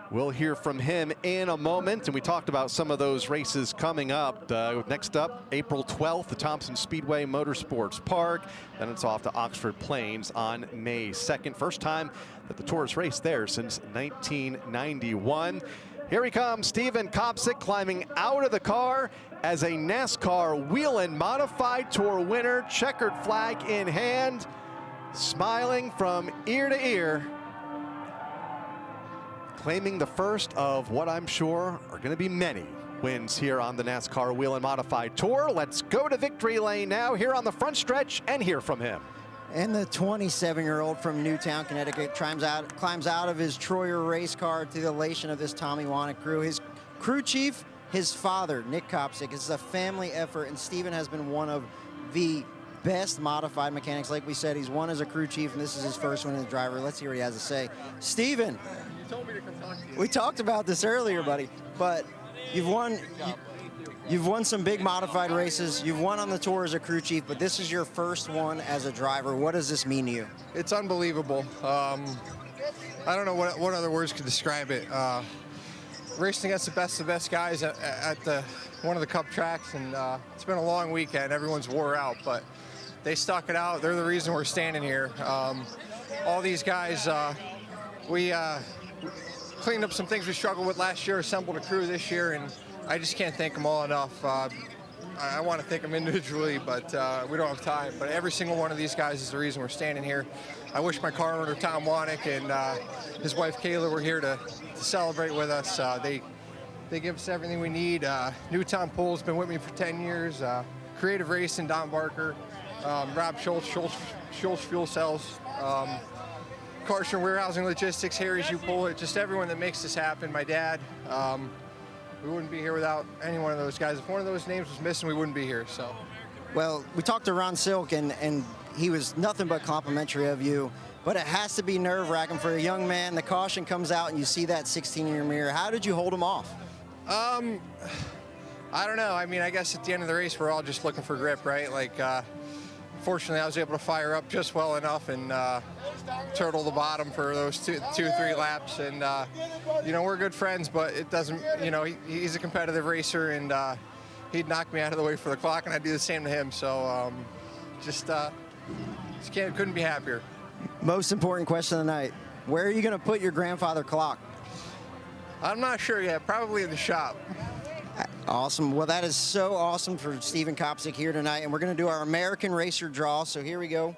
we'll hear from him in a moment. And we talked about some of those races coming up. Next up, April 12th, the Thompson Speedway Motorsports Park. Then it's off to Oxford Plains on May 2nd. First time that the Tour has raced there since 1991. Here he comes, Steven Kopsick, climbing out of the car as a NASCAR Whelen Modified Tour winner, checkered flag in hand, smiling from ear to ear, claiming the first of what I'm sure are going to be many wins here on the NASCAR Whelen Modified Tour. Let's go to Victory Lane now here on the front stretch and hear from him. And the 27-year-old from Newtown, Connecticut, climbs out of his Troyer race car to the elation of this Tommy Wannick crew. His crew chief, his father, Nick Kopsick. It's a family effort, and Steven has been one of the best modified mechanics. Like we said, he's won as a crew chief, and this is his first one as a driver. Let's hear what he has to say. Steven, you told me to come talk to you. we talked about this earlier, buddy, but you've won some big modified races. You've won on the Tour as a crew chief, but this is your first one as a driver. What does this mean to you? It's unbelievable. I don't know what other words could describe it. Racing against the best guys at one of the Cup tracks, and it's been a long weekend. Everyone's wore out, but they stuck it out. They're the reason we're standing here. All these guys, we cleaned up some things we struggled with last year, assembled a crew this year, and I just can't thank them all enough. I want to thank them individually, but we don't have time. But every single one of these guys is the reason we're standing here. I wish my car owner, Tom Wannick, and his wife, Kayla, were here to celebrate with us. They give us everything we need. Newtown Pool's been with me for 10 years. Creative Racing, Don Barker, Rob Schultz Fuel Cells, Carson Warehousing Logistics, Harry's U-Pull, just everyone that makes this happen. My dad. We wouldn't be here without any one of those guys. If one of those names was missing, we wouldn't be here. So, well, we talked to Ron Silk, and he was nothing but complimentary of you. But it has to be nerve-wracking for a young man. The caution comes out, and you see that 16-year mirror. How did you hold him off? I don't know. I mean, I guess at the end of the race, we're all just looking for grip, right? Like, fortunately, I was able to fire up just well enough and turtle the bottom for those two or three laps. And, you know, we're good friends, but it doesn't, you know, he's a competitive racer, and he'd knock me out of the way for the clock, and I'd do the same to him. So couldn't be happier. Most important question of the night. Where are you going to put your grandfather clock? I'm not sure yet. Probably in the shop. Awesome. Well, that is so awesome for Steven Kopsick here tonight, and we're going to do our American Racer draw. So here we go.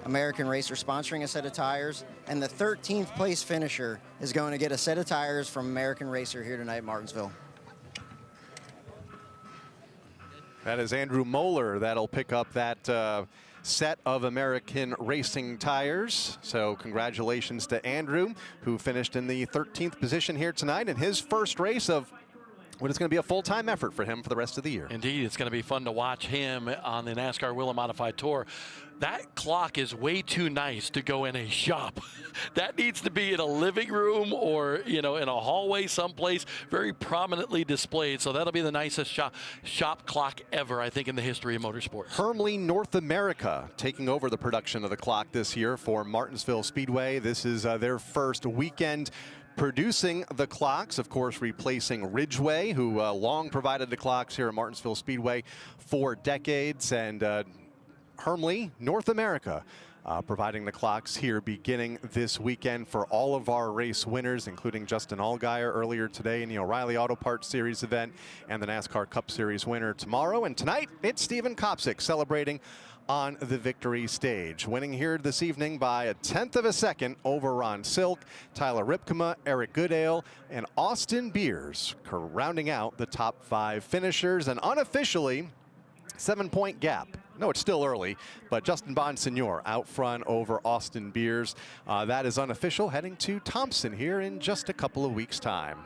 American Racer sponsoring a set of tires, and the 13th place finisher is going to get a set of tires from American Racer here tonight in Martinsville. That is Andrew Moeller that'll pick up that set of American Racing tires. So congratulations to Andrew, who finished in the 13th position here tonight in his first race of what is going to be a full-time effort for him for the rest of the year. Indeed, it's going to be fun to watch him on the NASCAR Whelen Modified Tour. That clock is way too nice to go in a shop. That needs to be in a living room or, you know, in a hallway someplace, very prominently displayed. So that'll be the nicest shop clock ever, I think, in the history of motorsports. Hermle North America taking over the production of the clock this year for Martinsville Speedway. This is their first weekend producing the clocks, of course, replacing Ridgeway, who long provided the clocks here at Martinsville Speedway for decades. And Hermle North America providing the clocks here beginning this weekend for all of our race winners, including Justin Allgaier earlier today in the O'Reilly Auto Parts Series event, and the NASCAR Cup Series winner tomorrow. And tonight, it's Steven Kopsick celebrating on the victory stage. Winning here this evening by 1/10 of a second over Ron Silk, Tyler Ripkema, Eric Goodale, and Austin Beers rounding out the top 5 finishers. And unofficially, 7-point gap. No, it's still early, but Justin Bonsignor out front over Austin Beers. That is unofficial, heading to Thompson here in just a couple of weeks' time.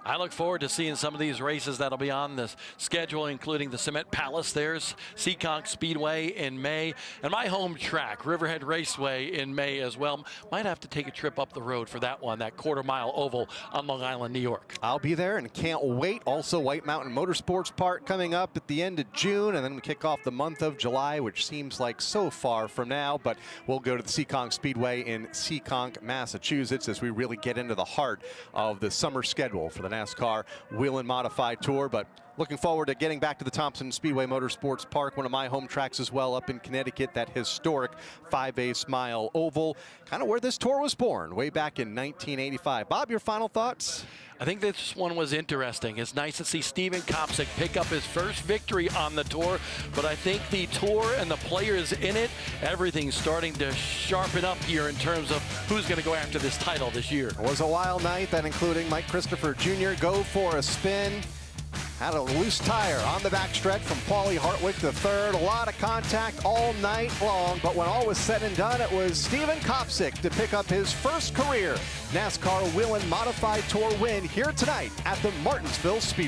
I look forward to seeing some of these races that'll be on the schedule, including the Cement Palace. There's Seekonk Speedway in May, and my home track, Riverhead Raceway, in May as well. Might have to take a trip up the road for that one, that quarter-mile oval on Long Island, New York. I'll be there and can't wait. Also, White Mountain Motorsports Park coming up at the end of June, and then we kick off the month of July, which seems like so far from now, but we'll go to the Seekonk Speedway in Seekonk, Massachusetts, as we really get into the heart of the summer schedule for the NASCAR Whelen Modified Tour. But looking forward to getting back to the Thompson Speedway Motorsports Park, one of my home tracks as well, up in Connecticut, that historic 5/8 mile oval, kind of where this tour was born way back in 1985. Bob, your final thoughts? I think this one was interesting. It's nice to see Steven Kopsick pick up his first victory on the tour, but I think the tour and the players in it, everything's starting to sharpen up here in terms of who's going to go after this title this year. It was a wild night, that including Mike Christopher Jr. go for a spin. Had a loose tire on the backstretch from Paulie Hartwick III. A lot of contact all night long, but when all was said and done, it was Steven Kopsick to pick up his first career NASCAR Whelen Modified Tour win here tonight at the Martinsville Speedway.